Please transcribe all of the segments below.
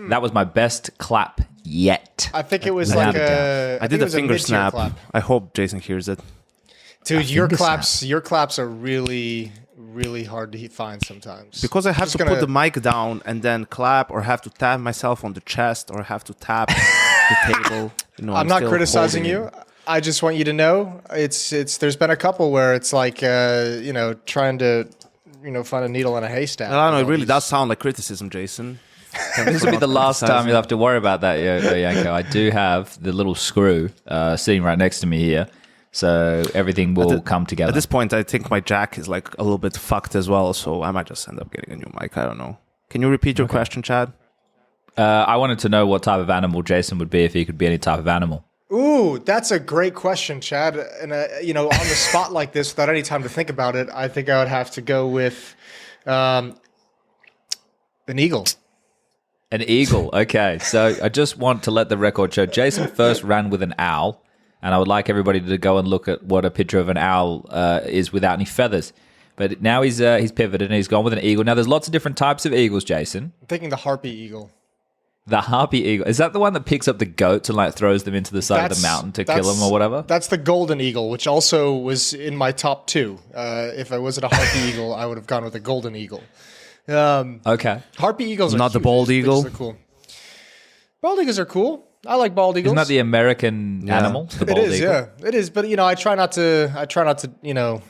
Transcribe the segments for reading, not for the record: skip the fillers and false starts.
That was my best clap yet. I think it was like I did a finger snap. Clap. I hope Jason hears it. Dude, your claps are really, really hard to find sometimes. Because I have to put the mic down and then clap, or have to tap myself on the chest, or have to tap the table. You know, I'm not criticizing you. I just want you to know it's. There's been a couple where it's like trying to find a needle in a haystack. I don't know. It really does sound like criticism, Jason. This will be the last time you'll have to worry about that, Yanko. I do have the little screw sitting right next to me here. So everything will come together. At this point, I think my jack is like a little bit fucked as well, so I might just end up getting a new mic. I don't know. Can you repeat your question, Chad? I wanted to know what type of animal Jason would be if he could be any type of animal. Ooh, that's a great question, Chad. And on the spot like this, without any time to think about it, I think I would have to go with an eagle. An eagle. Okay, so I just want to let the record show Jason first ran with an owl. And I would like everybody to go and look at what a picture of an owl is without any feathers. But now he's pivoted and he's gone with an eagle. Now, there's lots of different types of eagles, Jason. I'm thinking the harpy eagle. The harpy eagle. Is that the one that picks up the goats and like throws them into the side of the mountain to kill them or whatever? That's the golden eagle, which also was in my top 2. If I wasn't a harpy eagle, I would have gone with a golden eagle. Okay. Harpy eagles are not huge. The bald eagle. They're cool. Bald eagles are cool. I like bald eagles. Isn't that the American animal? The bald eagle? Yeah, it is. But I try not to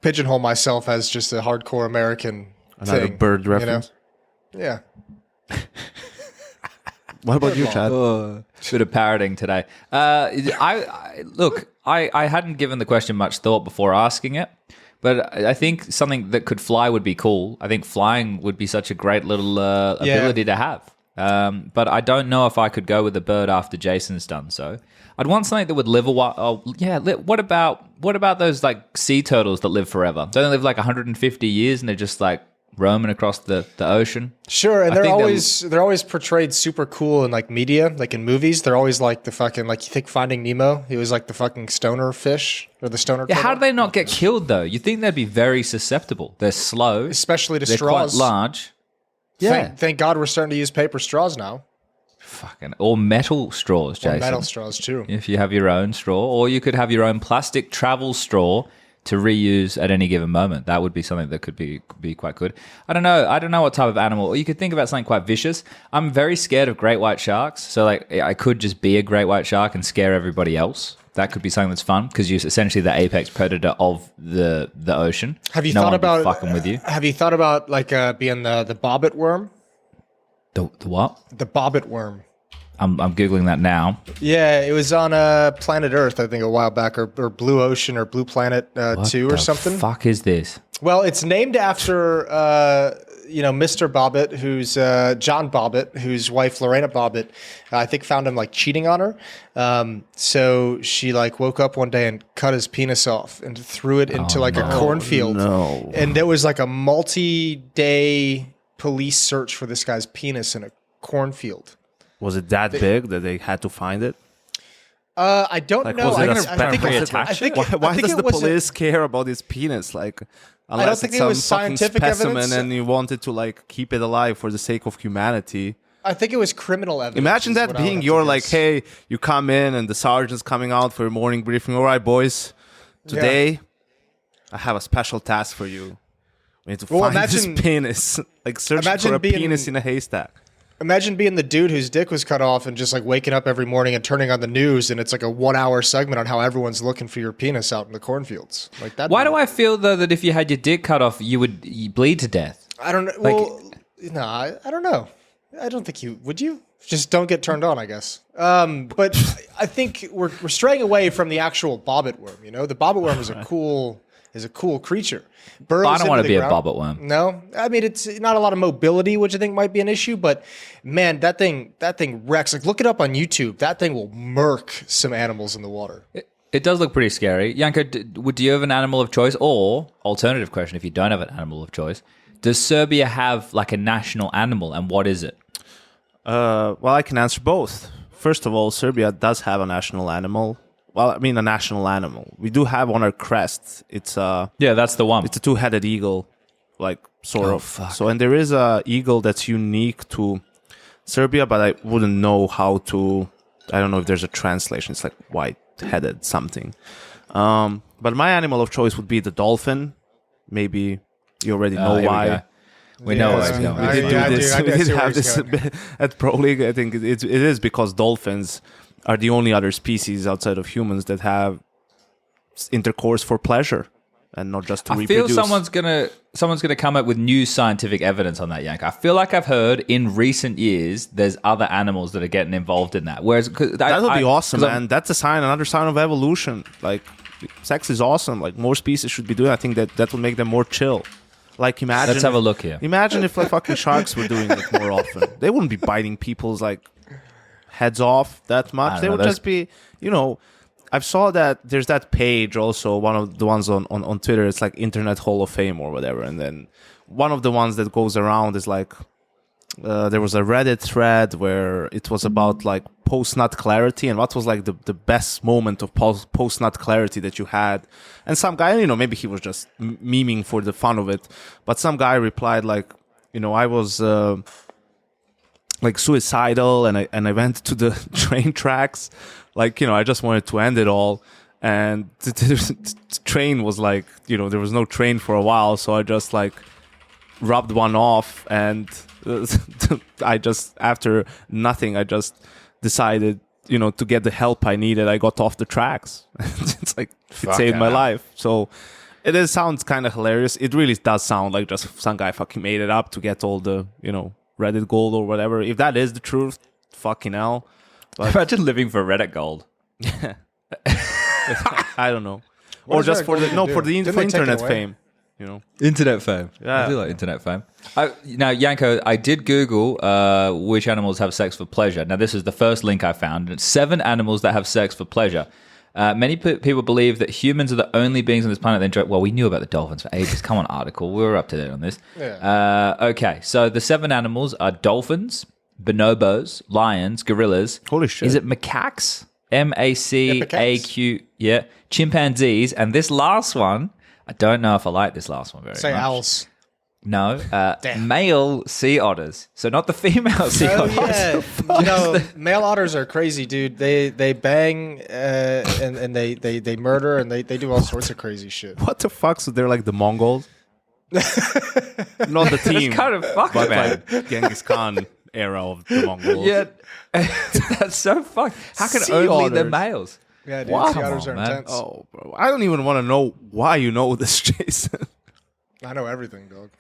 pigeonhole myself as just a hardcore American. Another thing, bird reference. Yeah. What about you, Chad? Bit of parroting today. I hadn't given the question much thought before asking it, but I think something that could fly would be cool. I think flying would be such a great little ability to have. But I don't know if I could go with a bird after Jason's done so. I'd want something that would live a while. Oh, yeah. What about those like sea turtles that live forever? Don't they live like 150 years and they're just like roaming across the ocean? Sure, and they're always portrayed super cool in like media, like in movies. They're always like the fucking, like, you think Finding Nemo, he was like the fucking stoner fish or the stoner. Yeah, how do they not get killed though? You think they'd be very susceptible. They're slow, especially to they're straws. Quite large. Yeah. Thank God we're starting to use paper straws now. Fucking or metal straws, Jason. Or metal straws too. If you have your own straw, or you could have your own plastic travel straw to reuse at any given moment. That would be something that could be quite good. I don't know what type of animal. Or you could think about something quite vicious. I'm very scared of great white sharks, so like I could just be a great white shark and scare everybody else. That could be something that's fun because you're essentially the apex predator of the ocean. Have you thought about fucking with you? Have you thought about like being the bobbit worm? The what? The bobbit worm. I'm googling that now. Yeah, it was on Planet Earth, I think, a while back, or Blue Ocean or Blue Planet 2 or something. What the fuck is this? Well, it's named after Mr. Bobbitt, who's John Bobbitt, whose wife Lorena Bobbitt, I think, found him like cheating on her. So she like woke up one day and cut his penis off and threw it into a cornfield. No. And there was like a multi-day police search for this guy's penis in a cornfield. Was it that big that they had to find it? I don't know. Was it a special? Why does the police care about his penis? Like, unless I don't think it's it was some fucking scientific specimen evidence. and you wanted to like keep it alive for the sake of humanity. I think it was criminal evidence. Imagine that being your like, hey, you come in and the sergeant's coming out for a morning briefing. All right, boys, today I have a special task for you. We need to find this penis. Like searching for a penis in a haystack. Imagine being the dude whose dick was cut off and just like waking up every morning and turning on the news and it's like a 1 hour segment on how everyone's looking for your penis out in the cornfields. Like that. Why do I feel though that if you had your dick cut off, you bleed to death? I don't know. Well, no, I don't know. I don't think you would. You just don't get turned on, I guess. But I think we're straying away from the actual bobbit worm. You know, the bobbit worm is a cool creature. I don't want to be a bobbit worm. No, I mean it's not a lot of mobility, which I think might be an issue. But man, that thing wrecks. Like look it up on YouTube. That thing will murk some animals in the water. It does look pretty scary. Yanko, do you have an animal of choice? Or alternative question, if you don't have an animal of choice, does Serbia have like a national animal, and what is it? Well, I can answer both. First of all, Serbia does have a national animal. Well, I mean, a national animal. We do have on our crest. It's that's the one. It's a two-headed eagle, like sort of. Fuck. So, and there is a eagle that's unique to Serbia, but I wouldn't know how to. I don't know if there's a translation. It's like white-headed something. But my animal of choice would be the dolphin. Maybe you already know why. We know where it's going. We did do this. We did have this at Pro League. I think it is because dolphins are the only other species outside of humans that have intercourse for pleasure and not just to reproduce. I feel someone's gonna come up with new scientific evidence on that, Yank. I feel like I've heard in recent years there's other animals that are getting involved in that. Whereas that would be awesome, man. That's another sign of evolution. Like, sex is awesome. Like, more species should be doing. I think that would make them more chill. Like, imagine. Let's have a look here. Imagine if like fucking sharks were doing it more often. They wouldn't be biting people's like heads off that much. They would just be, I saw that there's that page also, one of the ones on Twitter. It's like Internet Hall of Fame or whatever. And then one of the ones that goes around is like, there was a Reddit thread where it was about like post-nut clarity and what was like the best moment of post-nut clarity that you had. And some guy, maybe he was just memeing for the fun of it, but some guy replied like, I was like suicidal and I went to the train tracks. Like, I just wanted to end it all. And the train was like, there was no train for a while. So I just like rubbed one off and I just, after nothing, I just decided, to get the help I needed. I got off the tracks. It's like, it saved my life. So sounds kind of hilarious. It really does sound like just some guy fucking made it up to get all the, Reddit gold or whatever. If that is the truth, fucking hell. But imagine living for Reddit gold. I don't know. Or just for internet fame. Internet fame. Yeah. I do like internet fame. Now, Yanko, I did Google which animals have sex for pleasure. Now, this is the first link I found. It's 7 animals that have sex for pleasure. Many people believe that humans are the only beings on this planet that enjoy. Well, we knew about the dolphins for ages. Come on, article. We were up to date on this. Yeah. Okay, so the 7 animals are dolphins, bonobos, lions, gorillas. Holy shit. Is it macaques? MACAQ. Yeah. Chimpanzees. And this last one, I don't know if I like this last one very much. Say owls. No, male sea otters. So not the female sea otters. Yeah. Male otters are crazy, dude. They bang and they murder and they do all sorts of crazy shit. What the fuck? So they're like the Mongols? Not the team. It's kind of fucked, but man. Like Genghis Khan era of the Mongols. Yeah, that's so fucked. How can Sea only the otters. males? Yeah, dude. Wow. Sea otters Come are on, man. intense. Oh, bro. I don't even want to know why you know this, Jason. I know everything, dog.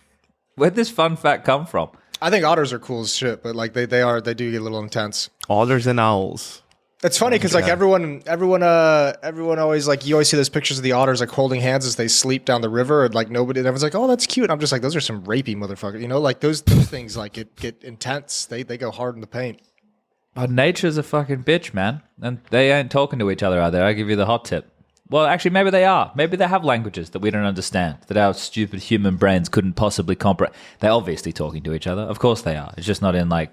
Where'd this fun fact come from? I think otters are cool as shit, but like they do get a little intense. Otters and owls. It's funny because like everyone always like you always see those pictures of the otters like holding hands as they sleep down the river and like and everyone's like, oh, that's cute. And I'm just like, those are some rapey motherfuckers, like those things like get intense. They go hard in the paint. Oh, nature's a fucking bitch, man, and they ain't talking to each other out there. I give you the hot tip. Well, actually, maybe they are. Maybe they have languages that we don't understand, that our stupid human brains couldn't possibly comprehend. They're obviously talking to each other. Of course they are. It's just not in like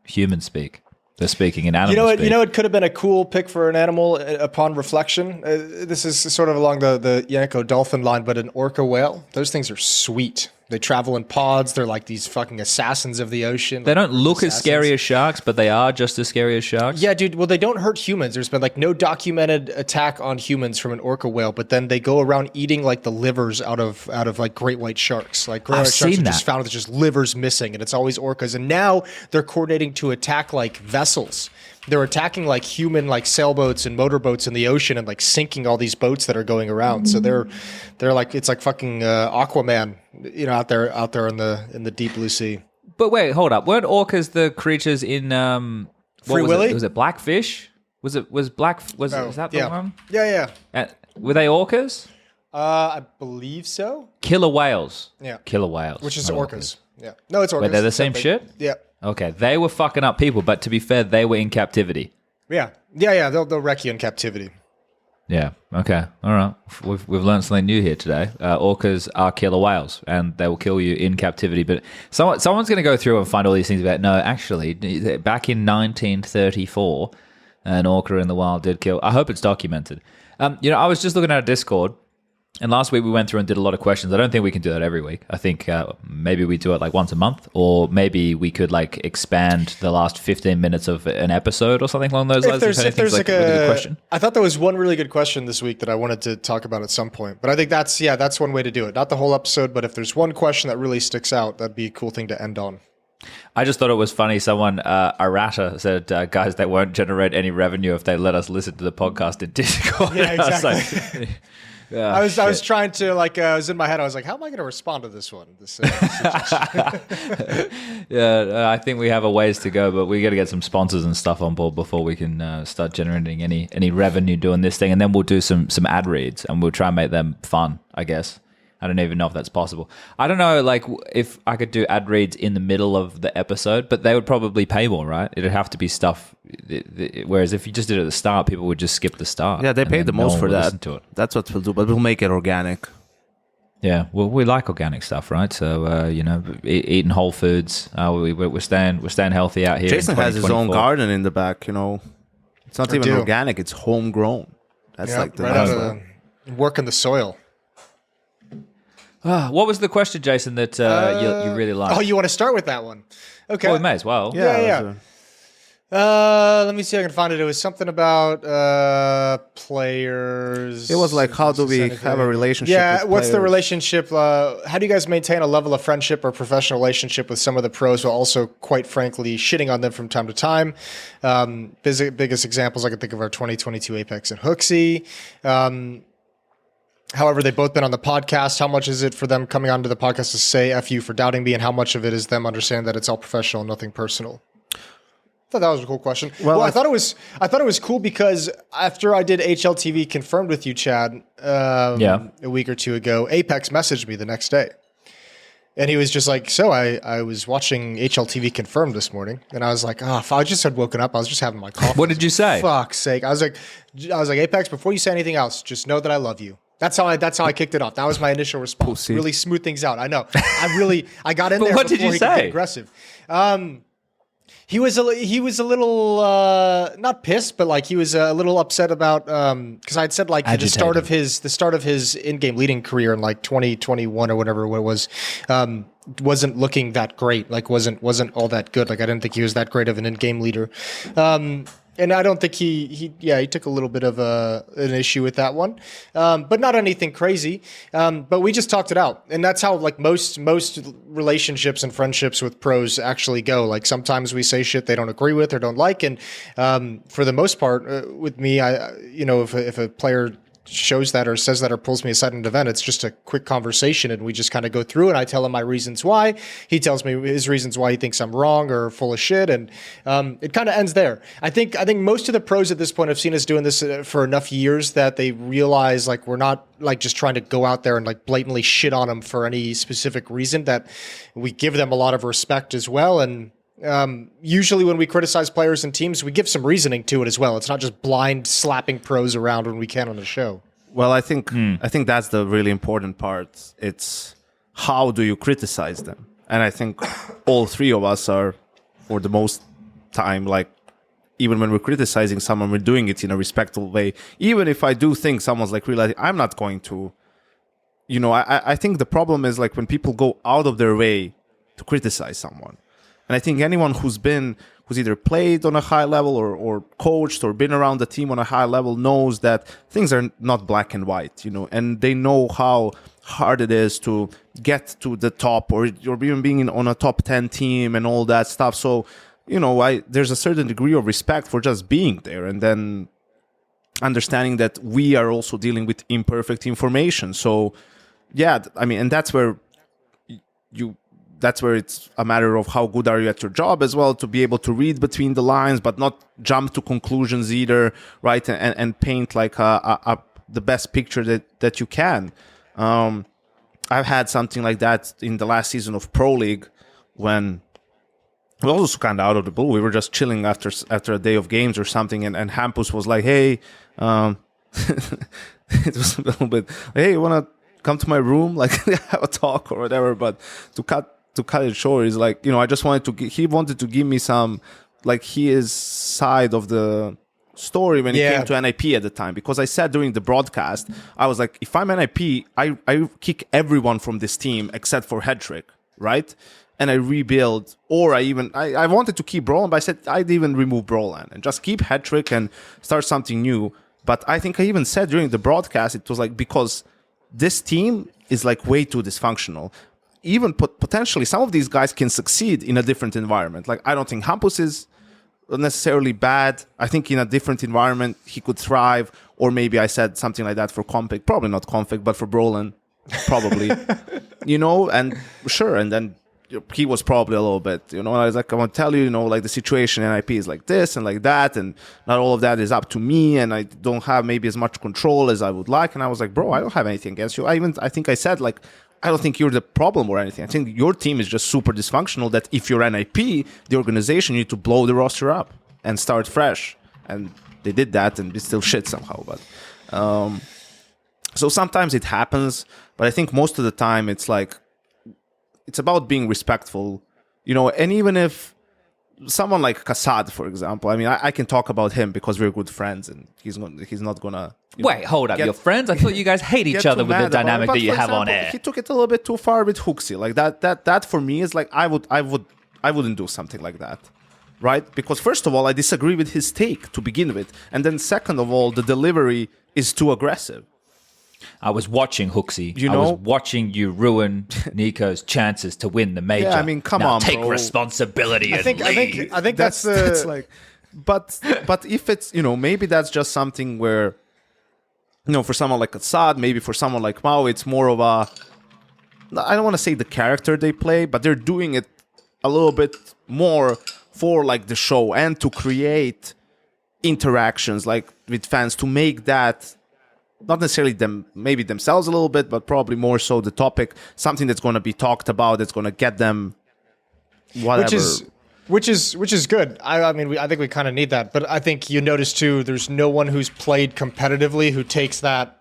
human speak. They're speaking in animal speak. It could have been a cool pick for an animal upon reflection. This is sort of along the Yanko dolphin line, but an orca whale. Those things are sweet. They travel in pods. They're like these fucking assassins of the ocean. They don't look as scary as sharks, but they are just as scary as sharks. Yeah, dude. Well, they don't hurt humans. There's been like no documented attack on humans from an orca whale, but then they go around eating like the livers out of like great white sharks. Like great white sharks are just found with just livers missing, and it's always orcas. And now they're coordinating to attack like vessels. They're attacking like human like sailboats and motorboats in the ocean and like sinking all these boats that are going around. So they're like it's like fucking Aquaman, out there in the deep blue sea. But wait, hold up. Weren't orcas the creatures in Free Willy? Was it Blackfish? Was that the one? Yeah. Were they orcas? I believe so. Killer whales. Yeah. Killer whales. Which is not orcas. Yeah. No, it's orcas. Wait, they're the same shit? Yeah. Okay, they were fucking up people, but to be fair, they were in captivity. Yeah. They'll wreck you in captivity. Yeah. Okay. All right. We've learned something new here today. Orcas are killer whales, and they will kill you in captivity. But someone's going to go through and find all these things about. No, actually, back in 1934, an orca in the wild did kill. I hope it's documented. I was just looking at a Discord, And last week we went through and did a lot of questions. I don't think we can do that every week. I think maybe we do it like once a month, or maybe we could like expand the last 15 minutes of an episode or something along those lines. If there's like a really good question. I thought there was one really good question this week that I wanted to talk about at some point. But I think that's one way to do it. Not the whole episode, but if there's one question that really sticks out, that'd be a cool thing to end on. I just thought it was funny. Someone, Arata, said, guys, they won't generate any revenue if they let us listen to the podcast in Discord. Yeah, exactly. I was trying to I was in my head. I was like, how am I going to respond to this one? Yeah, I think we have a ways to go, but we got to get some sponsors and stuff on board before we can start generating any revenue doing this thing. And then we'll do some ad reads and we'll try and make them fun, I guess. I don't even know if that's possible. I don't know, like, if I could do ad reads in the middle of the episode, but they would probably pay more, right? It'd have to be stuff. Whereas if you just did it at the start, people would just skip the start. Yeah, they pay the most for that. To it. That's what we'll do, but we'll make it organic. Yeah, well, we like organic stuff, right? So, eating whole foods. We're staying healthy out here. Jason has his own garden in the back, It's not even organic, it's homegrown. That's like the work in the soil. What was the question, Jason, that you really liked? Oh, you want to start with that one? Okay. Well, we may as well. Yeah. Let me see if I can find it. It was something about players. It was like, how do we have a relationship with what's the players? Relationship? How do you guys maintain a level of friendship or professional relationship with some of the pros while also, quite frankly, shitting on them from time to time? Biggest examples I can think of are 2022 Apex and Hooksy. However, they've both been on the podcast. How much is it for them coming onto the podcast to say F you for doubting me, and how much of it is them understanding that it's all professional and nothing personal? I thought that was a cool question. Well, I thought it was cool because after I did HLTV Confirmed with you, Chad, a week or two ago, Apex messaged me the next day. And he was just like, so I was watching HLTV Confirmed this morning, and I was like, I just had woken up. I was just having my coffee. What did you say? Fuck's sake. I was like, Apex, before you say anything else, just know that I love you. That's how I kicked it off. That was my initial response. Pussy. Really smooth things out. I know. I got in there. What did you say? Aggressive. He was a little not pissed, but like he was a little upset about because I had said like the start of his in-game leading career in like 2021 or whatever it was wasn't looking that great. Like wasn't all that good. Like I didn't think he was that great of an in-game leader. And I don't think he took a little bit of an issue with that one, but not anything crazy. But we just talked it out, and that's how like most relationships and friendships with pros actually go. Like sometimes we say shit they don't agree with or don't like, and for the most part, with me, if a player shows that or says that or pulls me aside in an event, it's just a quick conversation and we just kind of go through and I tell him my reasons why. He tells me his reasons why he thinks I'm wrong or full of shit, and it kind of ends there. I think most of the pros at this point have seen us doing this for enough years that they realize like we're not like just trying to go out there and like blatantly shit on them for any specific reason, that we give them a lot of respect as well. And usually when we criticize players and teams, we give some reasoning to it as well. It's not just blind slapping pros around when we can on the show. Well, I think that's the really important part. It's how do you criticize them? And I think all three of us are, for the most time, like even when we're criticizing someone, we're doing it in a respectful way. Even if I do think someone's like really, I'm not going to, I think the problem is like when people go out of their way to criticize someone. And I think anyone who's either played on a high level or coached or been around the team on a high level knows that things are not black and white, and they know how hard it is to get to the top or even being on a top 10 team and all that stuff. So, there's a certain degree of respect for just being there, and then understanding that we are also dealing with imperfect information. So, yeah, I mean, and that's where it's a matter of how good are you at your job as well, to be able to read between the lines, but not jump to conclusions either, right? And paint like the best picture that you can. I've had something like that in the last season of Pro League when we also kind of out of the blue. We were just chilling after a day of games or something, and Hampus was like, "Hey," it was a little bit, "Hey, you want to come to my room, like have a talk or whatever?" But to cut it short, is like, I just wanted he wanted to give me some, like, his side of the story when it came to NIP at the time, because I said during the broadcast, I was like, if I'm NIP, I kick everyone from this team except for Headtrick, right? And I rebuild, or I wanted to keep Brolan, but I said I'd even remove Brolan and just keep Headtrick and start something new. But I think I even said during the broadcast, it was like, because this team is like way too dysfunctional. Even potentially some of these guys can succeed in a different environment. Like, I don't think Hampus is necessarily bad. I think in a different environment he could thrive. Or maybe I said something like that for Config, probably not Config, but for Brolan, probably. And sure, and then he was probably a little bit, I was like, I want to tell you, like the situation in NIP is like this and like that, and not all of that is up to me, and I don't have maybe as much control as I would like. And I was like, bro, I don't have anything against you. I think I said, like, I don't think you're the problem or anything. I think your team is just super dysfunctional, that if you're NIP, the organization, you need to blow the roster up and start fresh. And they did that, and it's still shit somehow. But so sometimes it happens, but I think most of the time it's like, it's about being respectful, and even if someone like Kassad, for example, I mean, I can talk about him because we're good friends, and he's not gonna. Wait, hold up, you're friends? I thought you guys hate each other with the dynamic that you have on air. He took it a little bit too far with Hooksy, like that for me is like, I wouldn't do something like that, right? Because first of all, I disagree with his take to begin with, and then second of all, the delivery is too aggressive. I was watching Hooksy. I was watching you ruin Nico's chances to win the major. Yeah, I mean, come on, take bro. responsibility. I think that's like, but if it's maybe that's just something where for someone like Kassad, maybe for someone like Mao, it's more of a, I don't want to say the character they play, but they're doing it a little bit more for like the show and to create interactions like with fans, to make that. Not necessarily maybe themselves a little bit, but probably more so the topic, something that's going to be talked about, that's going to get them whatever. Which is good. I mean, I think we kind of need that. But I think you notice too, there's no one who's played competitively who takes that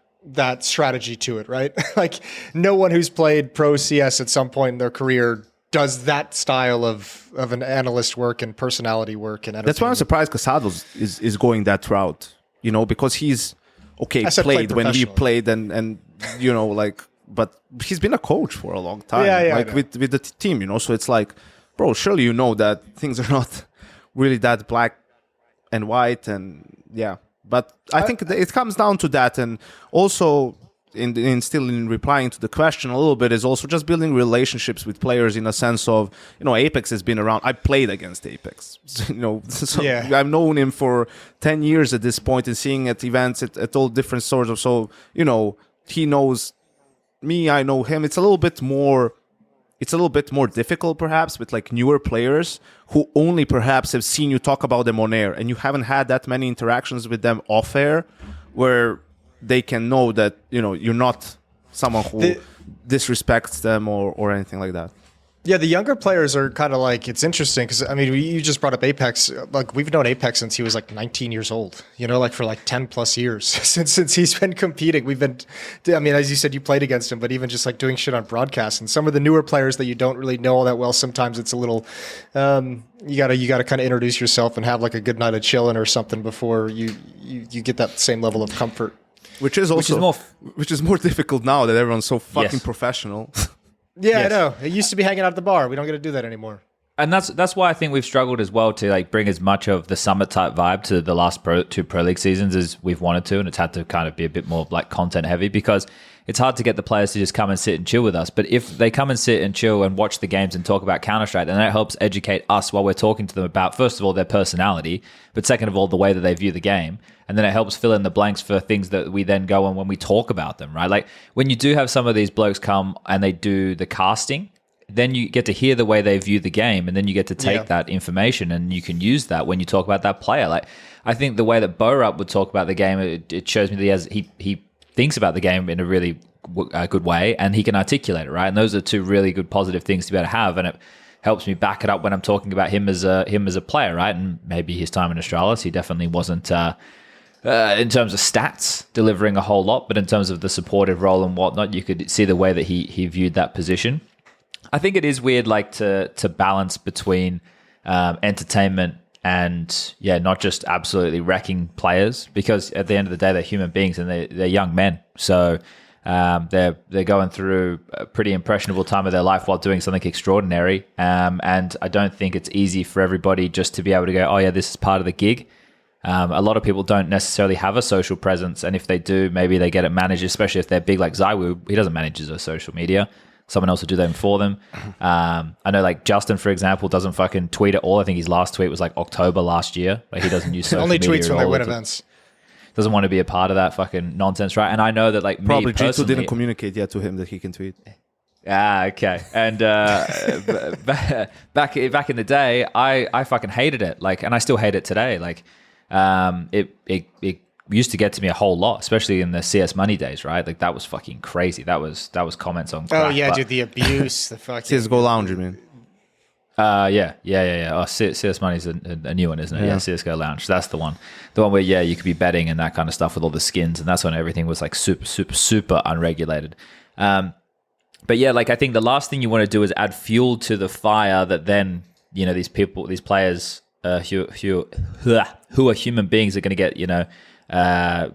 strategy to it, right? Like, no one who's played pro CS at some point in their career does that style of an analyst work and personality work. And that's why I'm surprised Kassad is going that route, because he's played when he played and but he's been a coach for a long time, with the team, so it's like, bro, surely that things are not really that black and white, and but I think it comes down to that. And also in replying to the question a little bit, is also just building relationships with players, in a sense of, Apex has been around. I played against Apex, so I've known him for 10 years at this point, and seeing at events at all different sorts of, so, he knows me, I know him. It's a little bit more difficult perhaps with like newer players who only perhaps have seen you talk about them on air, and you haven't had that many interactions with them off air, where they can know that you're not someone who disrespects them or anything like that. Yeah, the younger players are kind of like, it's interesting because, I mean, you just brought up Apex. Like, we've known Apex since he was like 19 years old, like for like 10 plus years since he's been competing. We've been, I mean, as you said, you played against him, but even just like doing shit on broadcast. And some of the newer players that you don't really know all that well, sometimes it's a little, you gotta kind of introduce yourself and have like a good night of chilling or something before you get that same level of comfort. Which is more difficult now that everyone's so fucking professional. Yeah, yes. I know. It used to be hanging out at the bar. We don't get to do that anymore. And that's why I think we've struggled as well to like bring as much of the summit type vibe to the last two Pro League seasons as we've wanted to, and it's had to kind of be a bit more like content heavy, because it's hard to get the players to just come and sit and chill with us. But if they come and sit and chill and watch the games and talk about Counter-Strike, then that helps educate us while we're talking to them about, first of all, their personality, but second of all, the way that they view the game. And then it helps fill in the blanks for things that we then go on when we talk about them, right? Like when you do have some of these blokes come and they do the casting, then you get to hear the way they view the game, and then you get to take that information and you can use that when you talk about that player. Like, I think the way that Borup would talk about the game, it shows me that he thinks about the game in a really good way, and he can articulate it, right? And those are two really good positive things to be able to have, and it helps me back it up when I'm talking about him as a player, right? And maybe his time in Australis, he definitely wasn't in terms of stats delivering a whole lot, but in terms of the supportive role and whatnot, you could see the way that he viewed that position. I think it is weird, like to balance between entertainment and not just absolutely wrecking players, because at the end of the day, they're human beings and they're young men. So they're going through a pretty impressionable time of their life while doing something extraordinary. And I don't think it's easy for everybody just to be able to go, oh yeah, this is part of the gig. A lot of people don't necessarily have a social presence, and if they do, maybe they get it managed, especially if they're big like Zywoo. He doesn't manage his social media. Someone else will do them for them. I know like Justin, for example, doesn't fucking tweet at all. I think his last tweet was like October last year. Like he doesn't use social only media tweets when they win events. Doesn't want to be a part of that fucking nonsense, right? And I know that like probably me personally, G2 didn't communicate yet to him that he can tweet. Okay. And back in the day, I fucking hated it. Like, and I still hate it today. Like, it used to get to me a whole lot, especially in the CS Money days, right? Like that was fucking crazy. That was comments on crack, dude, the abuse, the fucking CSGO Lounge, you mean? Yeah. Oh, CS Money's a new one, isn't it? Yeah, CSGO Lounge. That's the one where you could be betting and that kind of stuff with all the skins, and that's when everything was like super unregulated. But yeah, like I think the last thing you want to do is add fuel to the fire that then these players who are human beings are going to get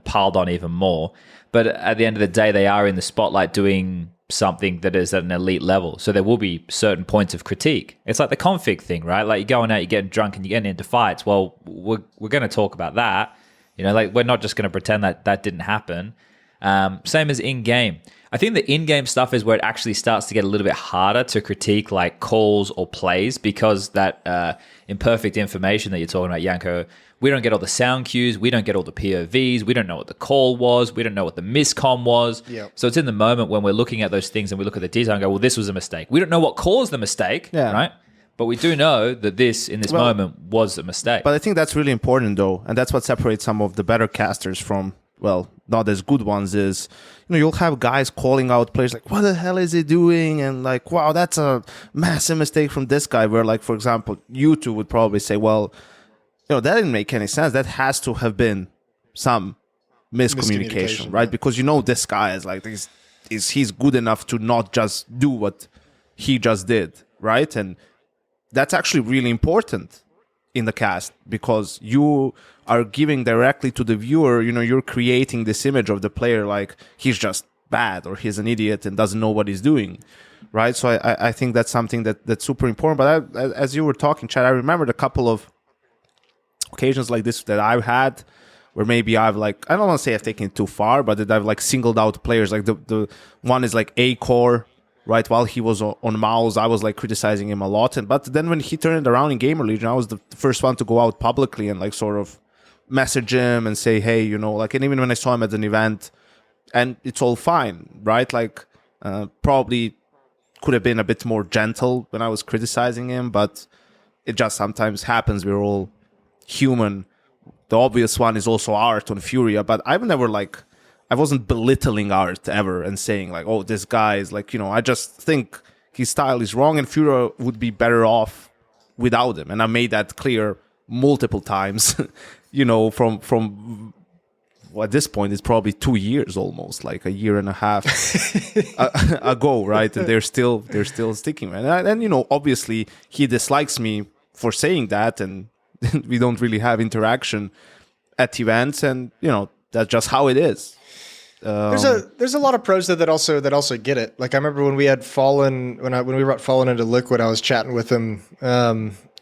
piled on even more. But at the end of the day, they are in the spotlight doing something that is at an elite level. So there will be certain points of critique. It's like the config thing, right? Like you're going out, you're getting drunk and you're getting into fights. Well, we're going to talk about that. Like we're not just going to pretend that didn't happen. Same as in-game. I think the in-game stuff is where it actually starts to get a little bit harder to critique like calls or plays, because that imperfect information that you're talking about, Yanko, we don't get all the sound cues, we don't get all the POVs, we don't know what the call was, we don't know what the miscom was. Yep. So it's in the moment when we're looking at those things and we look at the detail and go, well, this was a mistake. We don't know what caused the mistake, right? But we do know that this, in this moment, was a mistake. But I think that's really important, though, and that's what separates some of the better casters from, well, not as good ones, is, you'll have guys calling out players like, what the hell is he doing? And like, wow, that's a massive mistake from this guy. Where like, for example, you two would probably say, well, that didn't make any sense. That has to have been some miscommunication, right? Because this guy is like, he's good enough to not just do what he just did, right? And that's actually really important in the cast, because you are giving directly to the viewer, you're creating this image of the player like he's just bad or he's an idiot and doesn't know what he's doing, right? So I think that's something that's super important. But as you were talking, Chad, I remembered a couple of occasions like this that I've had where maybe I've like, I don't want to say I've taken it too far, but that I've like singled out players. Like the one is like A-Core, right? While he was on Mouse, I was like criticizing him a lot. But then when he turned around in Gamer Legion, I was the first one to go out publicly and like sort of message him and say, hey, like, and even when I saw him at an event, and it's all fine, right? Like, probably could have been a bit more gentle when I was criticizing him, but it just sometimes happens. We're all human. The obvious one is also Art on Furia, but I've never like, I wasn't belittling Art ever and saying like, oh, this guy is like, I just think his style is wrong and Furia would be better off without him. And I made that clear multiple times, from well, at this point, it's probably 2 years almost, like a year and a half ago, right? And they're still sticking, man. And obviously he dislikes me for saying that, and we don't really have interaction at events, and that's just how it is. There's a lot of pros that also get it. Like I remember when we had Fallen, when we brought Fallen into Liquid, I was chatting with him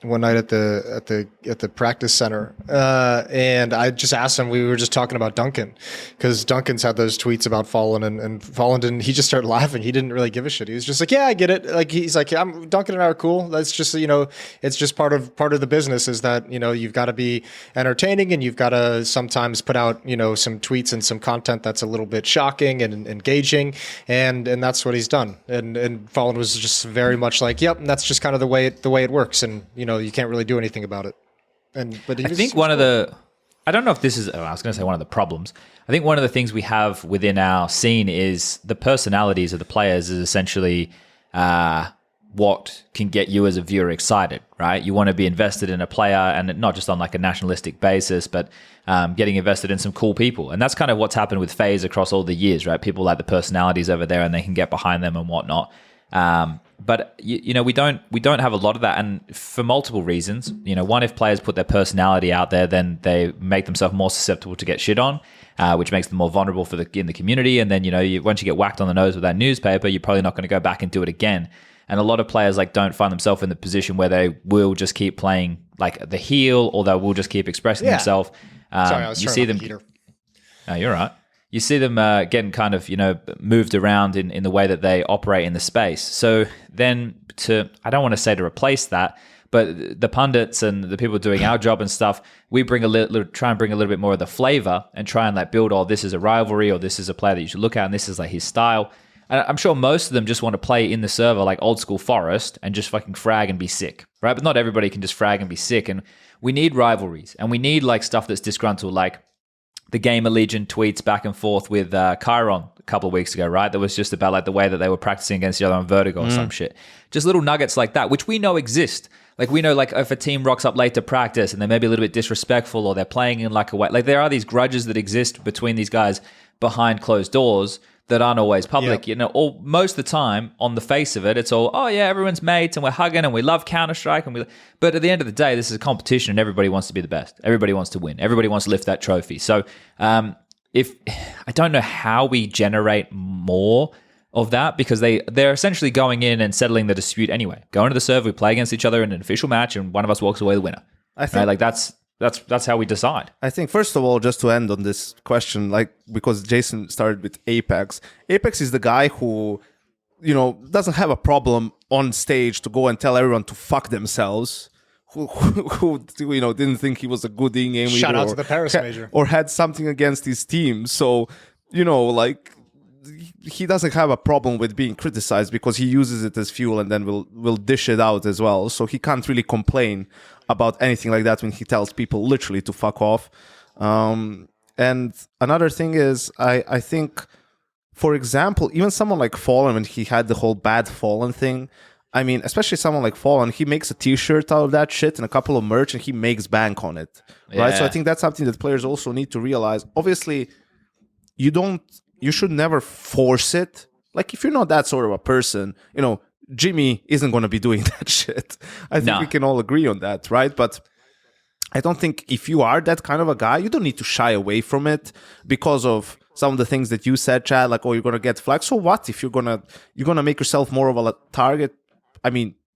one night at the practice center, and I just asked him. We were just talking about Duncan, because Duncan's had those tweets about Fallen, and Fallen didn't. He just started laughing. He didn't really give a shit. He was just like, "Yeah, I get it." Like he's like, Duncan and I are cool. That's just it's just part of the business. Is that you've got to be entertaining, and you've got to sometimes put out some tweets and some content that's a little bit shocking and engaging, and that's what he's done. And Fallen was just very much like, "Yep, and that's just kind of the way it works." And you can't really do anything about it. But I think I don't know if this is, I was going to say one of the problems. I think one of the things we have within our scene is the personalities of the players is essentially what can get you as a viewer excited, right? You want to be invested in a player, and not just on like a nationalistic basis, but getting invested in some cool people. And that's kind of what's happened with FaZe across all the years, right? People like the personalities over there and they can get behind them and whatnot. But we don't have a lot of that, and for multiple reasons. One, if players put their personality out there, then they make themselves more susceptible to get shit on, which makes them more vulnerable in the community. And then once you get whacked on the nose with that newspaper, you're probably not going to go back and do it again. And a lot of players don't find themselves in the position where they will just keep playing like the heel, or they will just keep expressing themselves. Sorry, I was turning off the heater. No, you're right. You see them getting kind of, moved around in the way that they operate in the space. So then I don't want to say to replace that, but the pundits and the people doing our job and stuff, we try and bring a little bit more of the flavor and try and build, this is a rivalry, or this is a player that you should look at, and this is his style. And I'm sure most of them just want to play in the server like old school Forest and just fucking frag and be sick, right? But not everybody can just frag and be sick. And we need rivalries, and we need stuff that's disgruntled, like the Gamer Legion tweets back and forth with Chiron a couple of weeks ago, right? That was just about the way that they were practicing against each other on Vertigo or some shit. Just little nuggets like that, which we know exist. We know if a team rocks up late to practice and they're maybe a little bit disrespectful, or they're playing in a way, there are these grudges that exist between these guys behind closed doors that aren't always public. Or most of the time, on the face of it, it's all, oh yeah, everyone's mates and we're hugging and we love Counter-Strike. But at the end of the day, this is a competition and everybody wants to be the best. Everybody wants to win. Everybody wants to lift that trophy. So if I don't know how we generate more of that, because they're essentially going in and settling the dispute anyway. Go into the server, we play against each other in an official match, and one of us walks away the winner. I think that's how we decide. I think, first of all, just to end on this question, because Jason started with Apex. Apex is the guy who, doesn't have a problem on stage to go and tell everyone to fuck themselves. Who didn't think he was a good in-game leader. Shout out to the Paris Major. Or had something against his team. So, he doesn't have a problem with being criticized because he uses it as fuel and then will dish it out as well. So he can't really complain about anything like that when he tells people literally to fuck off. And another thing is, I think, for example, even someone like Fallen, when he had the whole bad Fallen thing, especially someone like Fallen, he makes a t-shirt out of that shit and a couple of merch, and he makes bank on it, right? So I think that's something that players also need to realize. Obviously, you should never force it. If you're not that sort of a person, Jimmy isn't going to be doing that shit. I think we can all agree on that, right? But I don't think if you are that kind of a guy, you don't need to shy away from it because of some of the things that you said, Chad, you're going to get flagged. So what if you're going to make yourself more of a target?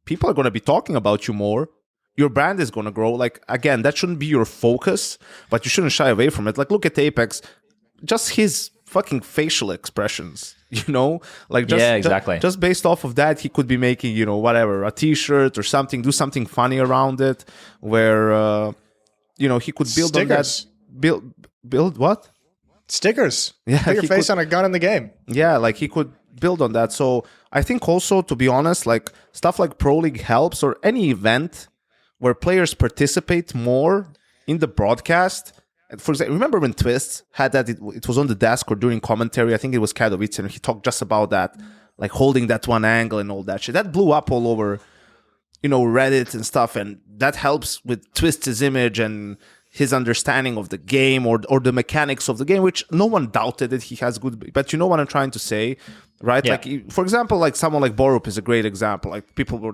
People are going to be talking about you more. Your brand is going to grow. Again, that shouldn't be your focus, but you shouldn't shy away from it. Look at Apex. Just his fucking facial expressions, exactly. Just based off of that, he could be making, whatever, a t-shirt or something, do something funny around it, where, he could build stickers. On that. Build what? Stickers. Yeah. Put your face on a gun in the game. Yeah, he could build on that. So I think also, to be honest, stuff like Pro League helps, or any event where players participate more in the broadcast. For example, remember when Twist had that, it was on the desk or during commentary, I think it was Katowice, and he talked just about that, holding that one angle and all that shit. That blew up all over, Reddit and stuff, and that helps with Twist's image and his understanding of the game or the mechanics of the game, which no one doubted that he has good, but you know what I'm trying to say, right? Yeah. For example, someone like Borup is a great example. People were,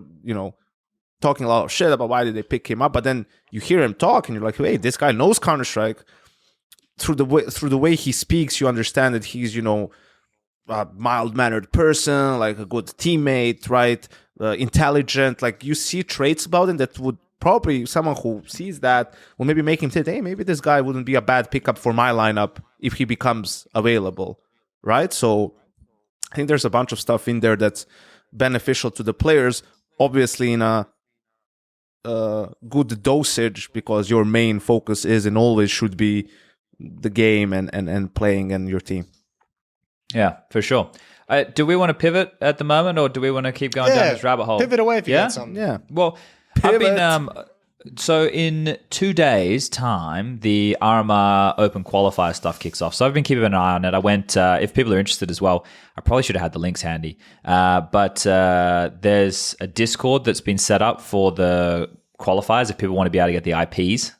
talking a lot of shit about why did they pick him up, but then you hear him talk and you're like, hey, this guy knows Counter-Strike. Through the way he speaks, you understand that he's, a mild-mannered person, a good teammate, right? Intelligent. You see traits about him that would probably, someone who sees that will maybe make him think, hey, maybe this guy wouldn't be a bad pickup for my lineup if he becomes available, right? So I think there's a bunch of stuff in there that's beneficial to the players, obviously in a good dosage, because your main focus is and always should be the game and playing and your team. Yeah, for sure. Do we want to pivot at the moment, or do we want to keep going down this rabbit hole? Pivot away if you got something. Yeah. Well, pivot. I've been so in 2 days' time, the RMR Open Qualifier stuff kicks off. So I've been keeping an eye on it. I went, if people are interested as well, I probably should have had the links handy. But there's a Discord that's been set up for the qualifiers if people want to be able to get the IPs.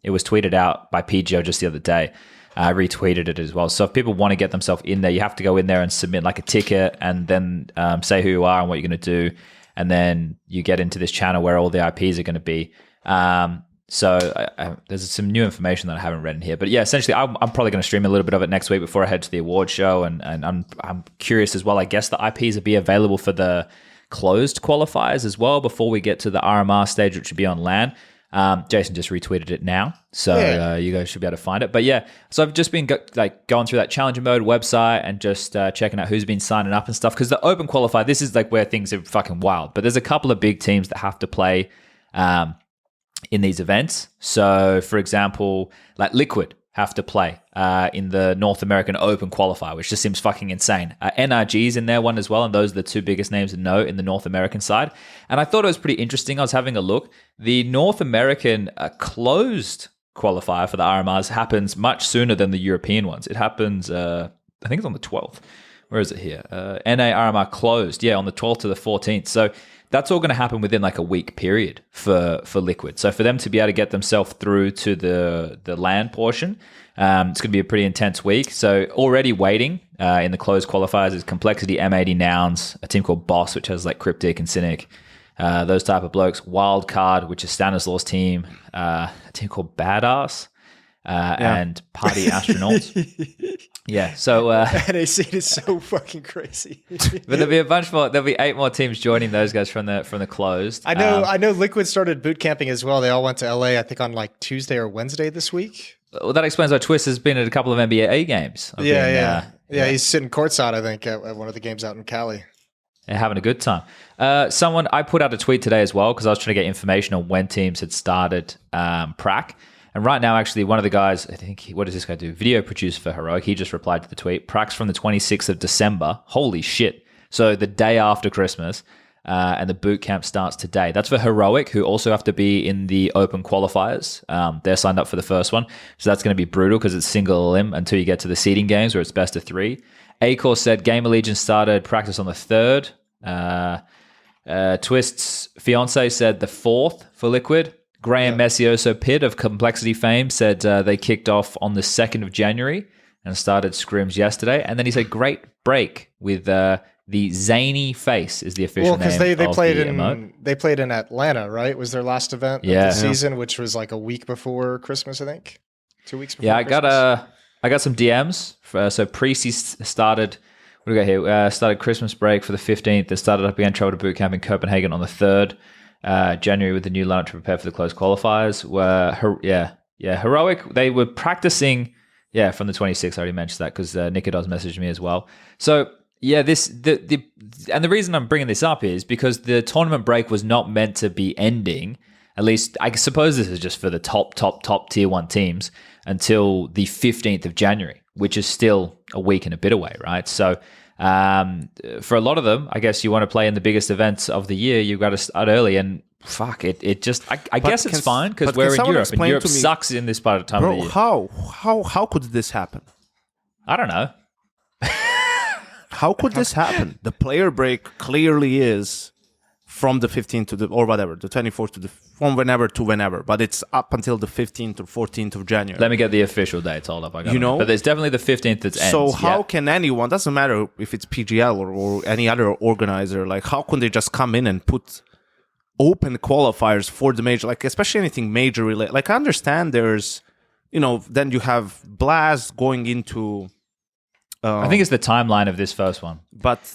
It was tweeted out by PGL just the other day. retweeted it as well. So if people want to get themselves in there, you have to go in there and submit like a ticket and then say who you are and what you're going to do. And then you get into this channel where all the IPs are going to be. So there's some new information that I haven't read in here. But yeah, essentially, I'm probably going to stream a little bit of it next week before I head to the award show. And I'm curious as well. I guess the IPs will be available for the closed qualifiers as well before we get to the RMR stage, which should be on LAN. Jason just retweeted it now, so you guys should be able to find it. But yeah, so I've just been going through that Challenger Mode website and just checking out who's been signing up and stuff. Because the Open Qualifier, this is like where things are fucking wild. But there's a couple of big teams that have to play in these events. So for example, like Liquid have to play in the North American Open Qualifier, which just seems fucking insane. NRG's in there one as well, and those are the two biggest names to know in the North American side. And I thought it was pretty interesting. I was having a look. The North American closed qualifier for the RMRs happens much sooner than the European ones. It happens, I think it's on the 12th. Where is it here? NA RMR closed, on the 12th to the 14th. So that's all going to happen within like a week period for Liquid. So for them to be able to get themselves through to the LAN portion, it's going to be a pretty intense week. So already waiting in the closed qualifiers is Complexity, M80 Nouns, a team called Boss, which has like Cryptic and Cynic, those type of blokes. Wildcard, which is Stanislaw's team, a team called Badass, and Party Astronauts. Yeah, so NAC is so fucking crazy. But there'll be a bunch more. There'll be 8 more teams joining those guys from the closed. I know. Liquid started boot camping as well. They all went to LA, I think, on like Tuesday or Wednesday this week. Well, that explains why Twist has been at a couple of NBA games. Yeah. He's sitting courtside, I think, at one of the games out in Cali. Yeah, having a good time. I put out a tweet today as well because I was trying to get information on when teams had started Prac. And right now, actually, one of the guys, what does this guy do? Video producer for Heroic. He just replied to the tweet. Prac's from the 26th of December. Holy shit. So the day after Christmas, and the boot camp starts today. That's for Heroic, who also have to be in the Open Qualifiers. They're signed up for the first one. So that's going to be brutal because it's single elim until you get to the seeding games where it's best of 3. Acor said Game Allegiance started practice on the 3rd. Twist's fiance said the 4th for Liquid. Graham Messioso Pitt of Complexity fame said they kicked off on the 2nd of January and started scrims yesterday. And then he said great break with the Zany Face is the official name. Well, because they played in Atlanta, right? Was their last event of the season, which was like a week before Christmas, I think. 2 weeks before Christmas. I got some DMs. So Precy started. What do we got here? Started Christmas break for the 15th. They started up again, traveled to boot camp in Copenhagen on the 3rd. January with the new lineup to prepare for the closed qualifiers. Heroic, they were practicing from the 26th. I already mentioned that because Nikodos messaged me as well. So and the reason I'm bringing this up is because the tournament break was not meant to be ending, at least I suppose this is just for the top tier 1 teams until the 15th of January, which is still a week and a bit away, right? So for a lot of them, I guess you want to play in the biggest events of the year, you've got to start early, and fuck it. It just, I guess it's fine because we're in Europe, and Europe sucks in this part of time of the year. How could this happen? I don't know. How could this happen? The player break clearly is from the 15th to the 24th to from whenever to whenever, but it's up until the 15th or 14th of January. Let me get the official dates. Hold up, but there's definitely the 15th that ends. So how can anyone? Doesn't matter if it's PGL or any other organizer. Like, how can they just come in and put open qualifiers for the major? Like, especially anything major related. Like, I understand there's, then you have Blast going into. I think it's the timeline of this first one,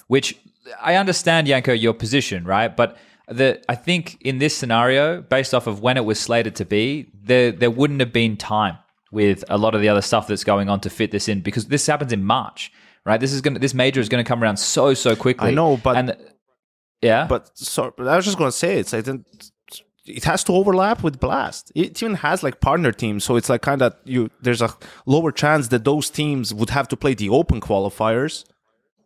which I understand, Yanko, your position, right? But I think in this scenario, based off of when it was slated to be, there wouldn't have been time with a lot of the other stuff that's going on to fit this in, because this happens in March, right? This major is going to come around so quickly. I know, but I was just going to say it has to overlap with Blast. It even has like partner teams, so it's like kind of there's a lower chance that those teams would have to play the open qualifiers,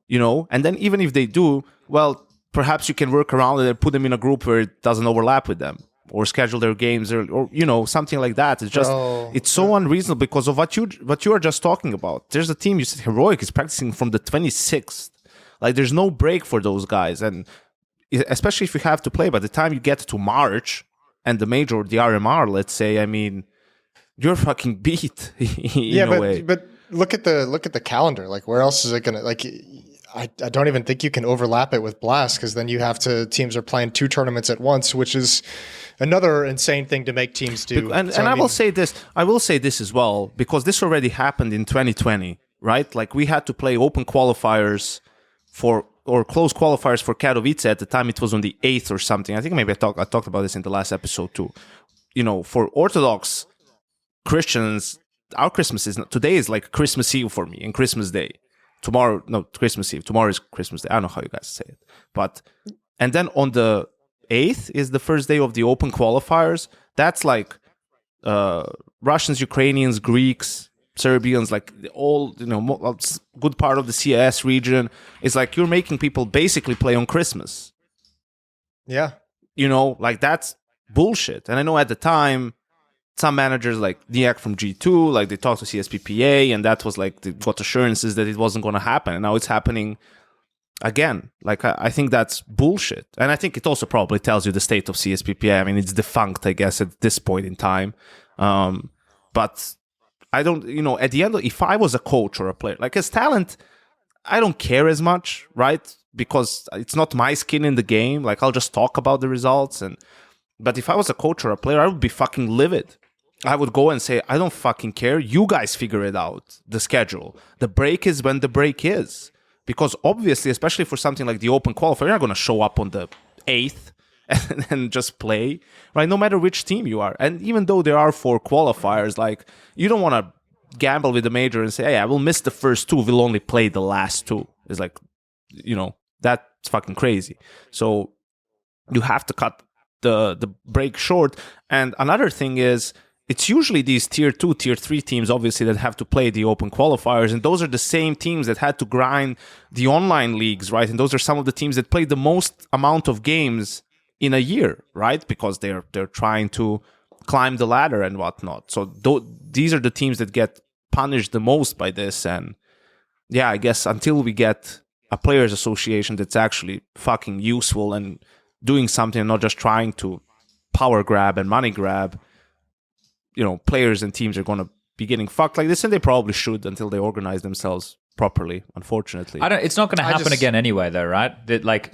and then even if they do, well, perhaps you can work around it and put them in a group where it doesn't overlap with them, or schedule their games, or something like that. It's just it's so unreasonable because of what you are just talking about. There's a team, you said Heroic is practicing from the 26th. Like, there's no break for those guys, and especially if you have to play by the time you get to March and the major or the RMR, let's say, I mean, you're fucking beat in a way. But look at the calendar. Like, where else is it gonna like? I don't even think you can overlap it with Blast, because then you have to, teams are playing 2 tournaments at once, which is another insane thing to make teams do. I will say this as well, because this already happened in 2020, right? Like, we had to play open qualifiers or close qualifiers for Katowice. At the time it was on the 8th or something. I think maybe I talked about this in the last episode too. For Orthodox Christians, our Christmas today is like Christmas Eve for me and Christmas Day. Christmas Eve. Tomorrow is Christmas Day. I don't know how you guys say it. And then on the 8th is the first day of the open qualifiers. That's like Russians, Ukrainians, Greeks, Serbians, like all, good part of the CIS region. It's like you're making people basically play on Christmas. Yeah. Like, that's bullshit. And I know at the time, some managers like Niak from G2, like, they talked to CSPPA, and that was like, they got assurances that it wasn't going to happen. And now it's happening again. Like, I think that's bullshit. And I think it also probably tells you the state of CSPPA. I mean, it's defunct, I guess, at this point in time. But I don't, at the end, if I was a coach or a player, like, as talent, I don't care as much, right? Because it's not my skin in the game. Like, I'll just talk about the results. But if I was a coach or a player, I would be fucking livid. I would go and say, I don't fucking care. You guys figure it out, the schedule. The break is when the break is. Because obviously, especially for something like the open qualifier, you're not going to show up on the 8th and just play, right? No matter which team you are. And even though there are 4 qualifiers, like, you don't want to gamble with the major and say, hey, I will miss the first 2. We'll only play the last 2. It's like, that's fucking crazy. So you have to cut the break short. And another thing is, it's usually these tier 2, tier 3 teams, obviously, that have to play the open qualifiers. And those are the same teams that had to grind the online leagues, right? And those are some of the teams that play the most amount of games in a year, right? Because they're trying to climb the ladder and whatnot. So these are the teams that get punished the most by this. And yeah, I guess until we get a players association that's actually fucking useful and doing something and not just trying to power grab and money grab, players and teams are going to be getting fucked like this, and they probably should until they organize themselves properly, unfortunately. It's not going to happen again anyway, though, right?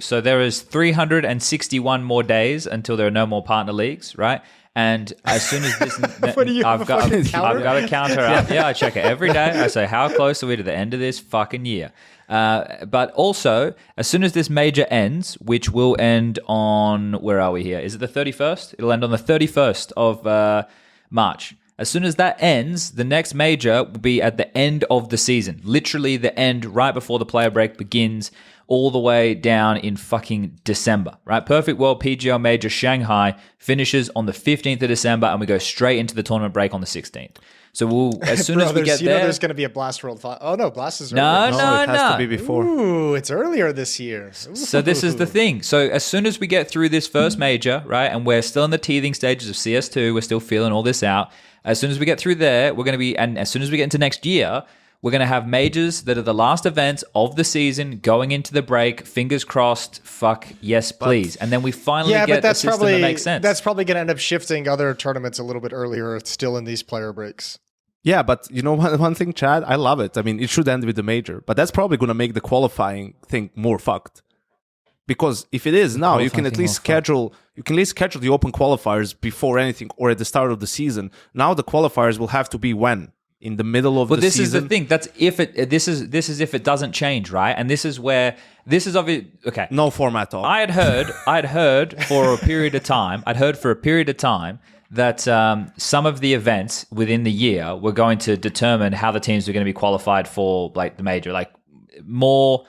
So there is 361 more days until there are no more partner leagues, right? And as soon as this, I've got a counter up. Yeah, I check it every day. I say, how close are we to the end of this fucking year? But also, as soon as this major ends, which will end on, where are we here? Is it the 31st? It'll end on the 31st of March. As soon as that ends, the next major will be at the end of the season. Literally the end, right before the player break begins, all the way down in fucking December, right? Perfect World PGL Major Shanghai finishes on the 15th of December, and we go straight into the tournament break on the 16th. So as soon as we get there, there's going to be a Blast World. Oh no, Blast is earlier. No, it has to be before. Ooh, it's earlier this year. Ooh. So this is the thing. So as soon as we get through this first major, right, and we're still in the teething stages of CS2, we're still feeling all this out. As soon as we get through there, we're going to be, and as soon as we get into next year, we're going to have majors that are the last events of the season going into the break. Fingers crossed. Fuck yes, please. And then we finally get a system that makes sense. That's probably going to end up shifting other tournaments a little bit earlier, still in these player breaks. Yeah, but you know one thing, Chad? I love it. I mean, it should end with the major, but that's probably going to make the qualifying thing more fucked. Because if it is now, you can at least schedule the open qualifiers before anything or at the start of the season. Now the qualifiers will have to be when? In the middle of the season? Well, this is the thing. That's if it. This is if it doesn't change, right? And this is where this is obvious. Okay, no format talk. I had heard for a period of time. That some of the events within the year were going to determine how the teams were going to be qualified for like the major, like more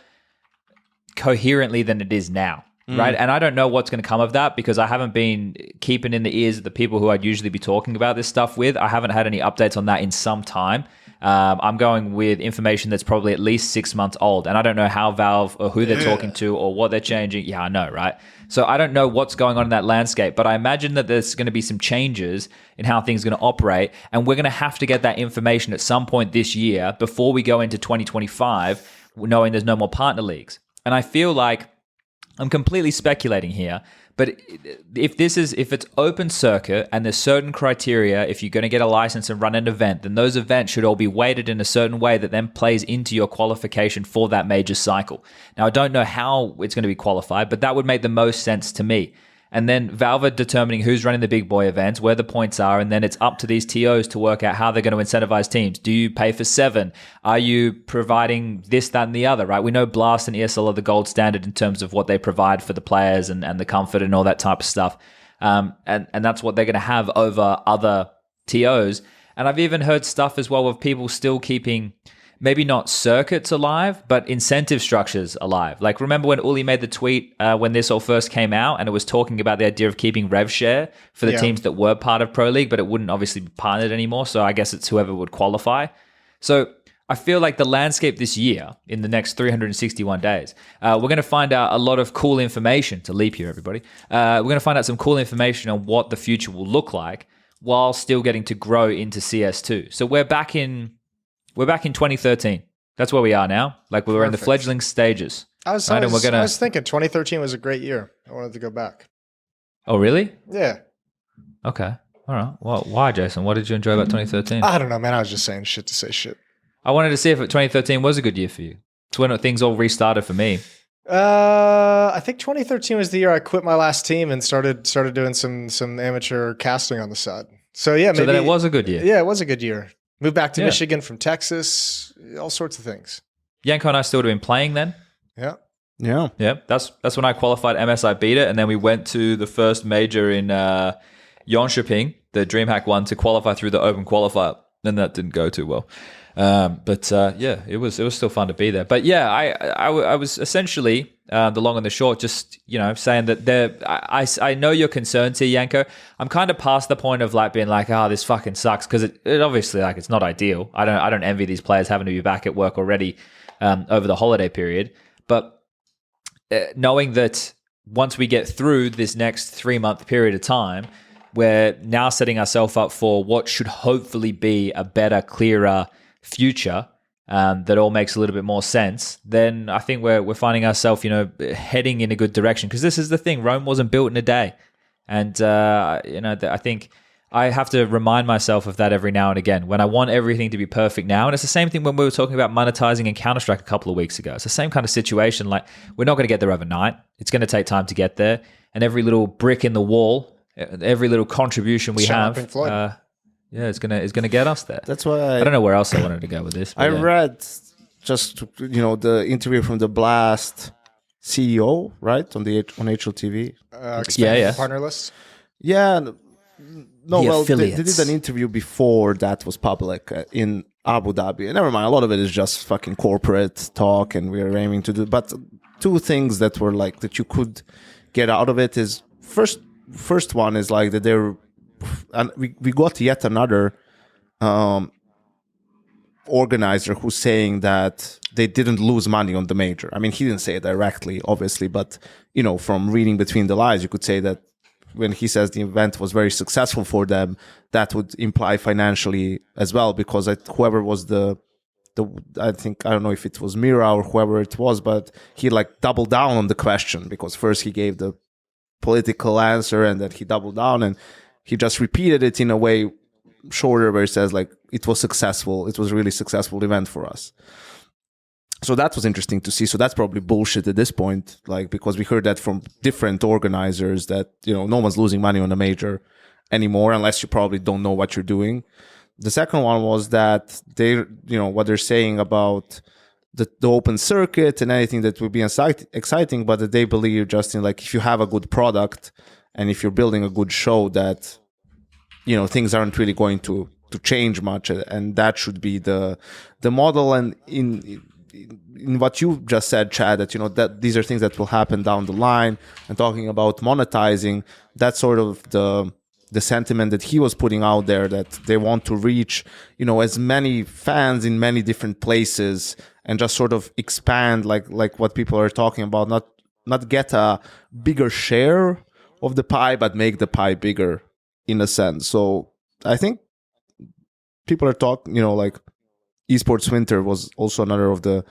coherently than it is now. Right. And I don't know what's going to come of that because I haven't been keeping in the ears of the people who I'd usually be talking about this stuff with. I haven't had any updates on that in some time. I'm going with information that's probably at least 6 months old. And I don't know how Valve or who they're talking to or what they're changing. Yeah, I know, right? So I don't know what's going on in that landscape, but I imagine that there's going to be some changes in how things are going to operate. And we're going to have to get that information at some point this year before we go into 2025, knowing there's no more partner leagues. And I feel like I'm completely speculating here, But if it's open circuit and there's certain criteria, if you're going to get a license and run an event, then those events should all be weighted in a certain way that then plays into your qualification for that major cycle. Now, I don't know how it's going to be qualified, but that would make the most sense to me. And then Valve are determining who's running the big boy events, where the points are, and then it's up to these TOs to work out how they're going to incentivize teams. Do you pay for 7? Are you providing this, that, and the other, right? We know Blast and ESL are the gold standard in terms of what they provide for the players and the comfort and all that type of stuff. And that's what they're going to have over other TOs. And I've even heard stuff as well of people still keeping maybe not circuits alive, but incentive structures alive. Like, remember when Uli made the tweet when this all first came out, and it was talking about the idea of keeping rev share for the teams that were part of Pro League, but it wouldn't obviously be partnered anymore. So I guess it's whoever would qualify. So I feel like the landscape this year, in the next 361 days, we're going to find out a lot of cool information. To leap here, everybody. We're going to find out some cool information on what the future will look like while still getting to grow into CS2. So we're back in 2013. That's where we are now. Like, we were in the fledgling stages. I was thinking 2013 was a great year. I wanted to go back. Oh, really? Yeah. Okay. All right. Well, why, Jason? What did you enjoy about 2013? I don't know, man. I was just saying shit to say shit. I wanted to see if 2013 was a good year for you. It's when things all restarted for me. I think 2013 was the year I quit my last team and started doing some amateur casting on the side. So yeah, maybe. So then it was a good year. Yeah, it was a good year. Moved back to Michigan from Texas, all sorts of things. Yanko and I still would have been playing then. Yeah. Yeah. Yeah. That's when I qualified MSI Beta, and then we went to the first major in Jönköping, the DreamHack one, to qualify through the open qualifier. And that didn't go too well. But it was still fun to be there. But yeah, I was essentially the long and the short, just saying that I know your concerns here, Yanko. I'm kind of past the point of like being like, this fucking sucks, because it obviously, like, it's not ideal. I don't envy these players having to be back at work already over the holiday period. But knowing that once we get through this next 3-month period of time, we're now setting ourselves up for what should hopefully be a better, clearer future that all makes a little bit more sense, then I think we're finding ourselves, heading in a good direction. Because this is the thing, Rome wasn't built in a day, and I think I have to remind myself of that every now and again when I want everything to be perfect now. And it's the same thing when we were talking about monetizing in Counter-Strike a couple of weeks ago. It's the same kind of situation. Like, we're not going to get there overnight. It's going to take time to get there, and every little brick in the wall, every little contribution we have, it's gonna get us there. That's why I don't know where else I wanted to go with this. I read just the interview from the Blast CEO, right, on HLTV. Partner list. Yeah, no, well, they affiliates. did an interview before that was public in Abu Dhabi. And never mind, a lot of it is just fucking corporate talk, and we are aiming to do. But two things that were like that you could get out of it is first one is like that they're, and we got yet another organizer who's saying that they didn't lose money on the major. I mean, he didn't say it directly, obviously, but from reading between the lines, you could say that when he says the event was very successful for them, that would imply financially as well, because whoever was I don't know if it was Mira or whoever it was, but he like doubled down on the question, because first he gave the political answer and then he doubled down and he just repeated it in a way shorter, where he says like, it was successful. It was a really successful event for us. So that was interesting to see. So that's probably bullshit at this point, like, because we heard that from different organizers that, no one's losing money on a major anymore, unless you probably don't know what you're doing. The second one was that they, what they're saying about the open circuit and anything that would be exciting, but that they believe just in like, if you have a good product and if you're building a good show, that, things aren't really going to change much. And that should be the model. And in what you just said, Chad, that that these are things that will happen down the line, and talking about monetizing, that's sort of the sentiment that he was putting out there, that they want to reach as many fans in many different places and just sort of expand like what people are talking about, not get a bigger share of the pie, but make the pie bigger in a sense. So I think people are talking, like esports winter was also another of the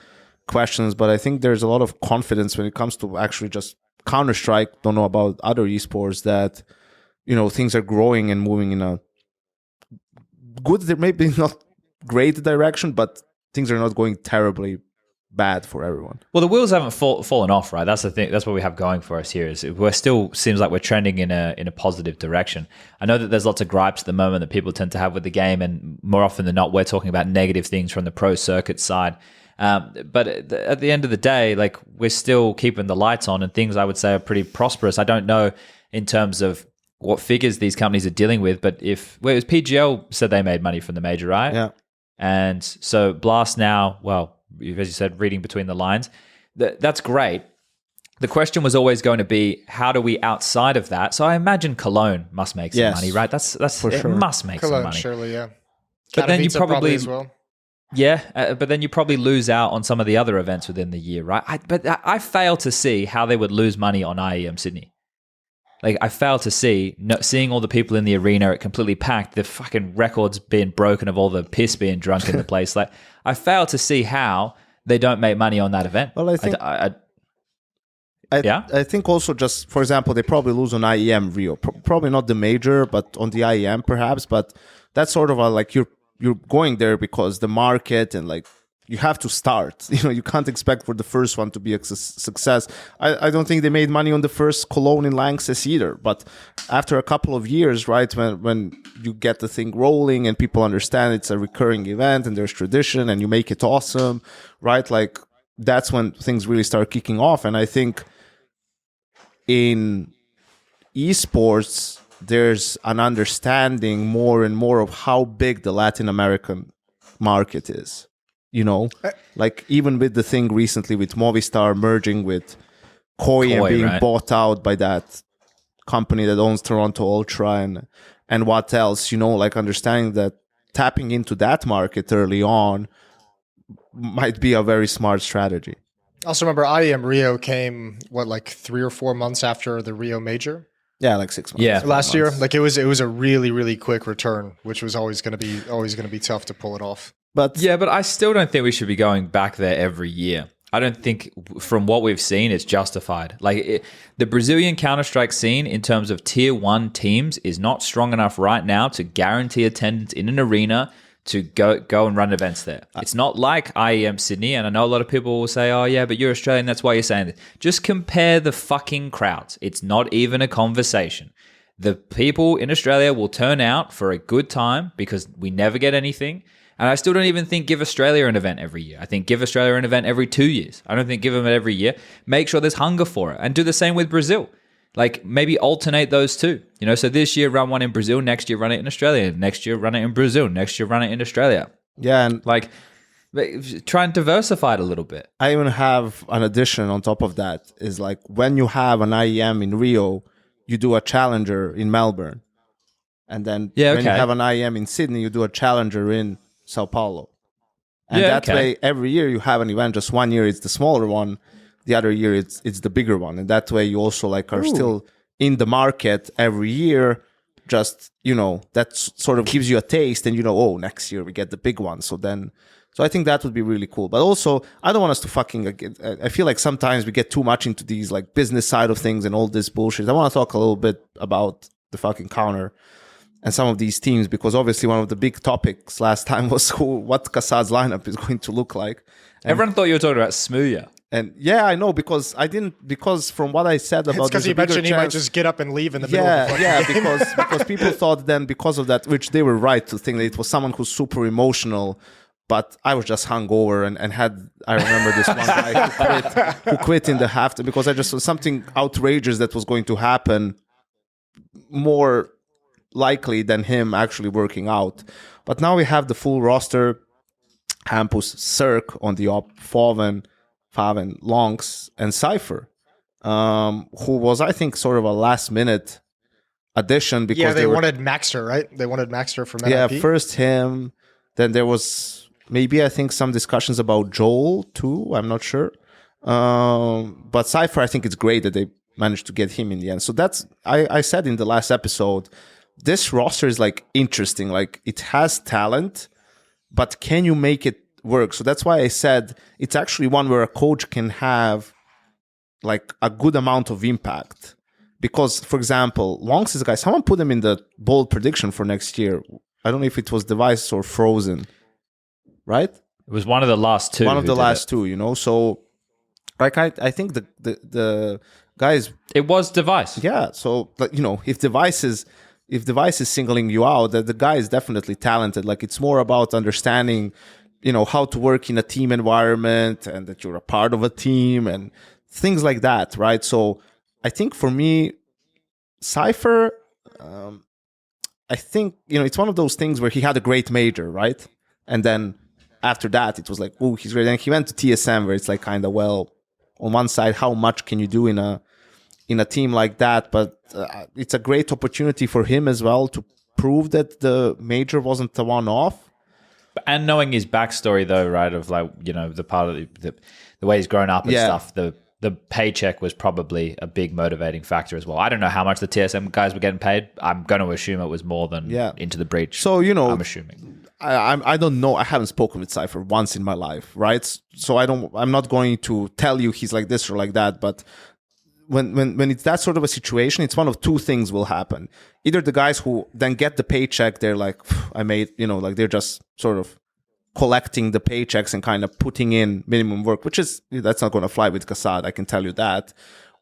questions, but I think there's a lot of confidence when it comes to actually just Counter-Strike, don't know about other esports, that, things are growing and moving in a good, maybe not great direction, but things are not going terribly bad for everyone. Well, the wheels haven't fallen off, right? That's the thing. That's what we have going for us here. Is we're still seems like we're trending in a positive direction. I know that there's lots of gripes at the moment that people tend to have with the game, and more often than not, we're talking about negative things from the pro circuit side. But at the end of the day, like, we're still keeping the lights on, and things, I would say, are pretty prosperous. I don't know in terms of what figures these companies are dealing with, but it was PGL said they made money from the major, right? Yeah. And so Blast now, well, as you said, reading between the lines, that's great. The question was always going to be, how do we outside of that? So I imagine Cologne must make some money, right? That's for sure. It must make Cologne, some money. Surely, yeah. But then you probably as well. Yeah, but then you probably lose out on some of the other events within the year, right? But I fail to see how they would lose money on IEM Sydney. Like, I fail to see, seeing all the people in the arena, it completely packed, the fucking records being broken of all the piss being drunk in the place. Like, I fail to see how they don't make money on that event. Well, I think... I think also, just, for example, they probably lose on IEM Rio. Probably not the major, but on the IEM perhaps. But that's sort of like you're going there because the market, and like, you have to start. You can't expect for the first one to be a success. I don't think they made money on the first Cologne in Lanxess either. But after a couple of years, right, when you get the thing rolling and people understand it's a recurring event and there's tradition and you make it awesome, right? Like, that's when things really start kicking off. And I think in esports, there's an understanding more and more of how big the Latin American market is. Like, even with the thing recently with Movistar merging with Koi and being bought out by that company that owns Toronto Ultra and what else, like, understanding that tapping into that market early on might be a very smart strategy. Also, remember, IEM Rio came, like 3 or 4 months after the Rio Major? Yeah, like 6 months. Yeah, last year. Like, it was a really, really quick return, which was always going to be tough to pull it off. But I still don't think we should be going back there every year. I don't think, from what we've seen, it's justified. Like, the Brazilian Counter-Strike scene in terms of tier 1 teams is not strong enough right now to guarantee attendance in an arena to go and run events there. It's not like IEM Sydney, and I know a lot of people will say, oh yeah, but you're Australian, that's why you're saying this. Just compare the fucking crowds. It's not even a conversation. The people in Australia will turn out for a good time because we never get anything. And I still don't even think give Australia an event every year. I think give Australia an event every 2 years. I don't think give them it every year. Make sure there's hunger for it. And do the same with Brazil. Like, maybe alternate those two. So this year run one in Brazil, next year run it in Australia, next year run it in Brazil, next year run it in Australia. Yeah, and like, try and diversify it a little bit. I even have an addition on top of that, is like, when you have an IEM in Rio, you do a challenger in Melbourne. And then when you have an IEM in Sydney, you do a challenger in Sao Paulo. And way, every year you have an event. Just 1 year it's the smaller one, the other year it's the bigger one. And that way you also like are still in the market every year. Just, that sort of gives you a taste, and next year we get the big one. So I think that would be really cool. But also, I don't want us to I feel like sometimes we get too much into these like business side of things and all this bullshit. I want to talk a little bit about the fucking counter and some of these teams, because obviously one of the big topics last time was what Kassad's lineup is going to look like. And everyone thought you were talking about SPUNJ. And yeah, I know, because from what I said about, it's because he mentioned he might just get up and leave in the middle of the game. because people thought then, because of that, which they were right to think that it was someone who's super emotional. But I was just hungover and I remember this one guy who quit in the halftime because I just saw something outrageous that was going to happen, more likely than him actually working out. But now we have the full roster: Hampus, Cirque on the op, Faven, Lonks, and Cypher, who was, I think, sort of a last-minute addition because they wanted Maxter, right? They wanted Maxter from NIP. Yeah, first him, then there was maybe, I think, some discussions about Joel too. I'm not sure. But Cypher, I think it's great that they managed to get him in the end. So that's, I said in the last episode, this roster is like interesting. Like, it has talent, but can you make it work? So that's why I said it's actually one where a coach can have like a good amount of impact. Because, for example, Lonks is a guy, someone put him in the bold prediction for next year. I don't know if it was Device or Frozen, right? It was one of the last two. One of the last two, you know? So, like, I think the guys... It was Device. Yeah, so, like, you know, if Device is singling you out, that the guy is definitely talented. Like, it's more about understanding, you know, how to work in a team environment and that you're a part of a team and things like that, right? So I think for me, Cypher, I think, you know, it's one of those things where he had a great major, right? And then after that, it was like, oh, he's great. And he went to TSM where it's like kind of, well, on one side, how much can you do in a team like that? But it's a great opportunity for him as well to prove that the major wasn't a one-off. And knowing his backstory, though, right, of like, you know, the part of the way he's grown up and stuff, the paycheck was probably a big motivating factor as well. I don't know how much the TSM guys were getting paid. I'm going to assume it was more than Into the Breach. So, you know, I'm assuming. I don't know. I haven't spoken with Cypher once in my life, right? So I'm not going to tell you he's like this or like that. But when it's that sort of a situation, it's one of two things will happen. Either the guys who then get the paycheck, they're like, I made, you know, like they're just sort of collecting the paychecks and kind of putting in minimum work, that's not going to fly with Kassad, I can tell you that.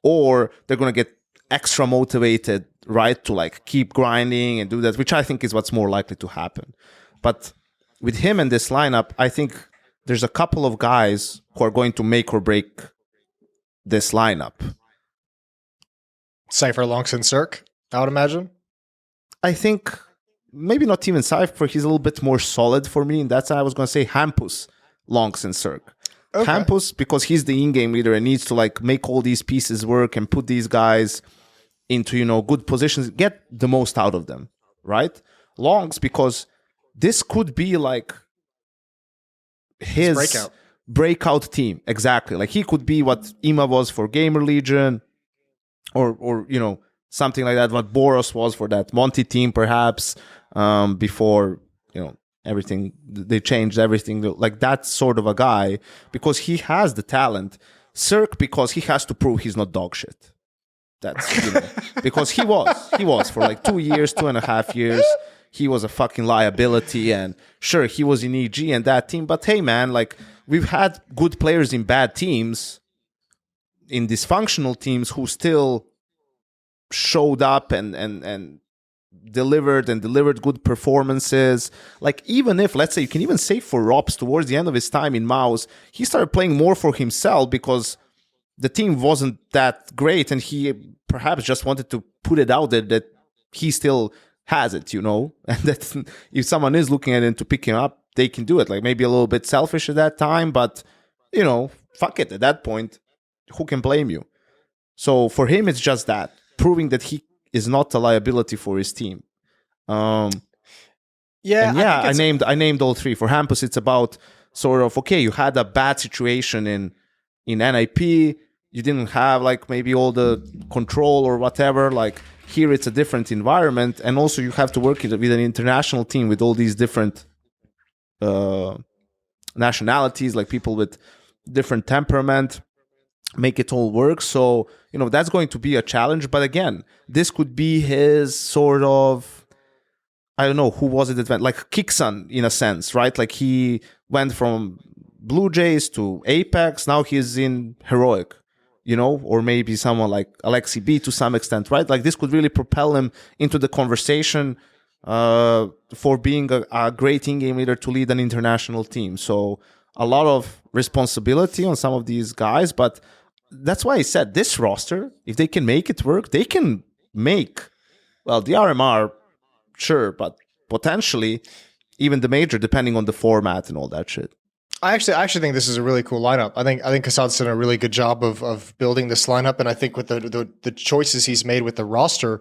Or they're going to get extra motivated, right, to like keep grinding and do that, which I think is what's more likely to happen. But with him and this lineup, I think there's a couple of guys who are going to make or break this lineup. Cypher, Lonks, and Cirque, I would imagine. I think maybe not even Cypher. He's a little bit more solid for me. And that's why I was going to say Hampus, Lonks, and Cirque. Okay. Hampus, because he's the in-game leader and needs to like make all these pieces work and put these guys into, you know, good positions, get the most out of them, right? Lonks, because this could be like his breakout team. Exactly. Like he could be what Ima was for Gamer Legion or you know, something like that, what Boros was for that Monty team, perhaps, before, you know, everything, they changed everything. Like that sort of a guy, because he has the talent. Cirque, because he has to prove he's not dog shit. That's, you know, because he was for like 2.5 years. He was a fucking liability, and sure, he was in EG and that team. But hey, man, like we've had good players in bad teams, in dysfunctional teams, who still showed up and delivered good performances. Like even if, let's say, you can even say for Rops, towards the end of his time in Mouse, he started playing more for himself because the team wasn't that great, and he perhaps just wanted to put it out there that he still has it, you know, and that if someone is looking at it to pick him up, they can do it. Like maybe a little bit selfish at that time, but you know, fuck it. At that point, who can blame you? So for him, it's just that, proving that he is not a liability for his team. I named all three. For Hampus, it's about sort of, okay, you had a bad situation in NIP, you didn't have like maybe all the control or whatever. Like here, it's a different environment, and also you have to work with an international team with all these different nationalities, like people with different temperament, make it all work. So, you know, that's going to be a challenge. But again, this could be his sort of, I don't know, who was it that went, like Kixan in a sense, right? Like he went from Blue Jays to Apex, now he's in Heroic, you know, or maybe someone like Alexi B to some extent, right? Like this could really propel him into the conversation for being a great in-game leader to lead an international team. So a lot of responsibility on some of these guys, but that's why I said this roster, if they can make it work, they can make, well, the RMR, sure, but potentially even the major, depending on the format and all that shit. I actually think this is a really cool lineup. I think Kassad's done a really good job of building this lineup, and I think with the choices he's made with the roster,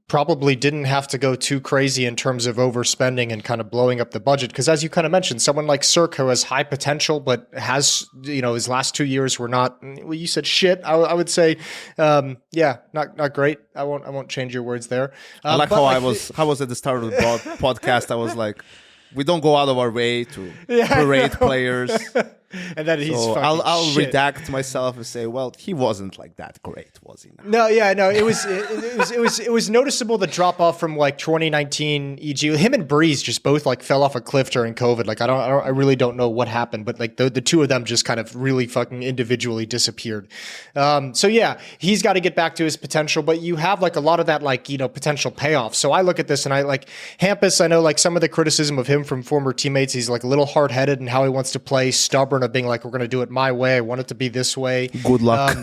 probably didn't have to go too crazy in terms of overspending and kind of blowing up the budget. Because as you kind of mentioned, someone like Cirque, who has high potential, but has, you know, his last 2 years were not, well, you said shit. I would say, not great. I won't change your words there. I like how I was at the start of the podcast. I was like, we don't go out of our way to berate players. And then he's So fucking I'll shit. redact myself and say, well, he wasn't like that great, was he? No, yeah, no, it was noticeable the drop off from like 2019 EG. Him and Breeze just both like fell off a cliff during COVID. Like I really don't know what happened, but like the two of them just kind of really fucking individually disappeared. So yeah, he's got to get back to his potential, but you have like a lot of that like, potential payoff. So I look at this and I like Hampus. I know like some of the criticism of him from former teammates, he's like a little hard headed in how he wants to play, stubborn of being like, we're going to do it my way. I want it to be this way. Good luck.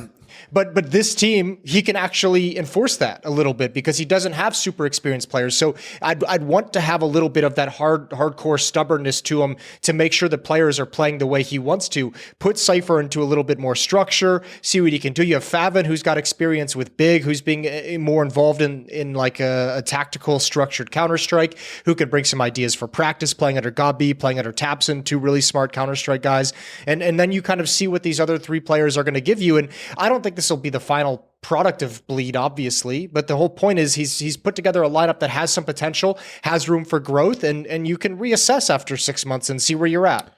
But this team, he can actually enforce that a little bit because he doesn't have super experienced players. So I'd want to have a little bit of that hardcore stubbornness to him to make sure the players are playing the way he wants to. Put Cypher into a little bit more structure, see what he can do. You have Favin, who's got experience with Big, who's being more involved in like a tactical structured Counter-Strike, who can bring some ideas for practice, playing under Gabi, playing under Tapson, two really smart Counter-Strike guys. And then you kind of see what these other three players are going to give you. And I don't think this will be the final product of Bleed, obviously, but the whole point is he's put together a lineup that has some potential, has room for growth, and you can reassess after 6 months and see where you're at.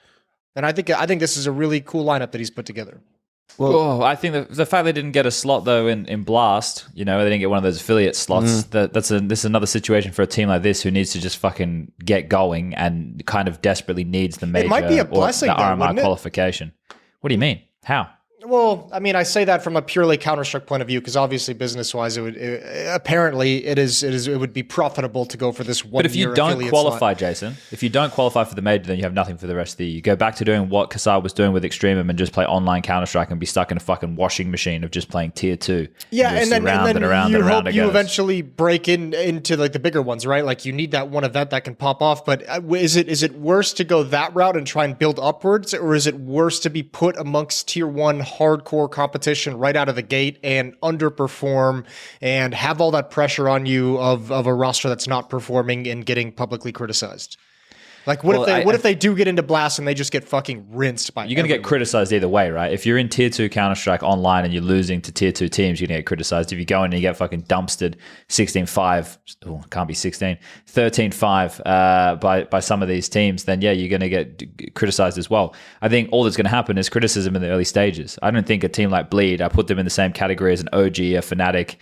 And I think this is a really cool lineup that he's put together. Well, I think the fact they didn't get a slot though in Blast, they didn't get one of those affiliate slots. This is another situation for a team like this who needs to just fucking get going and kind of desperately needs the major It might be a blessing, or the RMR wouldn't it? qualification. What do you mean? How? Well, I mean, I say that from a purely Counter-Strike point of view because obviously, business-wise, it would be profitable to go for this 1 year. But if you don't affiliate qualify, slot. Jason, if you don't qualify for the major, then you have nothing for the rest of the year. You go back to doing what Kassad was doing with Extremum and just play online Counter-Strike and be stuck in a fucking washing machine of just playing tier 2. Yeah, and then you hope you goes. eventually break into like the bigger ones, right? Like you need that one event that can pop off. But is it worse to go that route and try and build upwards, or is it worse to be put amongst tier 1 hardcore competition right out of the gate and underperform and have all that pressure on you of a roster that's not performing and getting publicly criticized? Like, what if they do get into Blast and they just get fucking rinsed by? You're going to get criticized either way, right? If you're in tier 2 Counter-Strike online and you're losing to tier 2 teams, you're going to get criticized. If you go in and you get fucking dumpstered 16-5, can't be 16, 13-5 by some of these teams, then yeah, you're going to get criticized as well. I think all that's going to happen is criticism in the early stages. I don't think a team like Bleed, I put them in the same category as an OG, a Fnatic,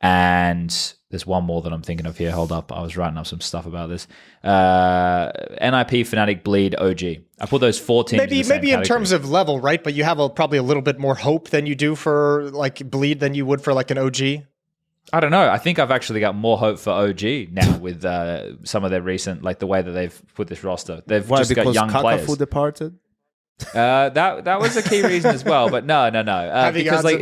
and there's one more that I'm thinking of here. Hold up. I was writing up some stuff about this. NIP, Fnatic, Bleed, OG. I put those 4 teams maybe in terms of level, right? But you have probably a little bit more hope than you do for like Bleed than you would for like an OG. I don't know. I think I've actually got more hope for OG now with some of their recent, like the way that they've put this roster. They've just got young players. Kakafu departed? That was a key reason as well. But no. Because like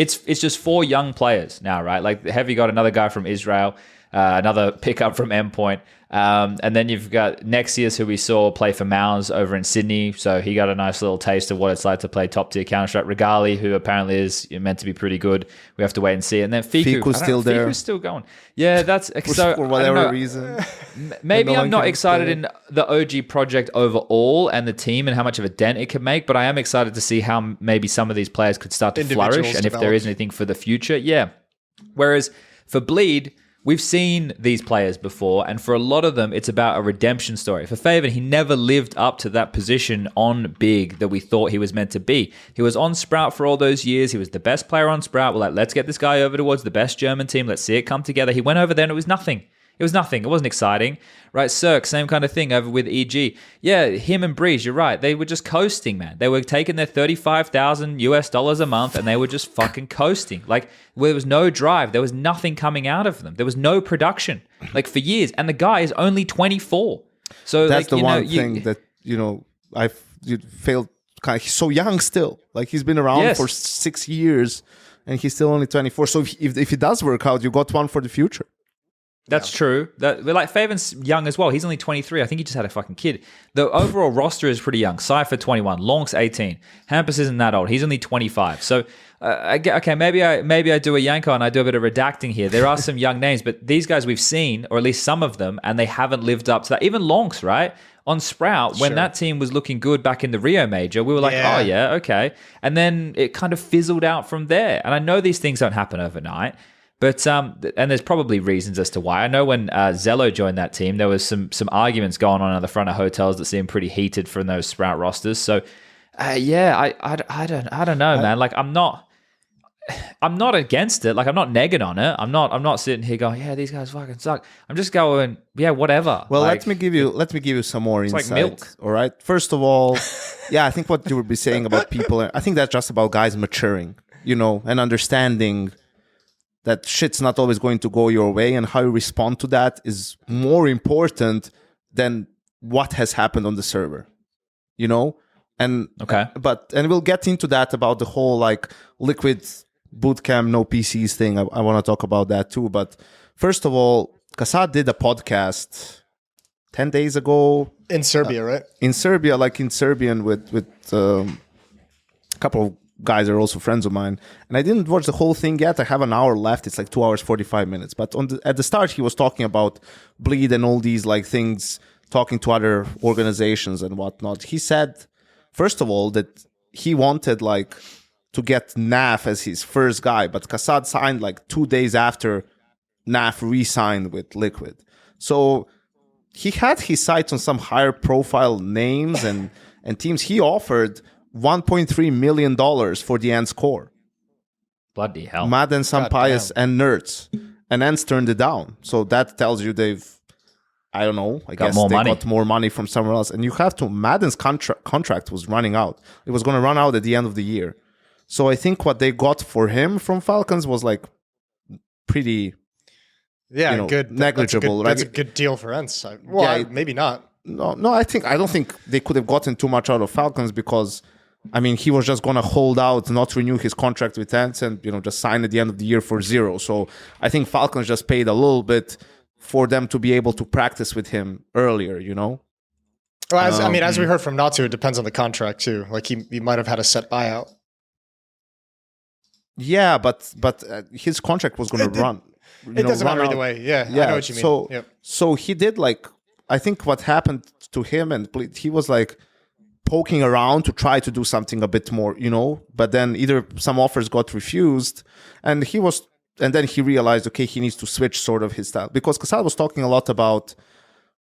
it's just 4 young players now, right? Like Heavy got another guy from Israel, another pickup from Endpoint. And then you've got Nexius, who we saw play for Mouse over in Sydney. So he got a nice little taste of what it's like to play top tier Counter-Strike. Regali, who apparently is meant to be pretty good. We have to wait and see. And then Fiku's still there. Fiku's still going. Yeah, that's so for whatever reason. Maybe I'm not excited in the OG project overall and the team and how much of a dent it could make, but I am excited to see how maybe some of these players could start to flourish and if there is anything for the future. Yeah. Whereas for Bleed, we've seen these players before, and for a lot of them, it's about a redemption story. For Faven, he never lived up to that position on Big that we thought he was meant to be. He was on Sprout for all those years. He was the best player on Sprout. We're like, let's get this guy over towards the best German team. Let's see it come together. He went over there and it was nothing. It was nothing. It wasn't exciting, right? Cirque, same kind of thing over with EG. Yeah, him and Breeze, you're right. They were just coasting, man. They were taking their $35,000 a month and they were just fucking coasting. Like, there was no drive. There was nothing coming out of them. There was no production, like, for years. And the guy is only 24. So that's like, the one thing that, I've failed. He's so young still. Like, he's been around for 6 years and he's still only 24. So if it does work out, you got one for the future. That's true. Like Faven's young as well. He's only 23. I think he just had a fucking kid. The overall roster is pretty young. Cypher 21, Lonk's 18. Hampus isn't that old. He's only 25. So okay, maybe I do a Yanko and I do a bit of redacting here. There are some young names, but these guys we've seen, or at least some of them, and they haven't lived up to that. Even Lonks, right? On Sprout, when that team was looking good back in the Rio Major, we were like, oh yeah, okay. And then it kind of fizzled out from there. And I know these things don't happen overnight. But and there's probably reasons as to why. I know when Zello joined that team, there was some arguments going on at the front of hotels that seemed pretty heated from those Sprout rosters. So I don't know, man. Like I'm not against it. Like I'm not negging on it. I'm not sitting here going, yeah, these guys fucking suck. I'm just going, yeah, whatever. Well, like, let me give you some more insight. like milk. All right. First of all, yeah, I think what you would be saying about people, I think that's just about guys maturing, and understanding that shit's not always going to go your way, and how you respond to that is more important than what has happened on the server, And okay, and we'll get into that about the whole like liquid bootcamp, no PCs thing. I want to talk about that too. But first of all, Kassad did a podcast 10 days ago. In Serbia, right? In Serbia, like in Serbian with a couple of guys that are also friends of mine. And I didn't watch the whole thing yet. I have an hour left. It's like 2 hours, 45 minutes. But at the start, he was talking about Bleed and all these like things, talking to other organizations and whatnot. He said, first of all, that he wanted like to get NAF as his first guy, but Kassad signed like 2 days after NAF re-signed with Liquid. So he had his sights on some higher profile names and teams. He offered $1.3 million for the Ants core. Bloody hell. Madden, Sampayas, and Nerds. And Ants turned it down. So that tells you they've, I don't know, I guess they got more money from somewhere else. And you have to, Madden's contract was running out. It was going to run out at the end of the year. So I think what they got for him from Falcons was like pretty, good, negligible. That's a good deal for Ents. Maybe not. No, I don't think they could have gotten too much out of Falcons because, I mean, he was just going to hold out, not renew his contract with Ents and, just sign at the end of the year for zero. So I think Falcons just paid a little bit for them to be able to practice with him earlier, Well, as we heard from Natsu, it depends on the contract too. Like he might have had a set buyout. Yeah, but his contract was going to run. It doesn't matter either way. Yeah, I know what you mean. So he did like, I think what happened to him, and he was like poking around to try to do something a bit more, but then either some offers got refused and then he realized, okay, he needs to switch sort of his style, because Kassad was talking a lot about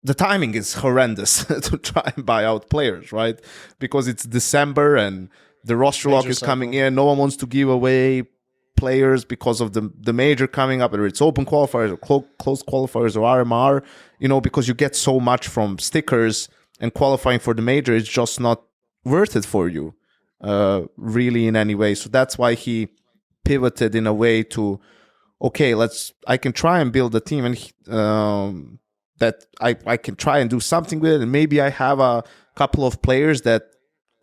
the timing is horrendous to try and buy out players, right? Because it's December and the roster lock is coming in. No one wants to give away players because of the major coming up, whether it's open qualifiers or closed qualifiers or RMR, because you get so much from stickers, and qualifying for the major is just not worth it for you, really in any way. So that's why he pivoted in a way to, okay, I can try and build a team and that I can try and do something with it. And maybe I have a couple of players that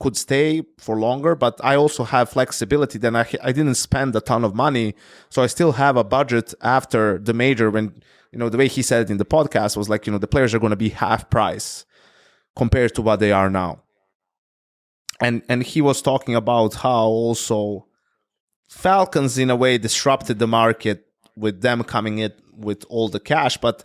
could stay for longer, but I also have flexibility. Then I didn't spend a ton of money, so I still have a budget after the major. When the way he said it in the podcast was like, the players are going to be half price compared to what they are now. And he was talking about how also Falcons in a way disrupted the market with them coming in with all the cash, but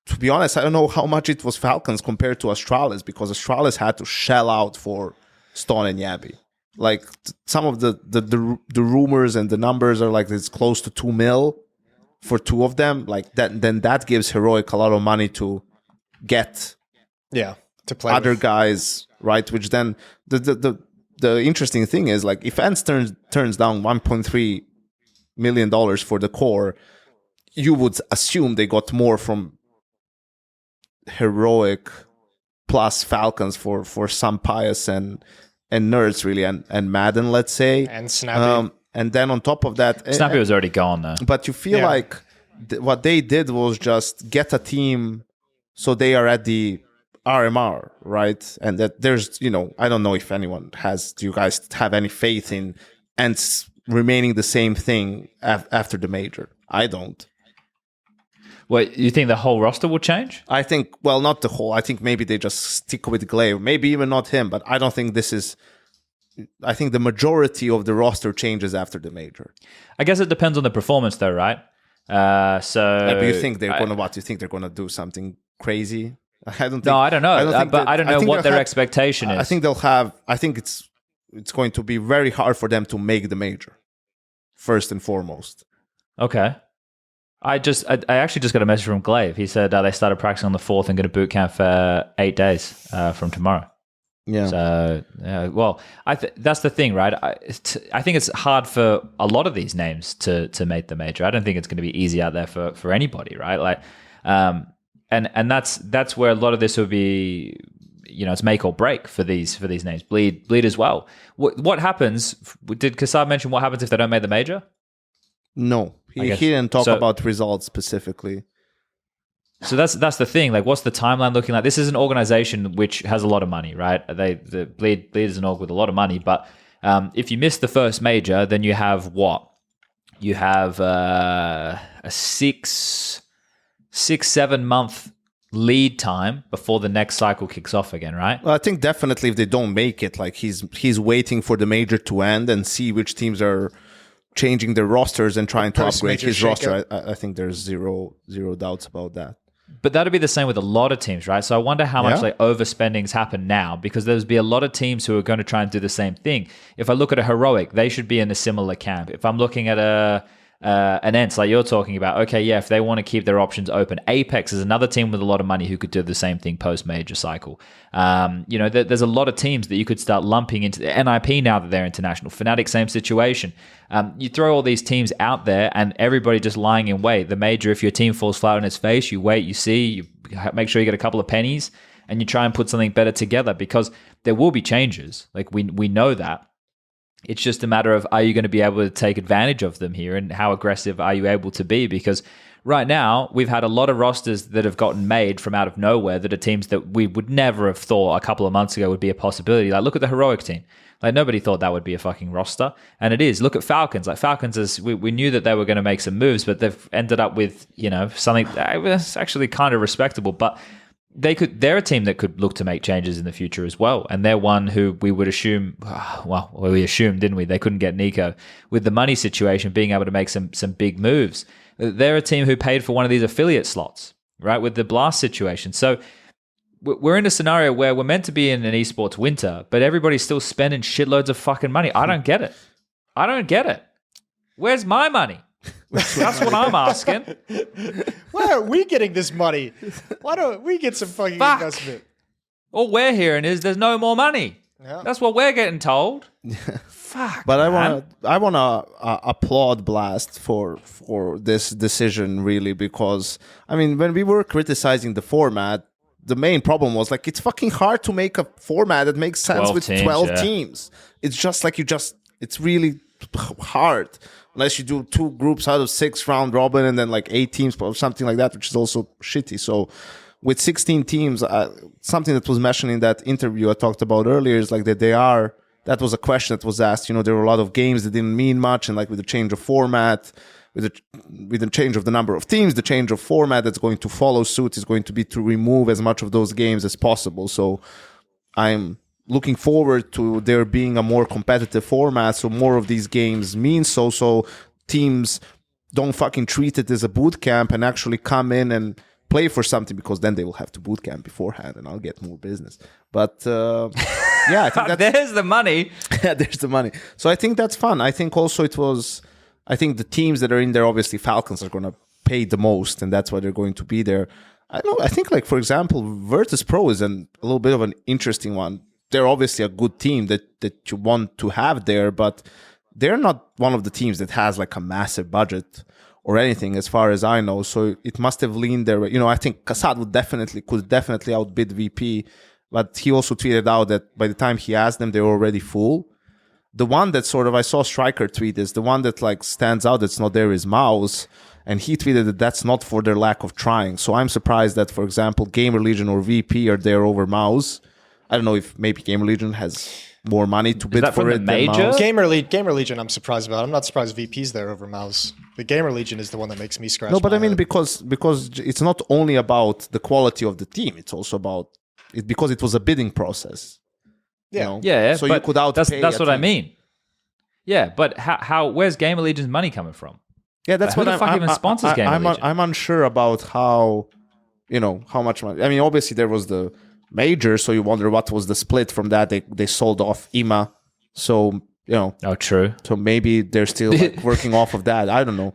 to be honest, I don't know how much it was Falcons compared to Astralis, because Astralis had to shell out for Stone and Yabby. Like some of the rumors and the numbers are like it's close to 2 mil for two of them. Like that, then that gives Heroic a lot of money to get to play other guys, right? Which then the interesting thing is, like, if Ants turns down $1.3 million for the core, you would assume they got more from Heroic plus Falcons for some Pious and Nerds, really, and Madden, let's say, and Snappy. And then on top of that, Snappy was already gone though. But you feel like what they did was just get a team so they are at the RMR, right? And that there's, I don't know if anyone has. Do you guys have any faith in Ants remaining the same thing after the major? I don't. Wait, you think the whole roster will change? I think, well, not the whole. I think maybe they just stick with Glaive. Maybe even not him, but I don't think this is... I think the majority of the roster changes after the major. I guess it depends on the performance though, right? But you think they're going to what? You think they're going to do something crazy? I don't think... No, I don't know. I don't know what their expectation is. I think they'll have... I think it's going to be very hard for them to make the major, first and foremost. Okay. I actually just got a message from Glaive. He said they started practicing on the 4th and going to boot camp for 8 days from tomorrow. Yeah. So, well, that's the thing, right? I think it's hard for a lot of these names to make the major. I don't think it's going to be easy out there for anybody, right? Like, and that's where a lot of this will be. It's make or break for these names. Bleed as well. What happens? Did Kassad mention what happens if they don't make the major? No, he didn't talk about results specifically. So that's the thing. Like, what's the timeline looking like? This is an organization which has a lot of money, right? The Bleed is an org with a lot of money. But if you miss the first major, then you have what? You have a 6-7 month lead time before the next cycle kicks off again, right? Well, I think definitely if they don't make it, like he's waiting for the major to end and see which teams are changing their rosters and trying to upgrade his roster. I think there's zero doubts about that. But that'll be the same with a lot of teams, right? So I wonder how much like overspendings happen now, because there's be a lot of teams who are going to try and do the same thing. If I look at a Heroic, they should be in a similar camp. If I'm looking at an Ents like you're talking about, okay, yeah, if they want to keep their options open. Apex is another team with a lot of money who could do the same thing post-major cycle. There's a lot of teams that you could start lumping into the NIP now that they're international. Fnatic, same situation. You throw all these teams out there and everybody just lying in wait. The major, if your team falls flat on its face, you wait, you see, you make sure you get a couple of pennies and you try and put something better together, because there will be changes. Like we know that. It's just a matter of, are you going to be able to take advantage of them here, and how aggressive are you able to be? Because right now, we've had a lot of rosters that have gotten made from out of nowhere that are teams that we would never have thought a couple of months ago would be a possibility. Like, look at the Heroic team. Like, nobody thought that would be a fucking roster, and it is. Look at Falcons. Like, Falcons, we knew that they were going to make some moves, but they've ended up with, something that was actually kind of respectable, but they're a team that could look to make changes in the future as well. And they're one who we would assume, we assumed, didn't we? They couldn't get Nico. With the money situation, being able to make some big moves. They're a team who paid for one of these affiliate slots, right? With the Blast situation. So we're in a scenario where we're meant to be in an esports winter, but everybody's still spending shitloads of fucking money. I don't get it. Where's my money? That's what I'm asking. Why aren't we getting this money? Why don't we get some fucking investment? All we're hearing is there's no more money. Yeah. That's what we're getting told. Fuck. But I wanna applaud Blast for this decision, really, because when we were criticizing the format, the main problem was like, it's fucking hard to make a format that makes sense with 12 teams. It's just like it's really hard. Unless you do 2 groups out of 6 round robin and then like 8 teams or something like that, which is also shitty. So with 16 teams, something that was mentioned in that interview I talked about earlier is like that was a question that was asked. There were a lot of games that didn't mean much, and like with the change of format, with the change of the number of teams, the change of format that's going to follow suit is going to be to remove as much of those games as possible. So I'm looking forward to there being a more competitive format, so more of these games mean so teams don't fucking treat it as a boot camp and actually come in and play for something, because then they will have to boot camp beforehand and I'll get more business. But I think there's the money. Yeah, there's the money. So I think that's fun. I think also I think the teams that are in there, obviously Falcons are going to pay the most, and that's why they're going to be there. I think, like, for example, Virtus Pro is a little bit of an interesting one. They're obviously a good team that you want to have there, but they're not one of the teams that has like a massive budget or anything, as far as I know. So it must have leaned their way. I think Kassad could definitely outbid VP, but he also tweeted out that by the time he asked them, they were already full. The one that I saw Striker tweet is the one that like stands out that's not there is Mouse, and he tweeted that that's not for their lack of trying. So I'm surprised that, for example, Gamer Legion or VP are there over Mouse. I don't know if maybe Gamer Legion has more money to bid for it than Mouse. Gamer Legion, I'm surprised about. I'm not surprised VP's there over Mouse. The Gamer Legion is the one that makes me scratch. No, but my head. because it's not only about the quality of the team. It's also about it because it was a bidding process. Yeah, yeah. So you could outpay. That's what I mean. Yeah, but how? Where's Gamer Legion's money coming from? Yeah, that's what who the fuck even sponsors Gamer Legion? I'm unsure about how much money. Obviously there was the major, so you wonder what was the split from that. They sold off IMA, so Oh, true. So maybe they're still like working off of that. I don't know.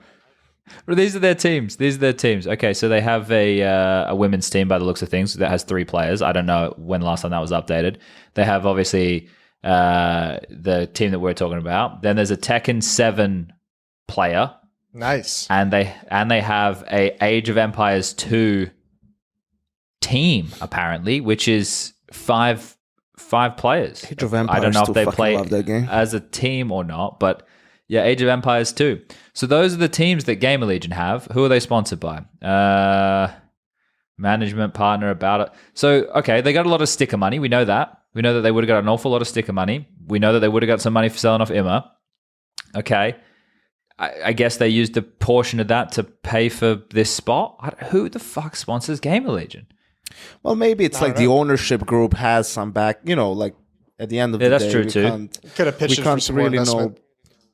But these are their teams. Okay, so they have a women's team by the looks of things that has 3 players. I don't know when the last time that was updated. They have obviously the team that we're talking about. Then there's a Tekken 7 player. Nice. And they have a Age of Empires 2 team apparently, which is 5 players. Age of Empires. I don't know if they play that game. as a team or not, but yeah, Age of Empires 2. So those are the teams that Gamer Legion have. Who are they sponsored by? Management partner, about it. So, okay, they got a lot of sticker money. We know that. We know that they would have got an awful lot of sticker money. We know that they would have got some money for selling off Imma. Okay. I guess they used a portion of that to pay for this spot. Who the fuck sponsors Gamer Legion? Well, maybe it's like the ownership group has some back, like at the end of the day. That's true too. Could have pitched it for some more investment.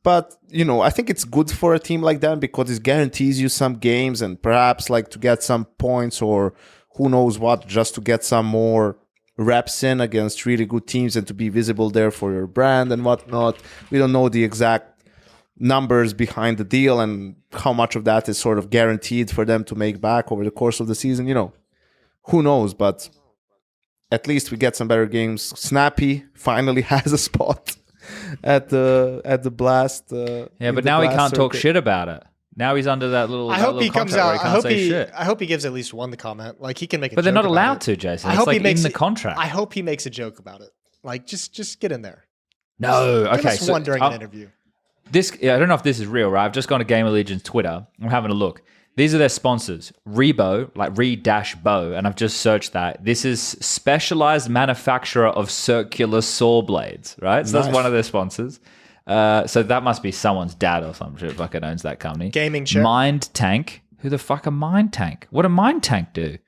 But, I think it's good for a team like that because it guarantees you some games and perhaps like to get some points or who knows what, just to get some more reps in against really good teams and to be visible there for your brand and whatnot. We don't know the exact numbers behind the deal and how much of that is sort of guaranteed for them to make back over the course of the season. Who knows? But at least we get some better games. Snappy finally has a spot at the blast. But now he can't talk shit about it. Now he's under that little. I hope he comes out. I hope he gives at least one the comment. Like he can make. But they're not allowed to, Jason. It's like in the contract. I hope he makes a joke about it. Like just get in there. No, okay. Give us one during an interview. I don't know if this is real, right? I've just gone to Gamer Legion's Twitter. I'm having a look. These are their sponsors. Rebo, like Re-Bow, and I've just searched that. This is specialized manufacturer of circular saw blades, right? So that's one of their sponsors. So that must be someone's dad or some shit fucking owns that company. Gaming chair. Mind Tank. Who the fuck are Mind Tank? What do Mind Tank do?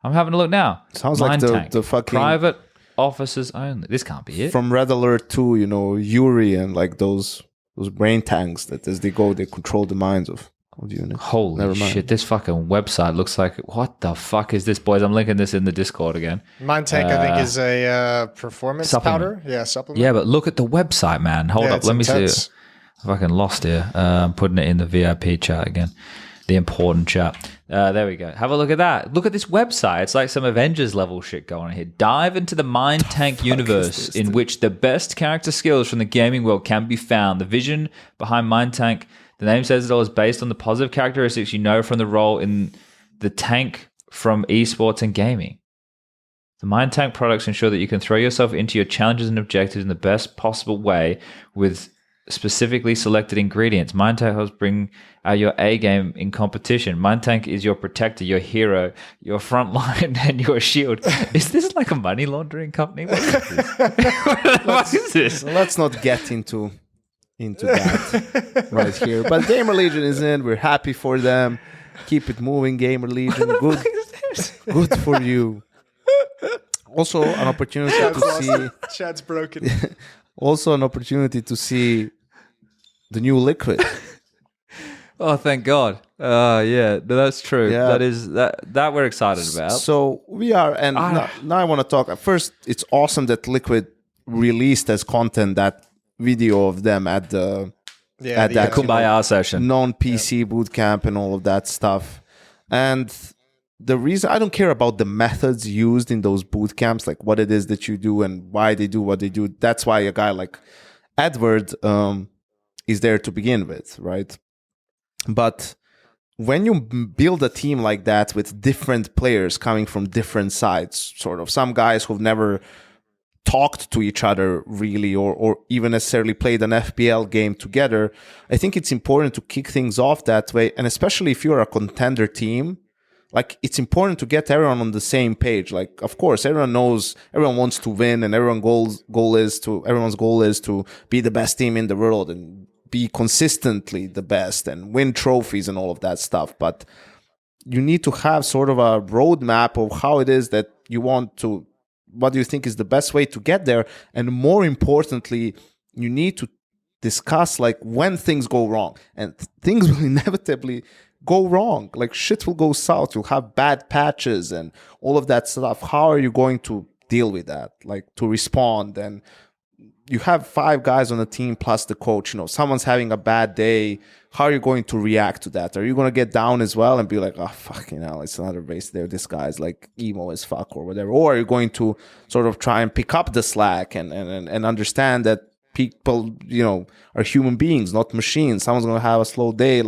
I'm having a look now. Sounds Mind like Tank. the fucking... Private officers only. This can't be it. From Red Alert 2, Yuri and like those brain tanks that as they go, they control the minds of units. Holy shit, this fucking website looks like... What the fuck is this, boys? I'm linking this in the Discord again. Mind Tank, I think, is a performance supplement. powder. Yeah, supplement. Yeah, but look at the website, man. Hold up, let me see it. I fucking lost here. I'm putting it in the VIP chat again. The important chat. There we go. Have a look at that. Look at this website. It's like some Avengers level shit going on here. Dive into the Mind Tank universe in which the best character skills from the gaming world can be found. The vision behind Mind Tank, the name says it all, is based on the positive characteristics you know from the role in the tank from esports and gaming. The Mind Tank products ensure that you can throw yourself into your challenges and objectives in the best possible way with specifically selected ingredients. Mind Tank helps bring out your A game in competition. Mind Tank is your protector, your hero, your front line, and your shield. Is this like a money laundering company? What is this? What is this? Let's not get into that right here. But Gamer Legion is in. We're happy for them. Keep it moving, Gamer Legion. Good for you. Also, an opportunity to see. Chad's broken. Also, an opportunity to see the new Liquid. Oh, thank God. Yeah, that's true. Yeah. That we're excited about. So we are, and now I want to talk. First, it's awesome that Liquid released as content that video of them at that Kumbaya session, non-PC bootcamp and all of that stuff. And the reason I don't care about the methods used in those boot camps, like what it is that you do and why they do what they do. That's why a guy like Edward is there to begin with, right? But when you build a team like that with different players coming from different sides, sort of some guys who've never talked to each other really or even necessarily played an FPL game together, I think it's important to kick things off that way. And especially if you're a contender team, like it's important to get everyone on the same page. Like, of course, everyone knows, everyone wants to win, and everyone's goal is to be the best team in the world and be consistently the best and win trophies and all of that stuff. But you need to have sort of a roadmap of how it is that you want to, what do you think is the best way to get there? And more importantly, you need to discuss like when things go wrong, and things will inevitably go wrong. Like shit will go south. You'll have bad patches and all of that stuff. How are you going to deal with that? Like to respond and, you have 5 guys on the team plus the coach. Someone's having a bad day. How are you going to react to that? Are you going to get down as well and be like, oh, fucking hell, it's another race there. This guy's like emo as fuck or whatever. Or are you going to sort of try and pick up the slack and understand that people, are human beings, not machines. Someone's going to have a slow day,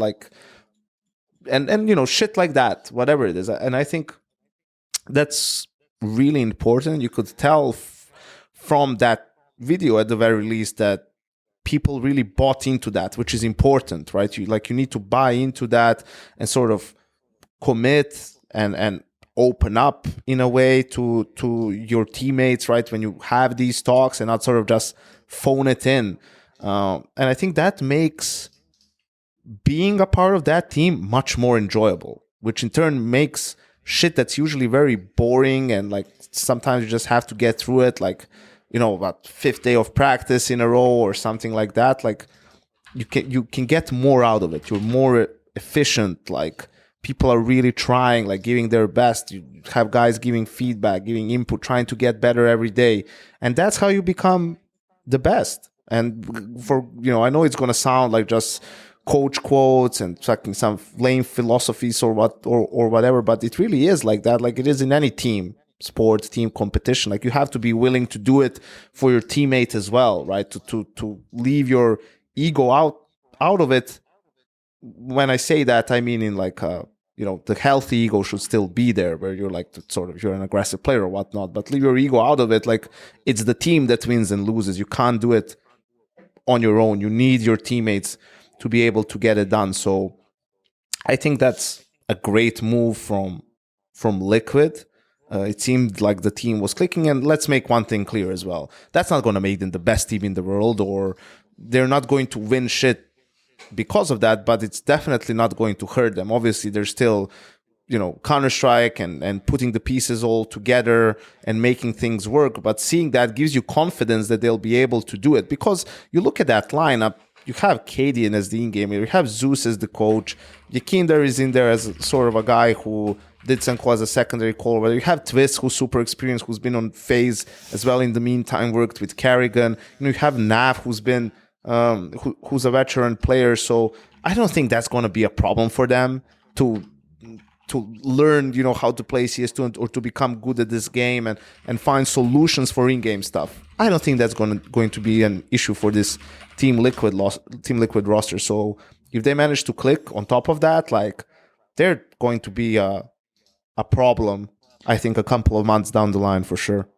and shit like that, whatever it is. And I think that's really important. You could tell from that video at the very least that people really bought into that, which is important, right? You need to buy into that and sort of commit and open up in a way to your teammates, right? When you have these talks and not sort of just phone it in. And I think that makes being a part of that team much more enjoyable, which in turn makes shit that's usually very boring and sometimes you just have to get through it, about 5th day of practice in a row or something like that. You can get more out of it. You're more efficient. People are really trying, giving their best. You have guys giving feedback, giving input, trying to get better every day. And that's how you become the best. And I know it's going to sound like just coach quotes and fucking some lame philosophies or whatever, but it really is like that. It is in any team sport, team competition. You have to be willing to do it for your teammate as well, right? To leave your ego out of it. When I say that, I mean in the healthy ego should still be there, where you're you're an aggressive player or whatnot, but leave your ego out of it. It's the team that wins and loses. You can't do it on your own. You need your teammates to be able to get it done. So I think that's a great move from Liquid. It seemed like the team was clicking, and let's make one thing clear as well. That's not going to make them the best team in the world, or they're not going to win shit because of that, but it's definitely not going to hurt them. Obviously, they're still, Counter-Strike and putting the pieces all together and making things work, but seeing that gives you confidence that they'll be able to do it. Because you look at that lineup, you have Cadian as the in-game, you have Zeus as the coach, Yakinder is in there as sort of a guy who did Senko as a secondary caller. You have Twist, who's super experienced, who's been on phase as well in the meantime, worked with Carrigan. You have Nav, who's been who's a veteran player. So I don't think that's going to be a problem for them to learn, how to play CS2 or to become good at this game and find solutions for in-game stuff. I don't think that's going to be an issue for this Team Liquid roster. So if they manage to click on top of that, they're going to be a problem, I think, a couple of months down the line for sure.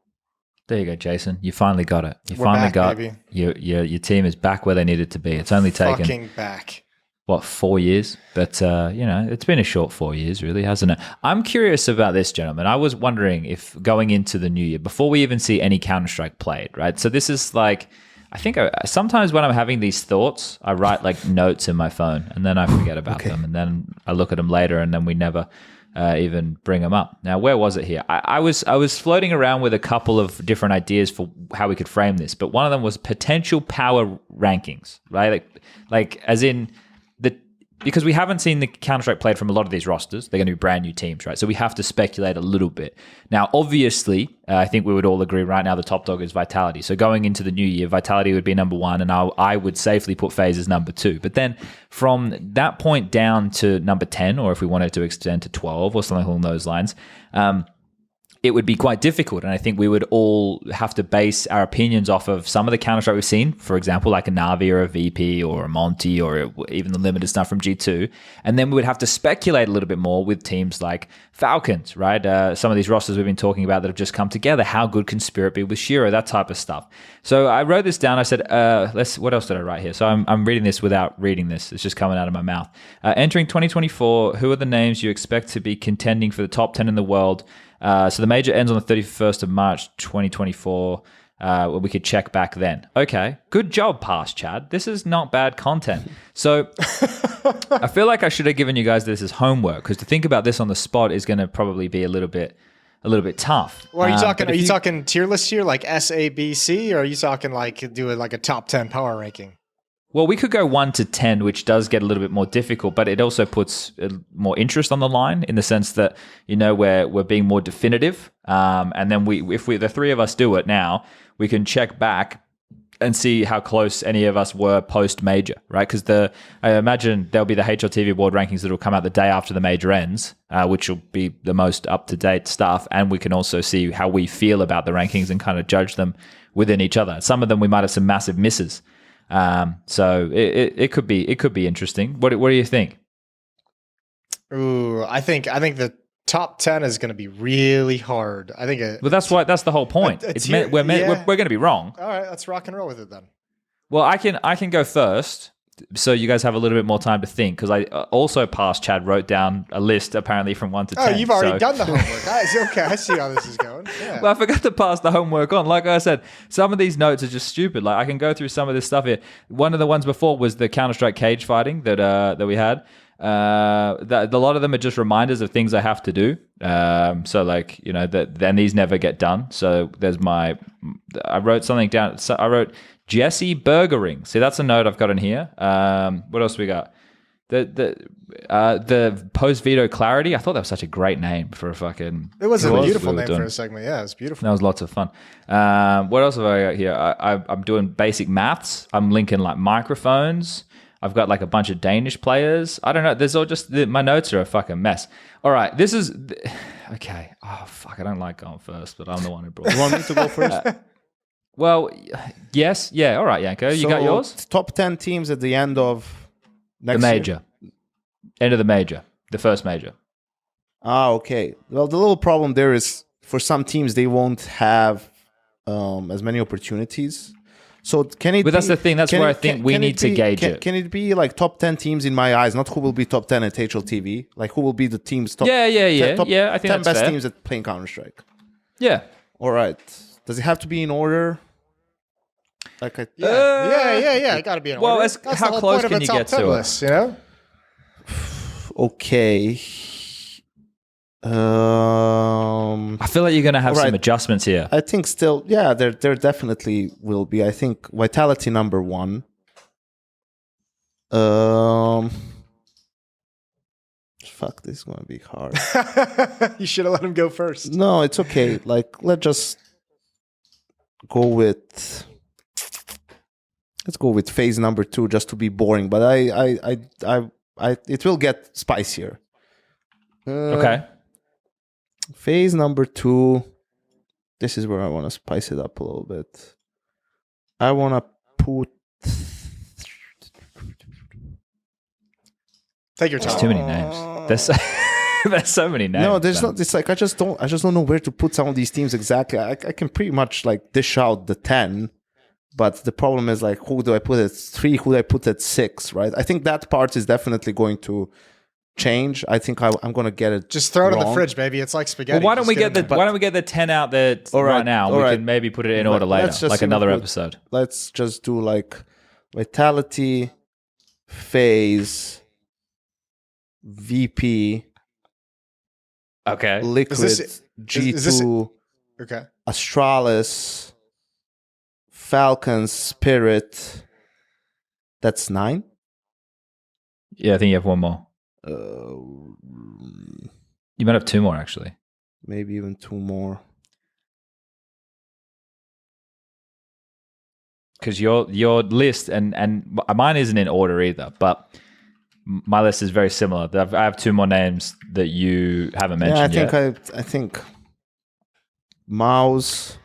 There you go, Jason. You finally got it. We're back, baby. Your team is back where they needed to be. It's only taken fucking back. 4 years? But it's been a short 4 years, really, hasn't it? I'm curious about this, gentlemen. I was wondering if going into the new year, before we even see any Counter-Strike played, right? So this is I think sometimes when I'm having these thoughts, I write notes in my phone and then I forget about them, and then I look at them later, and then we never even bring them up. Now, where was it here? I was floating around with a couple of different ideas for how we could frame this, but one of them was potential power rankings, right? As in because we haven't seen the Counter-Strike played from a lot of these rosters. They're going to be brand new teams, right? So we have to speculate a little bit. Now, obviously, I think we would all agree right now the top dog is Vitality. So going into the new year, Vitality would be number 1, and I would safely put FaZe as number 2. But then from that point down to number 10, or if we wanted to extend to 12 or something along those lines, it would be quite difficult. And I think we would all have to base our opinions off of some of the Counter-Strike we've seen, for example, like a Na'Vi or a VP or a Monty or even the limited stuff from G2. And then we would have to speculate a little bit more with teams like Falcons, right? Some of these rosters we've been talking about that have just come together. How good can Spirit be with Shiro? That type of stuff. So I wrote this down. I said, what else did I write here? So I'm reading this without reading this. It's just coming out of my mouth. Entering 2024, who are the names you expect to be contending for the top 10 in the world? So the major ends on the 31st of March, 2024. We could check back then. Okay, good job, Past Chad. This is not bad content. So I feel like I should have given you guys this as homework, because to think about this on the spot is going to probably be a little bit tough. Well, are you talking tier list here, like S, A, B, C, or are you talking doing a top 10 power ranking? Well, we could go 1 to 10, which does get a little bit more difficult, but it also puts more interest on the line in the sense that, we're being more definitive. And then if the three of us do it now, we can check back and see how close any of us were post-major, right? Because I imagine there'll be the HLTV award rankings that will come out the day after the major ends, which will be the most up-to-date stuff, and we can also see how we feel about the rankings and kind of judge them within each other. Some of them we might have some massive misses, so it could be interesting. What do you think? Ooh, I think the top 10 is going to be really hard. I think. Well, that's the whole point. We're going to be wrong. All right, let's rock and roll with it then. Well, I can go first, so you guys have a little bit more time to think, because I also passed. Chad wrote down a list apparently from 1 to 10. Oh, you've already done the homework. Okay, I see how this is going. Yeah. Well, I forgot to pass the homework on. Like I said, some of these notes are just stupid. Like I can go through some of this stuff here. One of the ones before was the Counter-Strike cage fighting that we had. A lot of them are just reminders of things I have to do. So like, then these never get done. So I wrote something down. So I wrote Jesse Burgering. See, that's a note I've got in here. What else we got? The post veto clarity. I thought that was such a great name for a fucking. It was a beautiful name for a segment. Yeah, it was beautiful. That was lots of fun. What else have I got here? I'm doing basic maths. I'm linking like microphones. I've got like a bunch of Danish players. I don't know. There's all just my notes are a fucking mess. All right, this is okay. Oh fuck, I don't like going first, but I'm the one who brought. You want me to go first? Well, yes, yeah. All right, Yanko, you got yours. Top 10 teams at the end of next the major, year? End of the major, the first major. Ah, okay. Well, the little problem there is for some teams they won't have as many opportunities. So can it? But that's the thing. That's where I think we need to gauge it. Can it be like top 10 teams in my eyes? Not who will be top 10 at HLTV. Like who will be the teams top? Yeah. Top I think 10 that's best fair. teams at playing Counter-Strike. Yeah. All right. Does it have to be in order? Like Yeah. Got to be in order. Well, That's how the whole close point of can a you top get 10 to it? list, you know? Okay. I feel like you're going to have some adjustments here. I think still, yeah, there definitely will be. I think Vitality number 1. Fuck, this is gonna be hard. You should have let him go first. No, it's okay. Like, let's go with phase number 2 just to be boring. But it will get spicier. Okay. Phase number 2. This is where I want to spice it up a little bit. I want to put. Take your time. There's too many names. There's so many names. No, there's not. It's like I just don't know where to put some of these teams exactly. I can pretty much like dish out the 10, but the problem is like who do I put at 3? Who do I put at 6? Right? I think that part is definitely going to change. I think I'm going to get it. Just throw it in the wrong. fridge, baby. It's like spaghetti. Well, why don't we get the 10 out there right now? We can maybe put it in order later, like another episode. Let's just do like Vitality, Phase, VP, Okay. Liquid, G2, okay. Astralis, Falcons, Spirit. That's 9. Yeah, I think you have one more. You You might have 2 more actually. Maybe even 2 more. Because your list and mine isn't in order either, but my list is very similar. I have 2 more names that you haven't mentioned yet. I think Mouse.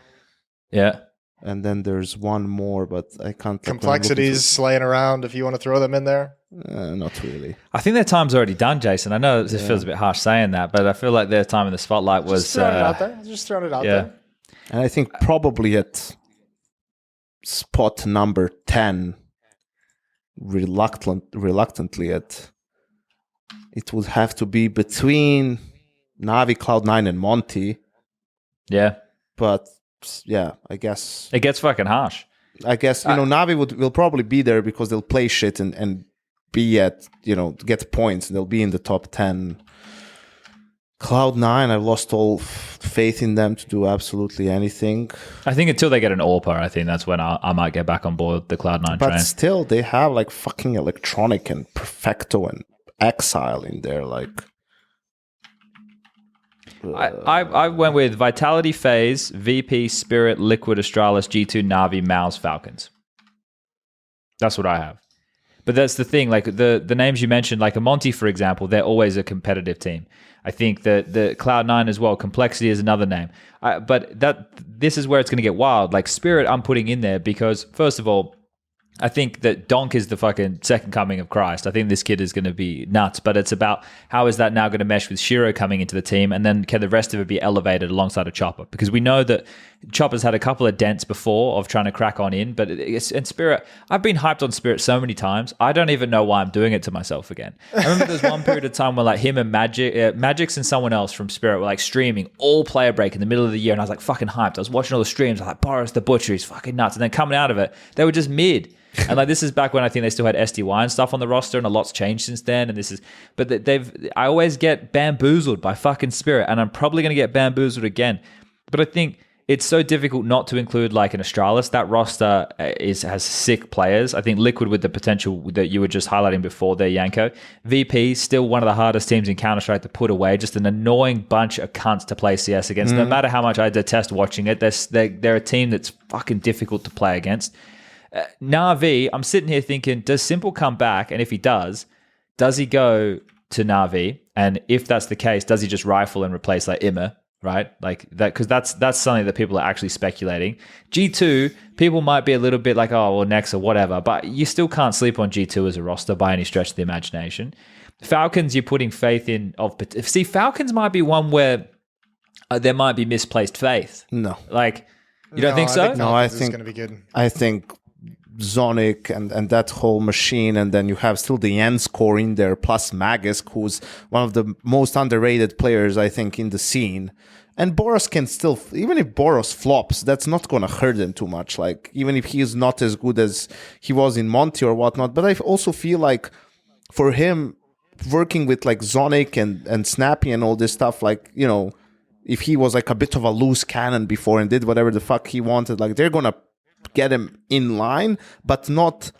Yeah. And then there's one more, but I can't. Complexities laying around if you want to throw them in there. Not really. I think their time's already done, Jason. I know it feels a bit harsh saying that, but I feel like their time in the spotlight was... Just throwing it out there. Just throwing it out there. And I think probably at spot number 10, reluctantly it would have to be between Navi, Cloud9, and Monty. Yeah. But yeah, I guess... It gets fucking harsh. I guess, Navi will probably be there because they'll play shit and be at, get points, and they'll be in the top 10. Cloud9, I've lost all faith in them to do absolutely anything. I think until they get an AWPer, I think that's when I might get back on board the Cloud9 train. But still, they have like fucking Electronic and Perfecto and Exile in there. Like, I went with Vitality, Phase, VP, Spirit, Liquid, Astralis, G2, Navi, Mouse, Falcons. That's what I have. But that's the thing, like the names you mentioned, like a Monty, for example, they're always a competitive team. I think that the Cloud9 as well, Complexity is another name. But this is where it's going to get wild. Like Spirit, I'm putting in there because, first of all, I think that Donk is the fucking second coming of Christ. I think this kid is going to be nuts, but it's about how is that now going to mesh with Shiro coming into the team, and then can the rest of it be elevated alongside a Chopper? Because we know that Chopper's had a couple of dents before of trying to crack on in, but and Spirit, I've been hyped on Spirit so many times, I don't even know why I'm doing it to myself again. I remember there's one period of time where like him and Magix and someone else from Spirit were like streaming all player break in the middle of the year, and I was like fucking hyped. I was watching all the streams, I was like, Boris the Butcher, he's fucking nuts. And then coming out of it, they were just mid. And like this is back when I think they still had SDY and stuff on the roster, and a lot's changed since then. And this is, but I always get bamboozled by fucking Spirit, and I'm probably going to get bamboozled again. But I think it's so difficult not to include like an Astralis. That roster has sick players. I think Liquid with the potential that you were just highlighting before there, Yanko. VP still one of the hardest teams in Counter-Strike to put away. Just an annoying bunch of cunts to play CS against. No matter how much I detest watching it, they're a team that's fucking difficult to play against. Na'Vi, I'm sitting here thinking, does Simple come back? And if he does he go to Na'Vi? And if that's the case, does he just rifle and replace like Immer, right? Like that, because that's something that people are actually speculating. G2, people might be a little bit like, oh, well, Nex or whatever, but you still can't sleep on G2 as a roster by any stretch of the imagination. Falcons, you're putting faith in. See, Falcons might be one where there might be misplaced faith. No. Like, you don't think so? No, I think it's going to be good. I think Zonic and that whole machine, and then you have still the Yen score in there, plus Magisk, who's one of the most underrated players, I think, in the scene. And Boros can still, even if Boros flops, that's not going to hurt him too much. Like, even if he is not as good as he was in Monty or whatnot. But I also feel like for him, working with like Zonic and Snappy and all this stuff, like, you know, if he was like a bit of a loose cannon before and did whatever the fuck he wanted, like they're going to get him in line, but not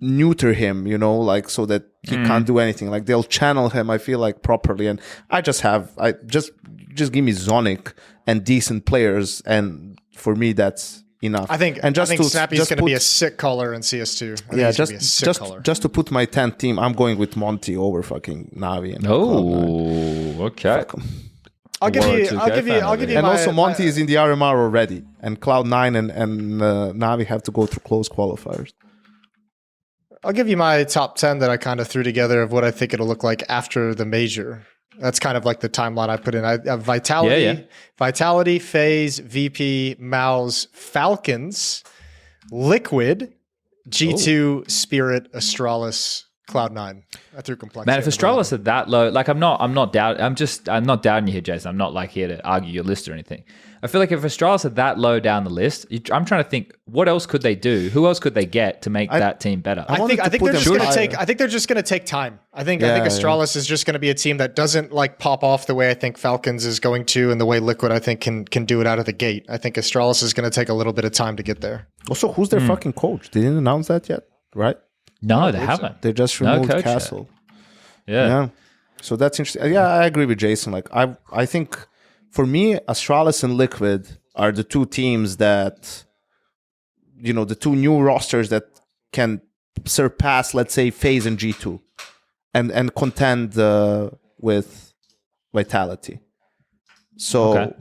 neuter him, you know, like so that he can't do anything. Like they'll channel him, I feel like, properly. And I just give me Zonic and decent players, and for me that's enough. I think Snappy's going to be a sick caller in CS2. Just to put my 10th team, I'm going with Monty over fucking Navi. And okay. I'll give you. And also, Monty is in the RMR already, and Cloud9 and Navi have to go through close qualifiers. I'll give you my top 10 that I kind of threw together of what I think it'll look like after the major. That's kind of like the timeline I put in. I have Vitality, FaZe, VP, Mouse, Falcons, Liquid, G2, Spirit, Astralis, Cloud9. I threw Complexity. Man, if Astralis are that low, like I'm not doubting you here, Jason. I'm not like here to argue your list or anything. I feel like if Astralis are that low down the list, I'm trying to think, what else could they do? Who else could they get to make that team better? I think they're just going to take time. I think Astralis is just going to be a team that doesn't like pop off the way I think Falcons is going to, and the way Liquid I think can do it out of the gate. I think Astralis is going to take a little bit of time to get there. Also, who's their fucking coach? They didn't announce that yet, right? No, they haven't. They just removed Castle. Yeah. So that's interesting. Yeah, I agree with Jason. Like I think for me, Astralis and Liquid are the two teams that, you know, the two new rosters that can surpass, let's say, FaZe and G2 and contend with Vitality. So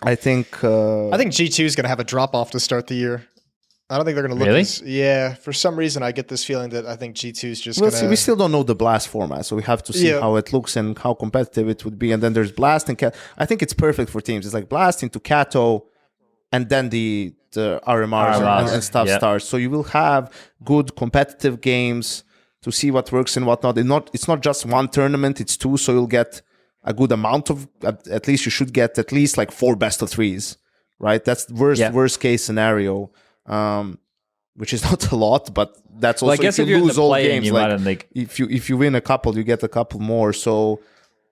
I think G2 is going to have a drop off to start the year. I don't think they're going to look Really? For some reason, I get this feeling that I think G2 is just going to... We still don't know the Blast format, so we have to see how it looks and how competitive it would be. And then there's Blast and Cat. I think it's perfect for teams. It's like Blast into Kato, and then the RMRs and stuff starts. So you will have good competitive games to see what works and whatnot. It's not just one tournament, it's two, so you'll get a good amount of... At least you should get at least like 4 best of 3s, right? That's the worst case scenario. Which is not a lot, but that's also, I guess if you lose all games, like if you win a couple, you get a couple more. So,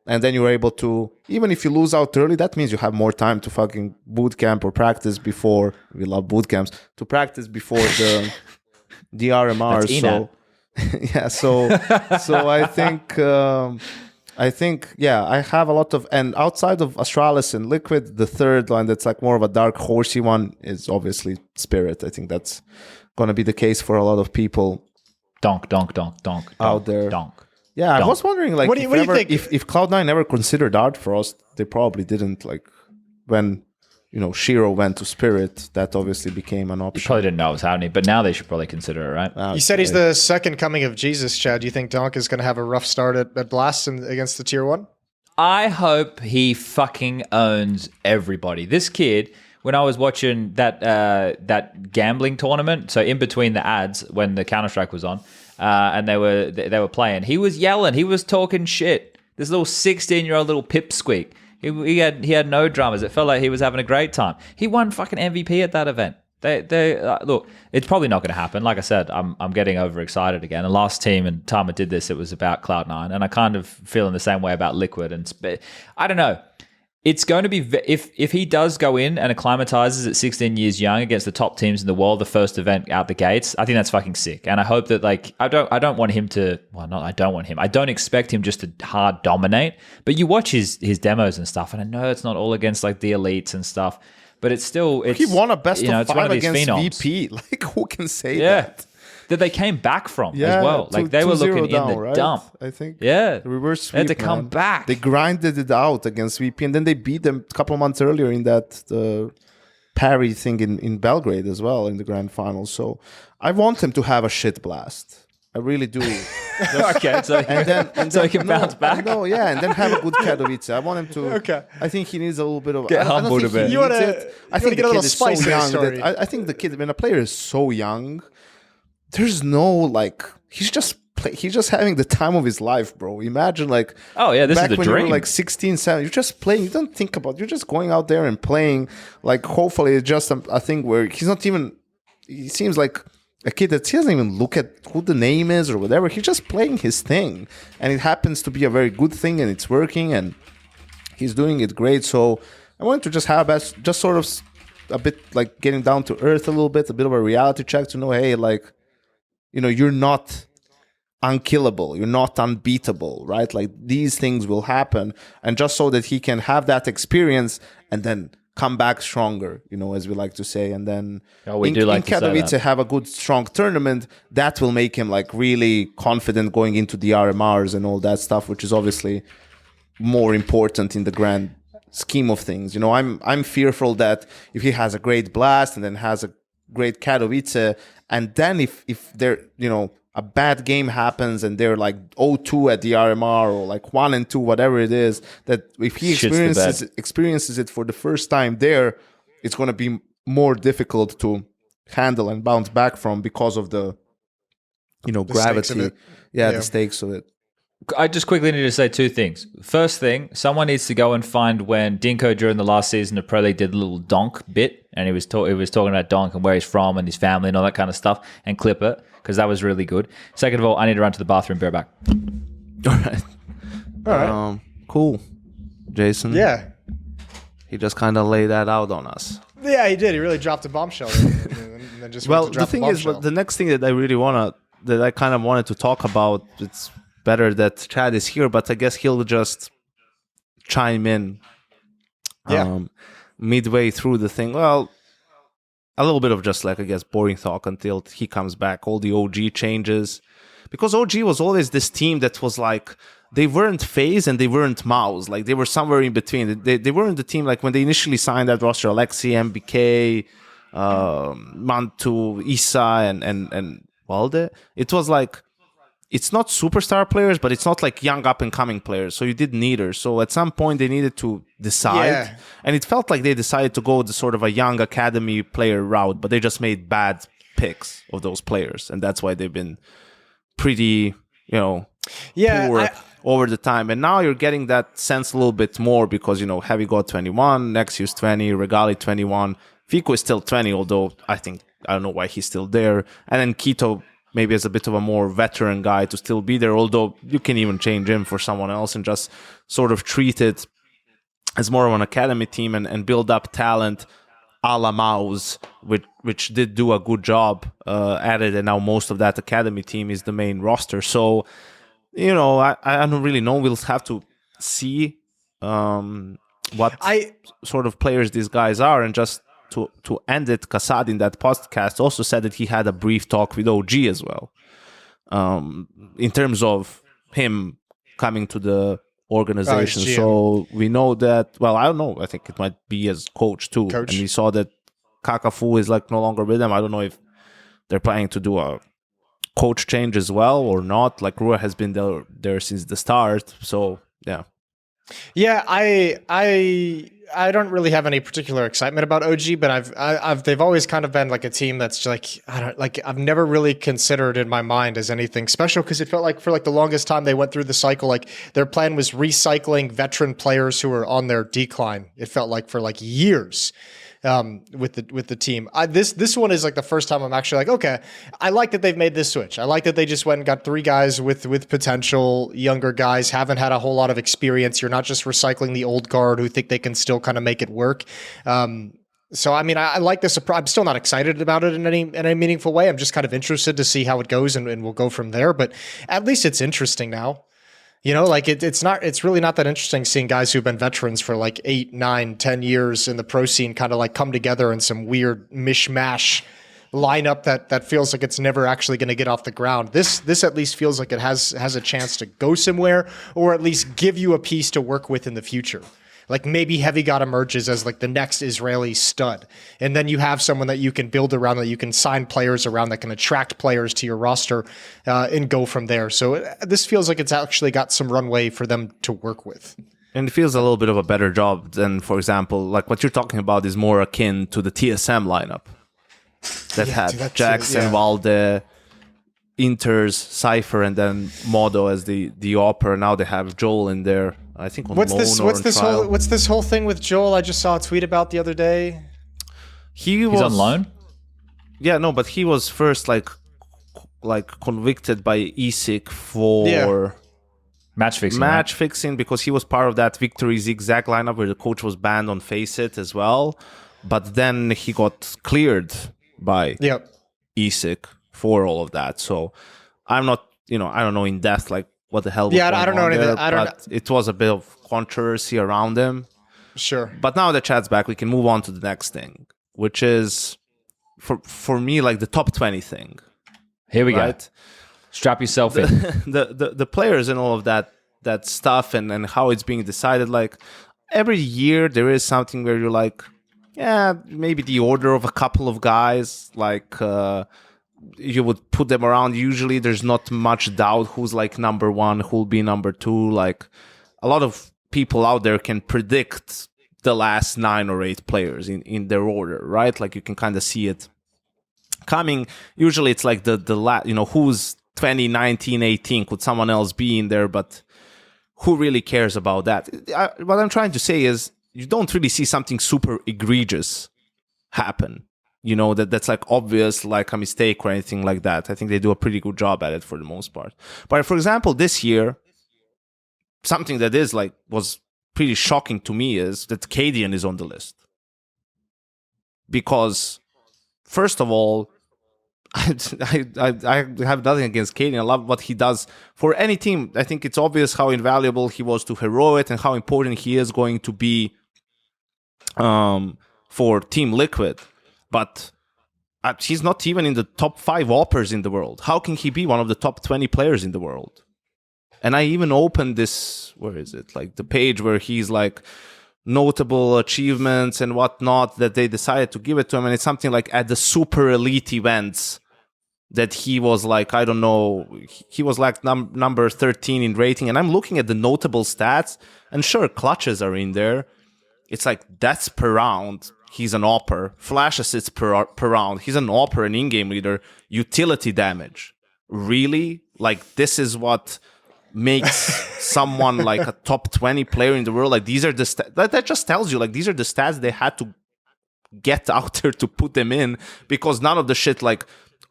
and then you're able to, even if you lose out early, that means you have more time to fucking boot camp or practice before. We love boot camps, to practice before the RMR. So yeah, so I think I think, yeah, I have a lot of, and outside of Astralis and Liquid, the third line that's like more of a dark horsey one is obviously Spirit. I think that's going to be the case for a lot of people. Donk out there. Donk. Yeah, I was wondering, like, what do you think? If Cloud9 ever considered Art Frost, they probably didn't. Like, when Shiro went to Spirit, that obviously became an option. You probably didn't know it was happening, but now they should probably consider it, right? You said he's the second coming of Jesus, Chad. Do you think Donk is going to have a rough start at Blast against the Tier 1? I hope he fucking owns everybody. This kid, when I was watching that gambling tournament, so in between the ads when the Counter-Strike was on, and they were playing, he was yelling, he was talking shit. This little 16-year-old little pipsqueak. He had no dramas. It felt like he was having a great time. He won fucking MVP at that event. They look. It's probably not going to happen. Like I said, I'm getting overexcited again. The last time I did this, it was about Cloud9, and I kind of feeling the same way about Liquid. And I don't know. It's going to be if he does go in and acclimatizes at 16 years young against the top teams in the world, the first event out the gates. I think that's fucking sick. And I hope that I don't want him to. Well, not I don't want him. I don't expect him just to hard dominate. But you watch his demos and stuff, and I know it's not all against like the elites and stuff. But he won a best of 5 against phenoms. VP. Like, who can say that they came back from as well. Like they were looking down, in the right? dump. I think. Yeah, the reverse sweep. They had to come back. They grinded it out against VP, and then they beat them a couple of months earlier in that parry thing in Belgrade as well in the grand final. So I want them to have a shit Blast. I really do. Okay, so he can bounce back. No, yeah, and then have a good Katowice. I want him to. Okay. I think he needs a little bit of. Get humbled a bit. I think get a little spice in the story. I think the kid, when a player is so young, there's no like he's just having the time of his life, bro. Imagine like this is the when dream. You were like 16, 17, you're just playing. You don't think about. You're just going out there and playing. Like hopefully it's just a thing where he's not even. He seems like a kid that he doesn't even look at who the name is or whatever. He's just playing his thing, and it happens to be a very good thing, and it's working, and he's doing it great. So I wanted to just have just sort of a bit like getting down to earth a little bit, a bit of a reality check to know, hey, like, you're not unkillable, you're not unbeatable, right? Like these things will happen, and just so that he can have that experience and then come back stronger, as we like to say, and then in Katowice have a good strong tournament that will make him like really confident going into the RMRs and all that stuff, which is obviously more important in the grand scheme of things. I'm fearful that if he has a great Blast and then has a great Katowice, and then if they're a bad game happens and they're like 0-2 at the RMR or like 1-2, whatever it is, that if he experiences it for the first time there, it's going to be more difficult to handle and bounce back from because of the gravity. The stakes of it. I just quickly need to say two things. First thing, someone needs to go and find when Dinko during the last season of Pro League did a little donk bit, and he was talking about donk and where he's from and his family and all that kind of stuff, and clip it, because that was really good. Second of all, I need to run to the bathroom. Be right back. All right. Cool. Jason. Yeah. He just kind of laid that out on us. Yeah, he did. He really dropped a bombshell. and then just the thing is, the next thing that I really I kind of wanted to talk about, it's better that Chad is here, but I guess he'll just chime in midway through the thing. Well, a little bit of just like, I guess, boring talk until he comes back. All the OG changes. Because OG was always this team that was like, they weren't FaZe and they weren't Mouse. Like, they were somewhere in between. They weren't the team, like, when they initially signed that roster, Alexi, MBK, Mantu, Issa, and Walde. It was like, it's not superstar players, but it's not like young up-and-coming players. So you did neither. So at some point, they needed to decide. Yeah. And it felt like they decided to go the sort of a young academy player route, but they just made bad picks of those players. And that's why they've been pretty, poor over the time. And now you're getting that sense a little bit more because, Heavy got 21, Nexius 20, Regali 21. Fico is still 20, although I don't know why he's still there. And then Keto maybe as a bit of a more veteran guy to still be there, although you can even change him for someone else and just sort of treat it as more of an academy team and build up talent a la Mouse, which did do a good job at it, and now most of that academy team is the main roster. So I don't really know. We'll have to see what sort of players these guys are. And just to end it, Kassad in that podcast also said that he had a brief talk with OG as well, in terms of him coming to the organization. So we know that, well, I don't know. I think it might be as coach too. And we saw that Kakafu is like no longer with them. I don't know if they're planning to do a coach change as well or not. Like Rua has been there since the start. So yeah. Yeah, I don't really have any particular excitement about OG, but they've always kind of been like a team that's like, I've never really considered in my mind as anything special, because it felt like for like the longest time they went through the cycle, like their plan was recycling veteran players who were on their decline. It felt like for like years. With the team. This one is like the first time I'm actually like, okay, I like that they've made this switch. I like that they just went and got 3 guys with potential, younger guys, haven't had a whole lot of experience. You're not just recycling the old guard who think they can still kind of make it work. So, I mean, I like this. I'm still not excited about it in any meaningful way. I'm just kind of interested to see how it goes, and we'll go from there. But at least it's interesting now. Like it's really not that interesting seeing guys who've been veterans for like 8, 9, 10 years in the pro scene kind of like come together in some weird mishmash lineup that feels like it's never actually going to get off the ground. This at least feels like it has a chance to go somewhere, or at least give you a piece to work with in the future. Like maybe Heavy God emerges as like the next Israeli stud. And then you have someone that you can build around, that you can sign players around, that can attract players to your roster and go from there. So this feels like it's actually got some runway for them to work with. And it feels a little bit of a better job than, for example, like what you're talking about is more akin to the TSM lineup that had Jackson, Valde, Inters, Cypher, and then Modo as the opera. Now they have Joel in there. I think on what's this whole thing with Joel? I just saw a tweet about the other day. He's on loan? Yeah, no, but he was first like convicted by ESIC for match fixing because he was part of that Victory Zigzag lineup where the coach was banned on Face It as well. But then he got cleared by ESIC for all of that. So I'm not, I don't know in depth like what the hell was going on. I don't know anything. But it was a bit of controversy around him. Sure. But now the chat's back, we can move on to the next thing, which is for me like the top 20 thing. Here we go. Strap yourself in. The players and all of that stuff and how it's being decided. Like every year there is something where you're like, yeah, maybe the order of a couple of guys, like you would put them around. Usually there's not much doubt who's like number 1, who'll be number 2. Like a lot of people out there can predict the last 9 or 8 players in their order, right? Like you can kind of see it coming. Usually it's like the who's 2019, 18, could someone else be in there? But who really cares about that? What I'm trying to say is you don't really see something super egregious happen. That's like obvious, like a mistake or anything like that. I think they do a pretty good job at it for the most part. But for example, this year, something that was pretty shocking to me is that Cadian is on the list. Because, first of all, I have nothing against Cadian. I love what he does for any team. I think it's obvious how invaluable he was to Heroic and how important he is going to be for Team Liquid. But he's not even in the top 5 operas in the world. How can he be one of the top 20 players in the world? And I even opened this, where is it? Like the page where he's like notable achievements and whatnot that they decided to give it to him. And it's something like at the super elite events that he was like, I don't know, he was like number 13 in rating. And I'm looking at the notable stats and sure, clutches are in there. It's like deaths per round. He's an AWPer. Flash assists per round. He's an AWPer, an in-game leader. Utility damage. Really? Like, this is what makes someone like a top 20 player in the world. Like, these are the stats. That just tells you, like, these are the stats they had to get out there to put them in. Because none of the shit, like,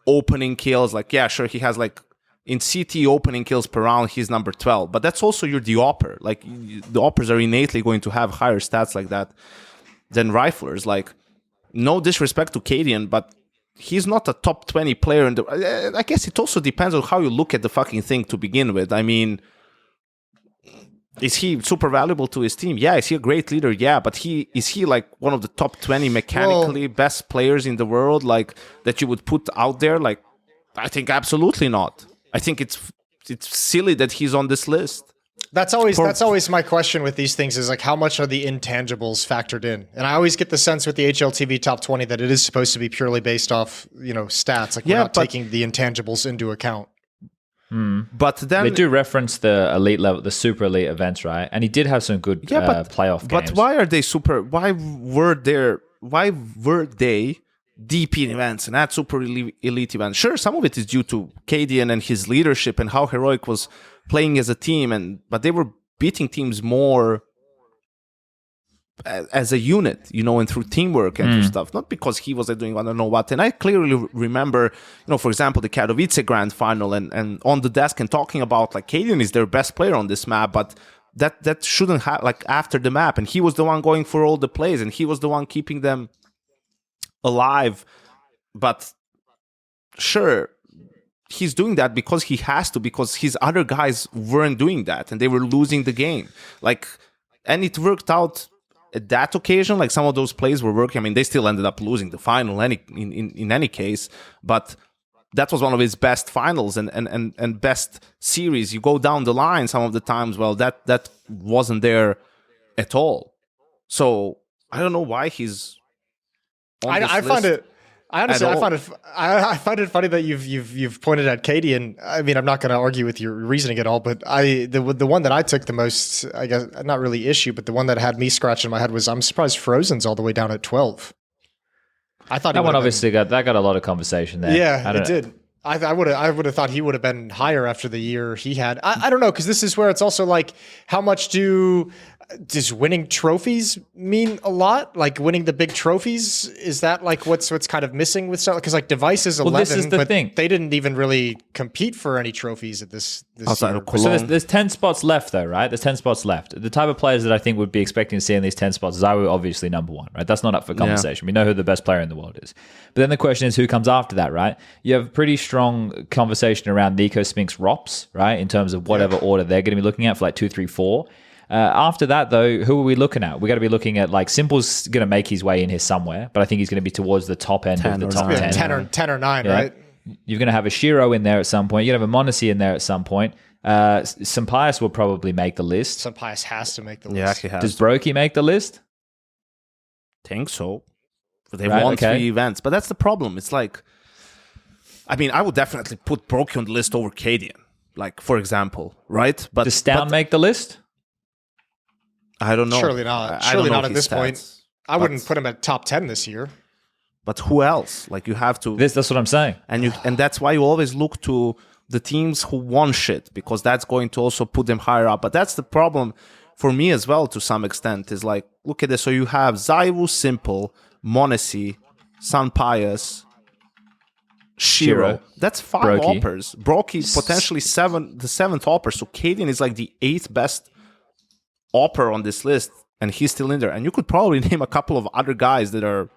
opening kills. Like, yeah, sure, he has, like, in CT opening kills per round, he's number 12. But that's also the AWPer. Like, the AWPers are innately going to have higher stats like that than riflers. Like, no disrespect to Cadian, but he's not a top 20 player. I guess it also depends on how you look at the fucking thing to begin with. I mean, is he super valuable to his team? Yeah. Is he a great leader? Yeah. But is he like one of the top 20 mechanically best players in the world, like that you would put out there? Like, I think absolutely not. I think it's silly that he's on this list. That's always my question with these things is like, how much are the intangibles factored in? And I always get the sense with the HLTV top 20 that it is supposed to be purely based off, stats. Like we're not taking the intangibles into account. But then they do reference the elite level, the super elite events, right? And he did have some good playoff games. But why are they super? Why were they deep in events and not super elite events? Sure, some of it is due to Cadian and his leadership and how Heroic was playing as a team, but they were beating teams more as a unit, and through teamwork and through stuff, not because he was doing I don't know what. And I clearly remember, for example, the Katowice Grand Final and on the desk and talking about like Cadian is their best player on this map, but that shouldn't have like after the map, and he was the one going for all the plays and he was the one keeping them alive. But sure, he's doing that because he has to, because his other guys weren't doing that and they were losing the game. And it worked out at that occasion. Like some of those plays were working. I mean, they still ended up losing the final in any case, but that was one of his best finals and best series. You go down the line some of the times, well, that wasn't there at all. So I don't know why he's on this list. I find it funny that you've pointed at Katie, and I mean I'm not going to argue with your reasoning at all, but the one that I took the most, I guess not really issue, but the one that had me scratching my head was I'm surprised Frozen's all the way down at 12. I thought that one obviously got a lot of conversation there. Yeah, it did. I would have thought he would have been higher after the year he had. I don't know, because this is where it's also like, how much does winning trophies mean a lot? Like winning the big trophies, is that like what's kind of missing with stuff? Because like Device is 11, this is the thing. They didn't even really compete for any trophies at this year. So there's 10 spots left though, right? There's 10 spots left. The type of players that I think would be expecting to see in these 10 spots is obviously number one, right? That's not up for conversation. We know who the best player in the world is. But then the question is who comes after that, right? You have pretty strong conversation around Nico Spinks Rops, right? In terms of whatever order they're going to be looking at for like 2, 3, 4. After that, though, who are we looking at? We got to be looking at like Simple's going to make his way in here somewhere, but I think he's going to be towards the top end of the top 10. 10 or 9, right? You're going to have a Shiro in there at some point. You're going to have a Monacy in there at some point. Sampaius will probably make the list. Sampaius has to make the Yeah, list. he has. Does Brokey make the list? Think so. They won 3 events, but that's the problem. It's like, I mean, I would definitely put Brokey on the list over Cadian, like for example, right? But does Stown make the list? I don't know. Surely not. Surely not at this point. I wouldn't put him at top 10 this year. But who else? Like you have to. That's what I'm saying. And that's why you always look to the teams who won shit, because that's going to also put them higher up. But that's the problem for me as well to some extent. Is like, look at this. So you have Zaiwu, Simple, Monacy, Sampaius, Shiro. That's 5 Brokey. oppers. Brokey potentially the 7th opper. So Cadian is like the 8th best opper on this list, and he's still in there. And you could probably name a couple of other guys that are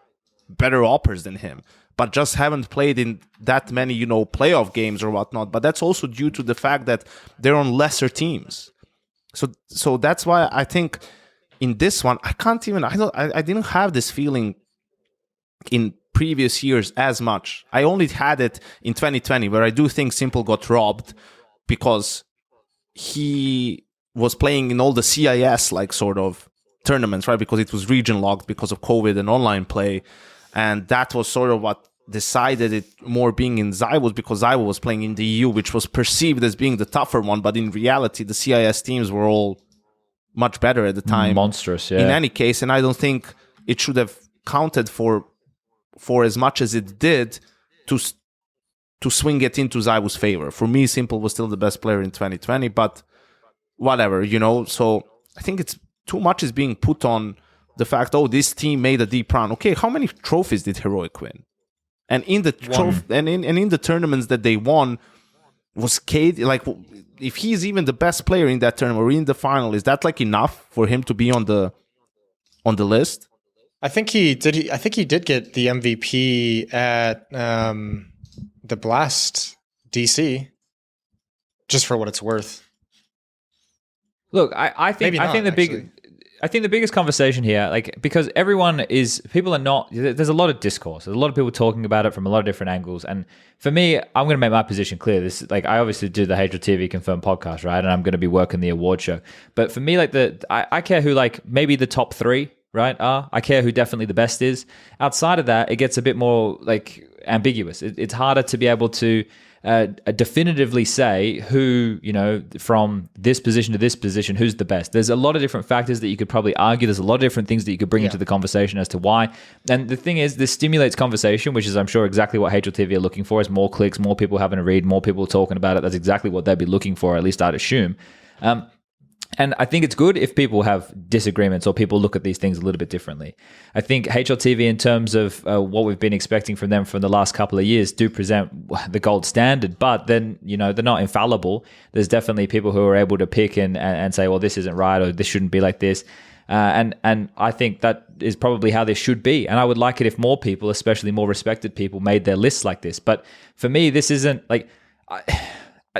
better oppers than him, but just haven't played in that many, playoff games or whatnot. But that's also due to the fact that they're on lesser teams. So that's why I think in this one, I didn't have this feeling in previous years as much. I only had it in 2020, where I do think Simple got robbed because he was playing in all the CIS like sort of tournaments, right? Because it was region locked because of COVID and online play. And that was sort of what decided it more being in Zaiwu, because Zaiwu was playing in the EU, which was perceived as being the tougher one. But in reality, the CIS teams were all much better at the time. Monstrous, yeah. In any case, and I don't think it should have counted for as much as it did to swing it into Zaiwu's favor. For me, Simple was still the best player in 2020, but whatever, So I think it's too much is being put on the fact, this team made a deep run. Okay, how many trophies did Heroic win? And in the in the tournaments that they won, was Cade, like, if he's even the best player in that tournament or in the final, is that like enough for him to be on the list? I think he did. I think he did get the MVP at the Blast DC, just for what it's worth. Look, I think the biggest conversation here, like, because people are not, there's a lot of discourse. There's a lot of people talking about it from a lot of different angles. And for me, I'm going to make my position clear. This, like, I obviously do the HLTV Confirmed podcast, right? And I'm going to be working the award show. But for me, like, I care who, like, maybe the top three, right, are. I care who definitely the best is. Outside of that, it gets a bit more, like, ambiguous. It's harder to be able to definitively say who, from this position to this position, who's the best. There's a lot of different factors that you could probably argue. There's a lot of different things that you could bring into the conversation as to why. And the thing is, this stimulates conversation, which is, I'm sure, exactly what HLTV are looking for, is more clicks, more people having a read, more people talking about it. That's exactly what they'd be looking for, at least I'd assume. And I think it's good if people have disagreements or people look at these things a little bit differently. I think HLTV, in terms of what we've been expecting from them for the last couple of years, do present the gold standard, but then, they're not infallible. There's definitely people who are able to pick and say, well, this isn't right, or this shouldn't be like this. And I think that is probably how this should be. And I would like it if more people, especially more respected people, made their lists like this. But for me, this isn't like...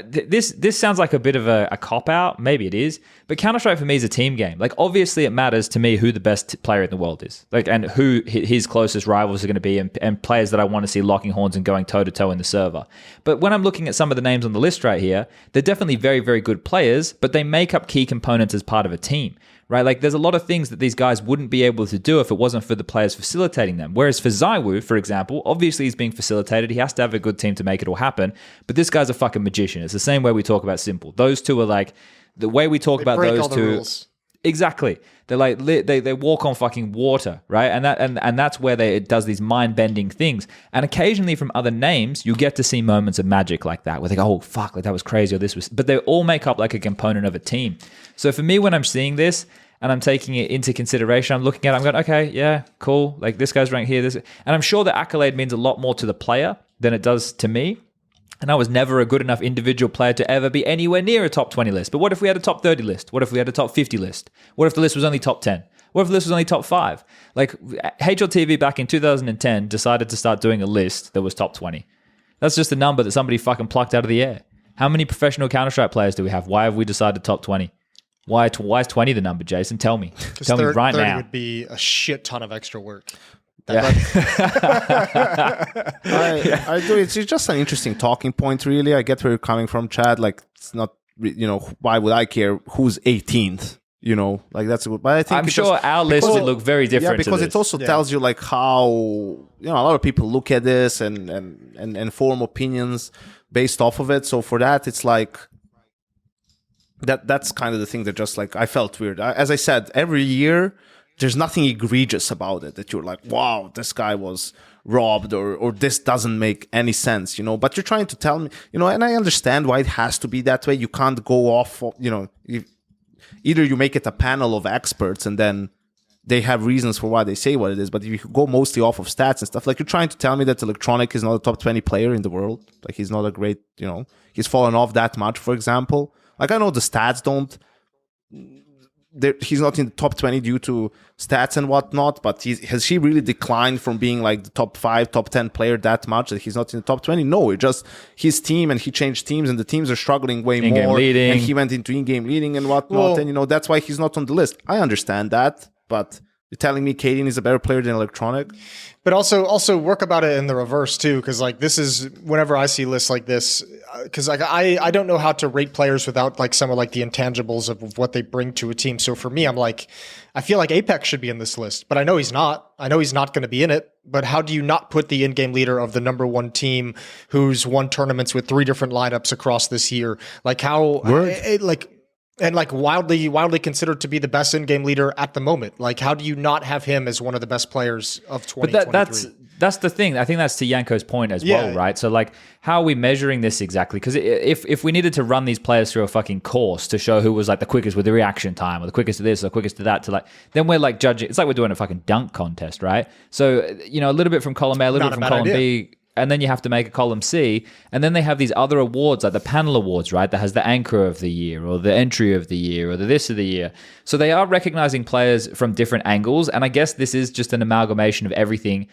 This sounds like a bit of a cop-out. Maybe it is. But Counter-Strike for me is a team game. Like, obviously, it matters to me who the best player in the world is. Like, and who his closest rivals are going to be, and players that I want to see locking horns and going toe-to-toe in the server. But when I'm looking at some of the names on the list right here, they're definitely very, very good players, but they make up key components as part of a team. Right? Like, there's a lot of things that these guys wouldn't be able to do if it wasn't for the players facilitating them. Whereas for ZywOo, for example, obviously he's being facilitated. He has to have a good team to make it all happen. But this guy's a fucking magician. It's the same way we talk about Simple. Those two are like, the way we talk about those two. Rules. Exactly. They're like, they walk on fucking water, right? And that's where it does these mind-bending things. And occasionally from other names, you get to see moments of magic like that, where they go, oh, fuck, like that was crazy, or this was... But they all make up like a component of a team. So for me, when I'm seeing this, and I'm taking it into consideration, I'm looking at it, I'm going, okay, yeah, cool. Like, this guy's ranked here. And I'm sure the accolade means a lot more to the player than it does to me. And I was never a good enough individual player to ever be anywhere near a top 20 list. But what if we had a top 30 list? What if we had a top 50 list? What if the list was only top 10? What if the list was only top 5? Like, HLTV back in 2010 decided to start doing a list that was top 20. That's just a number that somebody fucking plucked out of the air. How many professional Counter-Strike players do we have? Why have we decided top 20? Why is 20 the number, Jason? Tell me. Tell me right 30 now. Would be a shit ton of extra work. I do. It's just an interesting talking point, really. I get where you're coming from, Chad. Like, it's not, why would I care who's 18th? Like, that's good. But I think I'm sure our list would look very different. Yeah, because it also tells you, like, how, a lot of people look at this and form opinions based off of it. So for that, it's like, that's kind of the thing that just, like, I felt weird. As I said, every year there's nothing egregious about it that you're like, wow, this guy was robbed or this doesn't make any sense, but you're trying to tell me, and I understand why it has to be that way. You can't go off, either you make it a panel of experts and then they have reasons for why they say what it is. But if you go mostly off of stats and stuff, like, you're trying to tell me that Electronic is not a top 20 player in the world. Like, he's not a great, he's fallen off that much, for example. Like, I know the stats don't... He's not in the top 20 due to stats and whatnot, but has he really declined from being, like, the top 5, top 10 player that much that he's not in the top 20? No, it just his team, and he changed teams, and the teams are struggling way in-game more. Leading. And he went into in-game leading and whatnot, and, that's why he's not on the list. I understand that, but... You're telling me Kaden is a better player than Electronic? But also work about it in the reverse too, because, like, this is, whenever I see lists like this, because, like, I don't know how to rate players without, like, some of, like, the intangibles of what they bring to a team. So for me, I'm like, I feel like Apex should be in this list, but I know he's not. I know he's not going to be in it. But how do you not put the in-game leader of the number one team who's won tournaments with 3 different lineups across this year? Like, how and, like, wildly considered to be the best in-game leader at the moment. Like, how do you not have him as one of the best players of 2023? But that's the thing. I think that's to Yanko's point as well, right? So, like, how are we measuring this exactly? Because if we needed to run these players through a fucking course to show who was, like, the quickest with the reaction time, or the quickest to this, or the quickest to that, to, like, then we're, like, judging. It's like we're doing a fucking dunk contest, right? So, a little bit from column A, a little bit from column B. and then you have to make a column C, and then they have these other awards like the panel awards, right? That has the anchor of the year or the entry of the year or the this of the year. So they are recognizing players from different angles, and I guess this is just an amalgamation of everything.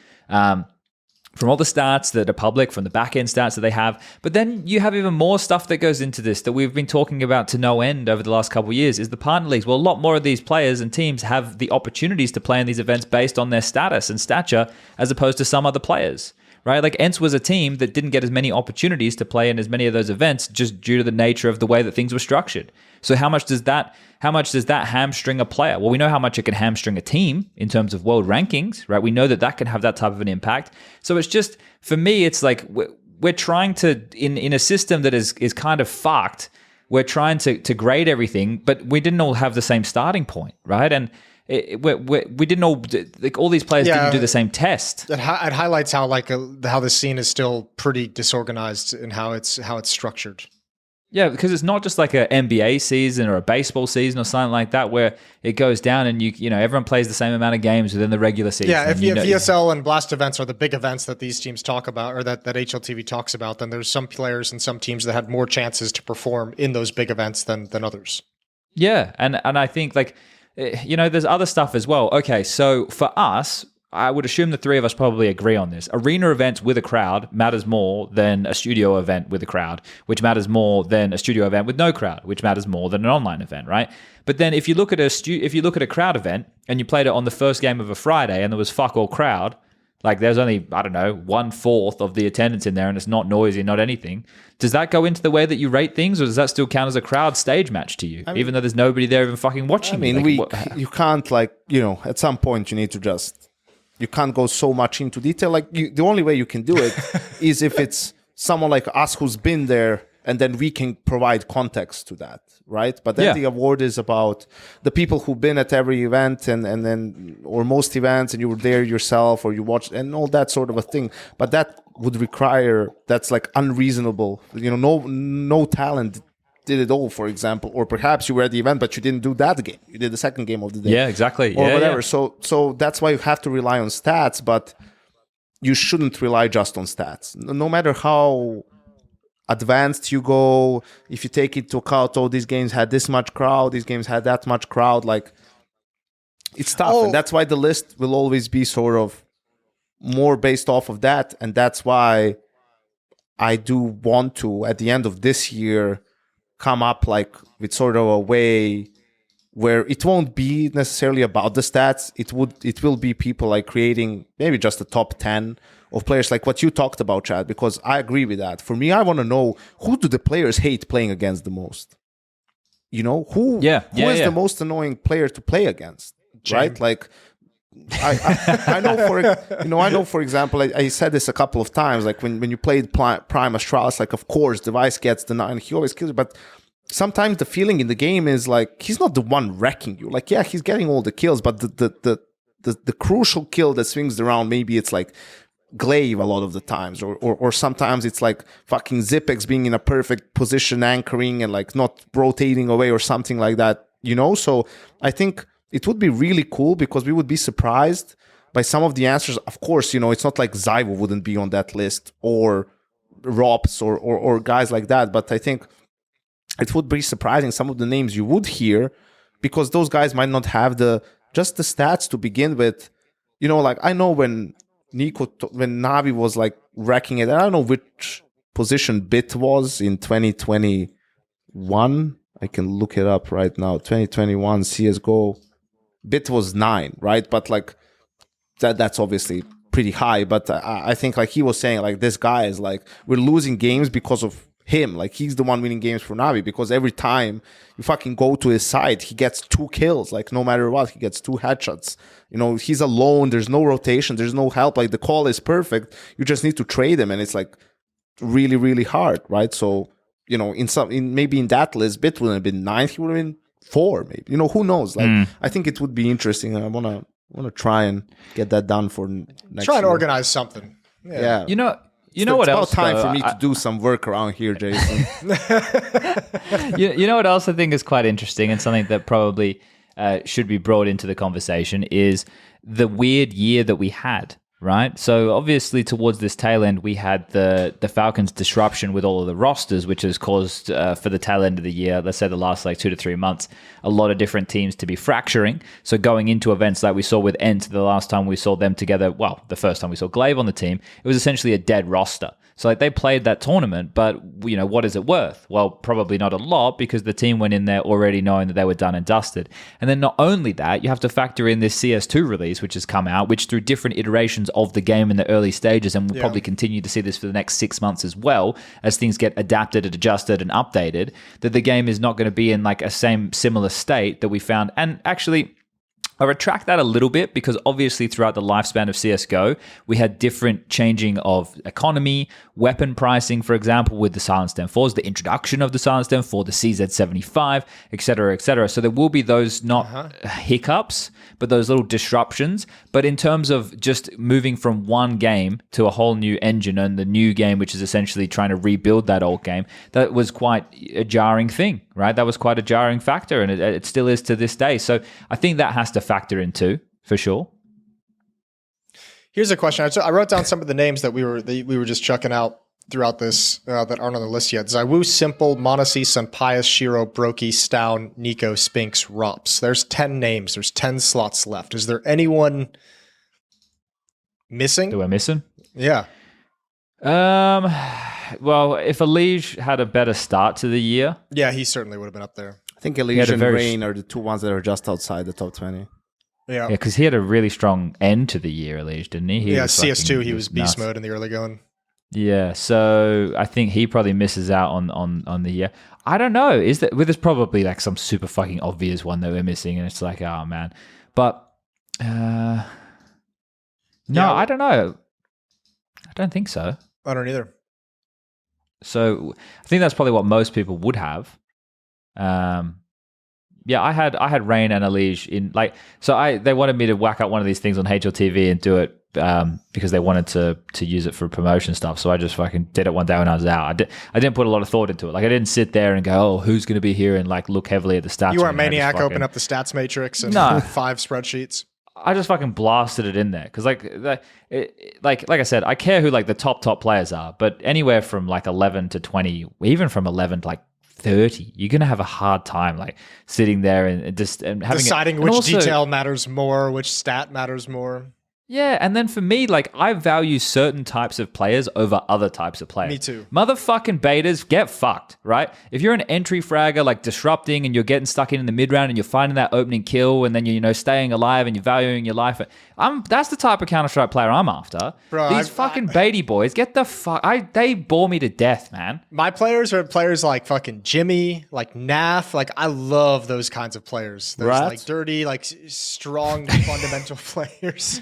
From all the stats that are public, from the back-end stats that they have. But then you have even more stuff that goes into this that we've been talking about to no end over the last couple of years, is the partner leagues. Well, a lot more of these players and teams have the opportunities to play in these events based on their status and stature as opposed to some other players, right? Like ENCE was a team that didn't get as many opportunities to play in as many of those events just due to the nature of the way that things were structured. So how much does that hamstring a player? Well, we know how much it can hamstring a team in terms of world rankings, right? We know that can have that type of an impact. So it's just, for me, it's like we're trying to, in a system that is kind of fucked, we're trying to grade everything, but we didn't all have the same starting point, right? And we didn't all, like, all these players didn't do the same test. It highlights how how the scene is still pretty disorganized in how it's structured. Yeah, because it's not just like an NBA season or a baseball season or something like that where it goes down and you know everyone plays the same amount of games within the regular season. Yeah, if VSL and Blast events are the big events that these teams talk about, or that HLTV talks about, then there's some players and some teams that had more chances to perform in those big events than others. Yeah, and I think, like, you know, there's other stuff as well. Okay, so for us, I would assume the three of us probably agree on this. Arena events with a crowd matters more than a studio event with a crowd, which matters more than a studio event with no crowd, which matters more than an online event, right? But then if you look at a crowd event and you played it on the first game of a Friday and there was fuck all crowd, like there's only, I don't know, 1/4 of the attendance in there and it's not noisy, not anything. Does that go into the way that you rate things, or does that still count as a crowd stage match to you, even though there's nobody there even fucking watching? I mean, you can't, like, you know, at some point you need to just, you can't go so much into detail. Like, the only way you can do it is if it's someone like us who's been there, and then we can provide context to that, right? But then the award is about the people who've been at every event and then, or most events, and you were there yourself, or you watched, and all that sort of a thing. But that would require, that's like unreasonable. You know, no talent did it all, for example, or perhaps you were at the event but you didn't do that game, you did the second game of the day, exactly, or whatever. So that's why you have to rely on stats, but you shouldn't rely just on stats. No matter how advanced you go, if you take into account, oh, these games had this much crowd, these games had that much crowd, like, it's tough. And that's why the list will always be sort of more based off of that. And that's why I do want to, at the end of this year, come up like with sort of a way where it won't be necessarily about the stats. It will be people like creating maybe just a top 10 of players, like what you talked about, Chad, because I agree with that. For me, I want to know, who do the players hate playing against the most? You know, who is the most annoying player to play against, right? Like, I know for example, I said this a couple of times, like when you played Prime Astralis, like, of course Device gets the 9, he always kills you, but sometimes the feeling in the game is like he's not the one wrecking you. Like, yeah, he's getting all the kills, but the crucial kill that swings around, maybe it's like Glaive a lot of the times, or sometimes it's like fucking Zipex being in a perfect position, anchoring and like not rotating away or something like that, you know? So I think it would be really cool, because we would be surprised by some of the answers. Of course, you know, it's not like Zyvo wouldn't be on that list, or Rops, or guys like that. But I think it would be surprising some of the names you would hear, because those guys might not have just the stats to begin with. You know, like, I know when Navi was like wrecking it, I don't know which position Bit was in 2021. I can look it up right now. 2021 CSGO. Bit was 9, right? But like that's obviously pretty high. But I think, like he was saying, like, this guy is like, we're losing games because of him. Like, he's the one winning games for Navi, because every time you fucking go to his side, he gets 2 kills. Like, no matter what, he gets 2 headshots. You know, he's alone. There's no rotation. There's no help. Like, the call is perfect. You just need to trade him, and it's like really, really hard, right? So, you know, maybe in that list, Bit would have been 9th. He would have been 4, maybe. You know, who knows? Like, I think it would be interesting. I wanna try and get that done for next Try and year. organize something. Yeah. You know what else? It's about time for me to do some work around here, Jason. You know what else I think is quite interesting, and something that probably should be brought into the conversation, is the weird year that we had. right? So obviously towards this tail end, we had the Falcons disruption with all of the rosters, which has caused for the tail end of the year, let's say the last like 2 to 3 months, a lot of different teams to be fracturing. So going into events like we saw with Ent, the last time we saw them together, well, the first time we saw Glaive on the team, it was essentially a dead roster. So like they played that tournament, but you know, what is it worth? Well, probably not a lot because the team went in there already knowing that they were done and dusted. And then not only that, you have to factor in this CS2 release, which has come out, which through different iterations of the game in the early stages, and we'll probably continue to see this for the next 6 months as well, as things get adapted and adjusted and updated, that the game is not going to be in like a similar state that we found. And actually, I retract that a little bit because obviously throughout the lifespan of CSGO, we had different changing of economy, weapon pricing, for example, with the Silenced M4s, the introduction of the Silenced M4, the CZ75, et cetera, et cetera. So there will be those not hiccups, but those little disruptions. But in terms of just moving from one game to a whole new engine and the new game, which is essentially trying to rebuild that old game, that was quite a jarring thing, right? That was quite a jarring factor, and it still is to this day. So I think that has to factor in too, for sure. Here's a question. I wrote down some of the names that we were just chucking out throughout this that aren't on the list yet. Zywoo, Simple, Monacy, Sunpius, Shiro, Brokey, Stown, Nico, Spinks, Rops. There's 10 names. There's 10 slots left. Is there anyone missing? Do I missing? Yeah. Well, if Elige had a better start to the year, yeah, he certainly would have been up there. I think Elige and Rain are the two ones that are just outside the top 20. Yeah, because he had a really strong end to the year, Elige, didn't he? CS2, he was beast mode in the early going. Yeah, so I think he probably misses out on the year. I don't know. There's probably like some super fucking obvious one that we're missing, and it's like, oh man. But no, I don't know. I don't think so. I don't either. So I think that's probably what most people would have. Yeah, I had Rain and Elige in like, so they wanted me to whack out one of these things on HLTV and do it because they wanted to use it for promotion stuff. So I just fucking did it one day when I was out. I didn't put a lot of thought into it. Like I didn't sit there and go, oh, who's going to be here and like look heavly at the stats. You were a maniac, open up the stats matrix and 5 spreadsheets. I just fucking blasted it in there because like I said, I care who like the top players are, but anywhere from like 11 to 20, even from 11 to like 30, you're gonna have a hard time like sitting there and just and having deciding which detail matters more, which stat matters more. Yeah, and then for me, like, I value certain types of players over other types of players. Me too. Motherfucking betas, get fucked, right? If you're an entry fragger, like, disrupting and you're getting stuck in the mid-round and you're finding that opening kill and then you're, you know, staying alive and you're valuing your life, that's the type of Counter-Strike player I'm after. Bro, These fucking baity boys, get the fuck... they bore me to death, man. My players are players like fucking Jimmy, like Naf. Like, I love those kinds of players. Those, like, dirty, like, strong, fundamental players.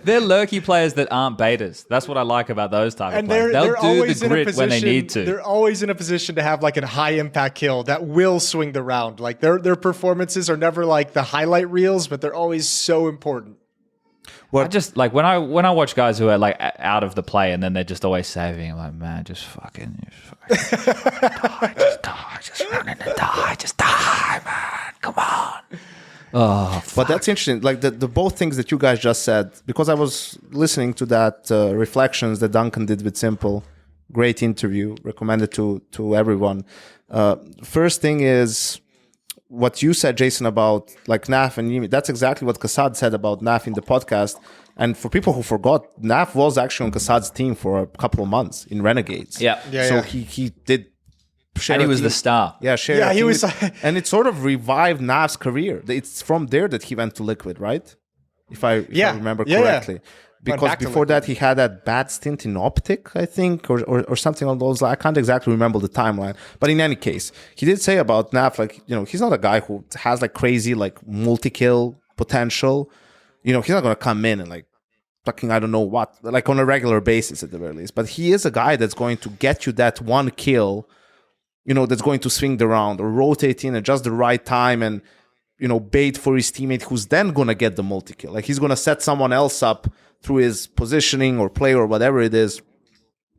They're lurky players that aren't betas. That's what I like about those type of players. They'll do the grit when they need to. They're always in a position to have like a high impact kill that will swing the round. Like their performances are never like the highlight reels, but they're always so important. Well, I just like when I watch guys who are like out of the play and then they're just always saving. I'm like, man, just fucking die, just run in and die, just die, man. Come on. Oh, fuck. But that's interesting. Like the both things that you guys just said, because I was listening to that reflections that Duncan did with Simple, great interview, recommended to everyone. First thing is what you said, Jason, about like Naf and Yimi. That's exactly what Kassad said about Naf in the podcast. And for people who forgot, Naf was actually on Kassad's team for a couple of months in Renegades. Yeah. So he did. And he was the star. Yeah, he was. And it sort of revived Nav's career. It's from there that he went to Liquid, right? If I remember correctly. Yeah. Because before that, he had that bad stint in Optic, I think, or something along those lines. I can't exactly remember the timeline. But in any case, he did say about Nav, like, you know, he's not a guy who has like crazy, like multi-kill potential. You know, he's not going to come in and like fucking, I don't know what, like on a regular basis at the very least. But he is a guy that's going to get you that one kill, you know, that's going to swing the round or rotate in at just the right time and, you know, bait for his teammate who's then going to get the multi-kill. Like he's going to set someone else up through his positioning or play or whatever it is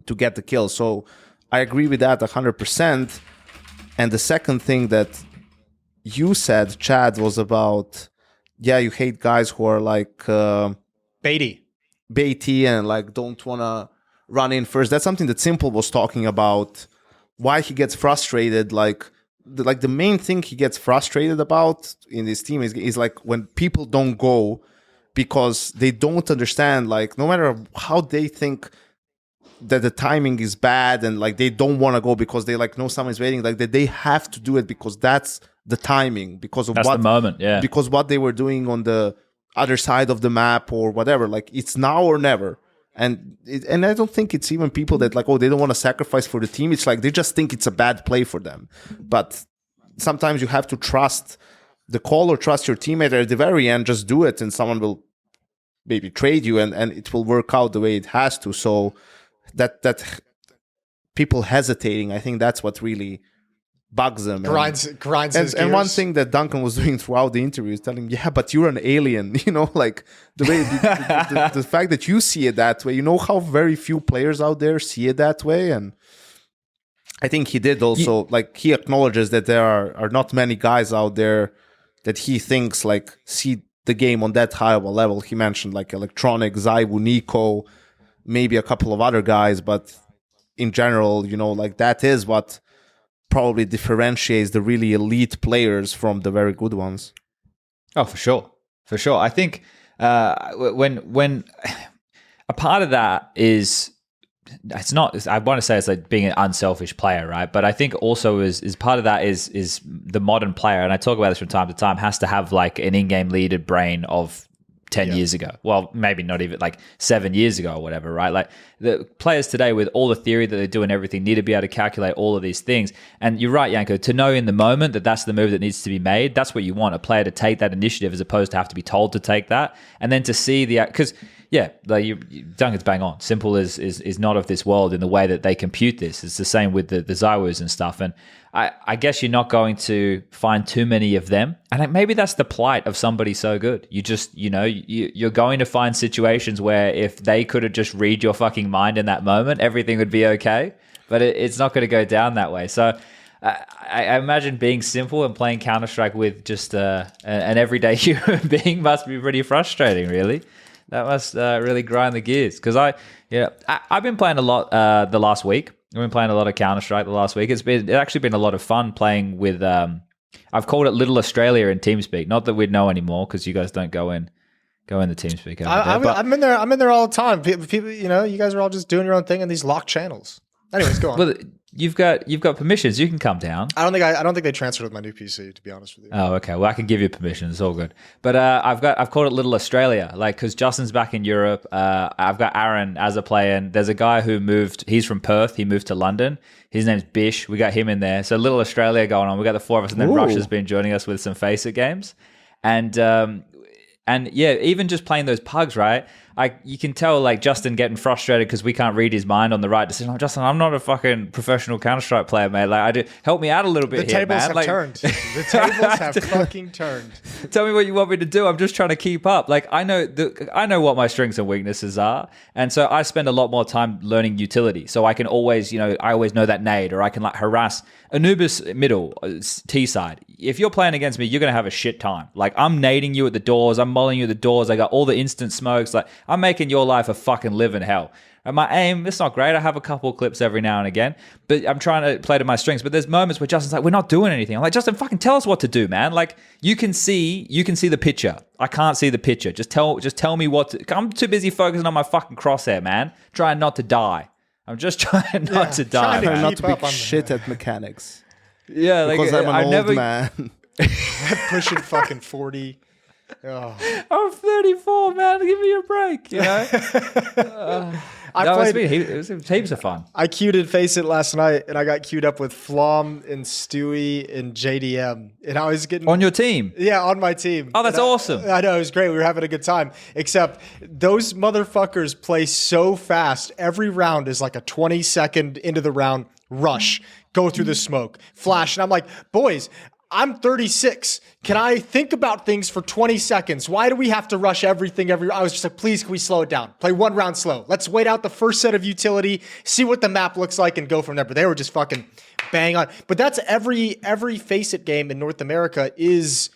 to get the kill. So I agree with that 100%. And the second thing that you said, Chad, was about, yeah, you hate guys who are like... baity. baity and like don't want to run in first. That's something that Simple was talking about, why he gets frustrated. Like the main thing he gets frustrated about in this team is like when people don't go because they don't understand, like no matter how they think that the timing is bad and like they don't want to go because they like know someone's waiting, like that they have to do it because that's the timing, because of that's the moment, yeah. Because what they were doing on the other side of the map or whatever, like it's now or never. And I don't think it's even people that like, oh, they don't want to sacrifice for the team. It's like they just think it's a bad play for them. But sometimes you have to trust the call or trust your teammate. At the very end, just do it and someone will maybe trade you and it will work out the way it has to. So that people hesitating, I think that's what really bugs them. Grinds his gears. And one thing that Duncan was doing throughout the interview is telling him, yeah, but you're an alien, you know, like the way the fact that you see it that way, you know how very few players out there see it that way. And I think he did also, like he acknowledges that there are not many guys out there that he thinks like see the game on that high of a level. He mentioned like Electronic, Zaiwu, Nico, maybe a couple of other guys, but in general, you know, like that is what probably differentiates the really elite players from the very good ones. Oh, for sure. For sure. I think when a part of that is, it's not, I want to say it's like being an unselfish player, right? But I think also is part of that is the modern player, and I talk about this from time to time, has to have like an in-game leader brain of 10 years ago. Well, maybe not even like 7 years ago or whatever, right? Like the players today with all the theory that they do and everything need to be able to calculate all of these things. And you're right, Janko, to know in the moment that that's the move that needs to be made. That's what you want, a player to take that initiative as opposed to have to be told to take that. And then to see because yeah, like Duncan's bang on. Simple is not of this world in the way that they compute this. It's the same with the Zywus and stuff. And I guess you're not going to find too many of them. And maybe that's the plight of somebody so good. You just, you know, you're going to find situations where if they could have just read your fucking mind in that moment, everything would be okay. But it's not going to go down that way. So I imagine being Simple and playing Counter-Strike with just an everyday human being must be pretty frustrating, really. That must really grind the gears. Because I've been playing a lot the last week. I've been playing a lot of Counter-Strike the last week. It's actually been a lot of fun playing with. I've called it Little Australia in TeamSpeak. Not that we'd know anymore because you guys don't go in the TeamSpeak. I'm in there. I'm in there all the time. People, you know, you guys are all just doing your own thing in these locked channels. Anyways, go on. Well, you've got permissions. You can come down. I don't think they transferred with my new PC, to be honest with you. Oh, okay. Well, I can give you permission. It's all good. But I've called it Little Australia, like because Justin's back in Europe. I've got Aaron as a player, and there's a guy who moved. He's from Perth. He moved to London. His name's Bish. We got him in there. So Little Australia going on. We got the four of us, and then Rush has been joining us with some Faceit games, and yeah, even just playing those pugs, right? You can tell like Justin getting frustrated because we can't read his mind on the right decision. Oh, Justin, I'm not a fucking professional Counter-Strike player, mate. Like, help me out a little bit the here, tables man. Have like, turned. The tables have fucking turned. Tell me what you want me to do. I'm just trying to keep up. Like I know what my strengths and weaknesses are, and so I spend a lot more time learning utility. So I can always, I always know that nade, or I can like harass Anubis middle T side. If you're playing against me, you're gonna have a shit time. Like I'm nading you at the doors, I'm mulling you at the doors. I got all the instant smokes. Like I'm making your life a fucking living hell. And my aim, it's not great. I have a couple of clips every now and again, but I'm trying to play to my strengths. But there's moments where Justin's like, we're not doing anything. I'm like, Justin, fucking tell us what to do, man. Like you can see the picture. I can't see the picture. Just tell me what to. I'm too busy focusing on my fucking crosshair, man. Trying not to die. I'm just trying not to die. Trying not to be shit at mechanics. Yeah, like because I'm an old man. Pushing fucking 40. Oh. I'm 34, man. Give me a break, you know? It was heaps of fun. I queued in Faceit last night, and I got queued up with Flom and Stewie and JDM. And I was getting... On your team? Yeah, on my team. Oh, that's awesome. I know, it was great. We were having a good time. Except those motherfuckers play so fast. Every round is like a 20-second into the round rush. Go through the smoke. Flash. And I'm like, boys... I'm 36. Can I think about things for 20 seconds? Why do we have to rush everything? I was just like, please, can we slow it down? Play one round slow. Let's wait out the first set of utility, see what the map looks like, and go from there. But they were just fucking bang on. But that's every Faceit game in North America is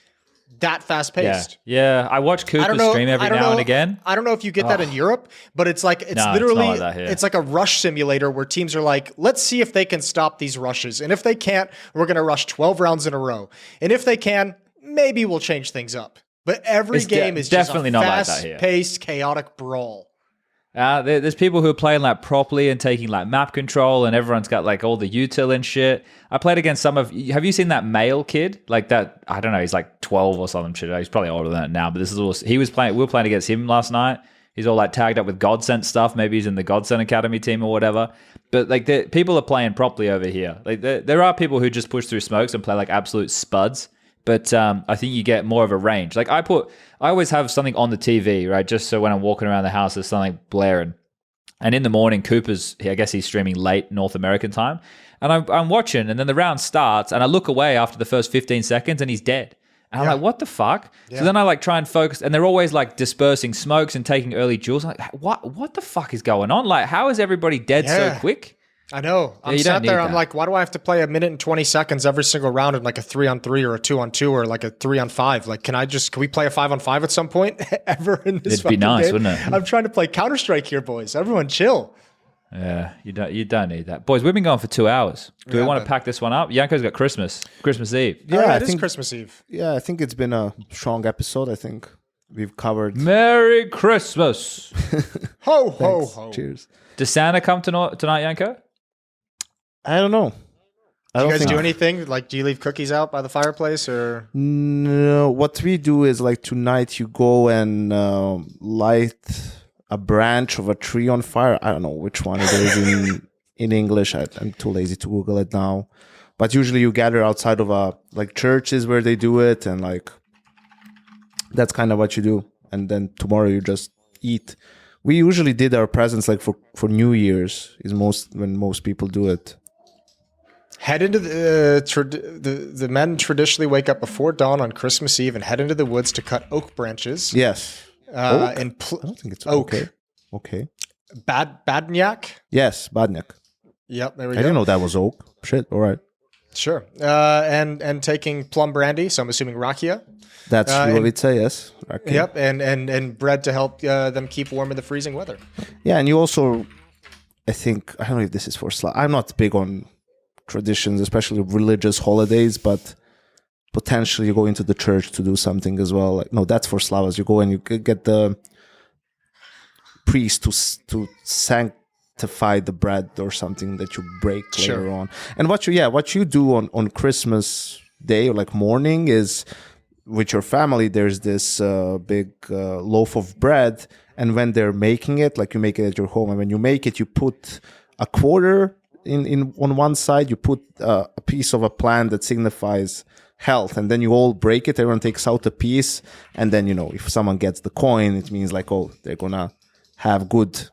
that fast paced. Yeah. I watch Cooper stream every now and again. I don't know if you get that in Europe, but it's like it's No, literally it's not like that here. it's like a rush simulator where teams are like, let's see if they can stop these rushes, and if they can't, we're going to rush 12 rounds in a row, and if they can, maybe we'll change things up. But every game is definitely just a not like that here. fast-paced, chaotic brawl. There's people who are playing like properly and taking like map control, and everyone's got like all the util and shit. I played against have you seen that male kid? Like that, I don't know, he's like 12 or something shit. He's probably older than that now, but this is all, we were playing against him last night. He's all like tagged up with Godsent stuff. Maybe he's in the Godsent Academy team or whatever. But like people are playing properly over here. Like there are people who just push through smokes and play like absolute spuds. But I think you get more of a range. Like I always have something on the TV, right? Just so when I'm walking around the house, there's something blaring. And in the morning, I guess he's streaming late North American time. And I'm watching, and then the round starts, and I look away after the first 15 seconds, and he's dead. And I'm like, what the fuck? Yeah. So then I like try and focus, and they're always like dispersing smokes and taking early jewels. I'm like, what the fuck is going on? Like, how is everybody dead so quick? I know. I'm sat there. I'm like, why do I have to play 1 minute and 20 seconds every single round in like a 3-on-3 or a 2-on-2 or like a 3-on-5? Like, can we play a 5-on-5 at some point ever in this? It'd be nice, game? wouldn't it? I'm trying to play Counter-Strike here, boys. Everyone chill. Yeah, you don't need that. Boys, we've been going for 2 hours. Do we want to pack this one up? Yanko's got Christmas Eve. Yeah, it is Christmas Eve. Yeah, I think it's been a strong episode. I think we've covered. Merry Christmas. Ho, ho, ho. Cheers. Does Santa come tonight, Yanko? I don't know. Do you guys do anything? Like, do you leave cookies out by the fireplace or? No, what we do is like tonight you go and light a branch of a tree on fire. I don't know which one it is in English. I'm too lazy to Google it now. But usually you gather outside of like churches where they do it, and like that's kind of what you do. And then tomorrow you just eat. We usually did our presents like for New Year's when most people do it. Head into the men traditionally wake up before dawn on Christmas Eve and head into the woods to cut oak branches. Yes. I don't think it's oak. Okay. Badnyak? Yes, badnyak. Yep, there we go. I didn't know that was oak. Shit, all right. Sure. And taking plum brandy, so I'm assuming rakia. That's Slivovica, yes. Rakia. Yep, and bread to help them keep warm in the freezing weather. Yeah, and you also, I don't know if this is for Slav. I'm not big on traditions, especially religious holidays, but potentially you go into the church to do something as well. Like, no, that's for Slavas. You go and you get the priest to sanctify the bread or something that you break later on. And what you do on Christmas Day or like morning is with your family. There's this big loaf of bread, and when they're making it, like you make it at your home, and when you make it, you put a quarter in on one side, you put a piece of a plant that signifies health, and then you all break it. Everyone takes out a piece, and then if someone gets the coin, it means like, oh, they're gonna have good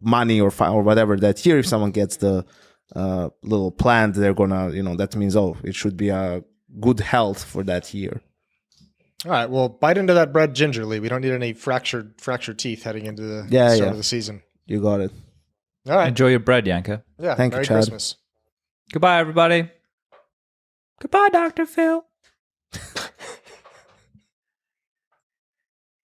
money or whatever that year. If someone gets the little plant, they're gonna that means, oh, it should be a good health for that year. All right, well, bite into that bread gingerly. We don't need any fractured teeth heading into the start of the season. You got it. All right. Enjoy your bread, Yanko. Yeah. Thank you, Merry Chad. Christmas. Goodbye, everybody. Goodbye, Dr. Phil.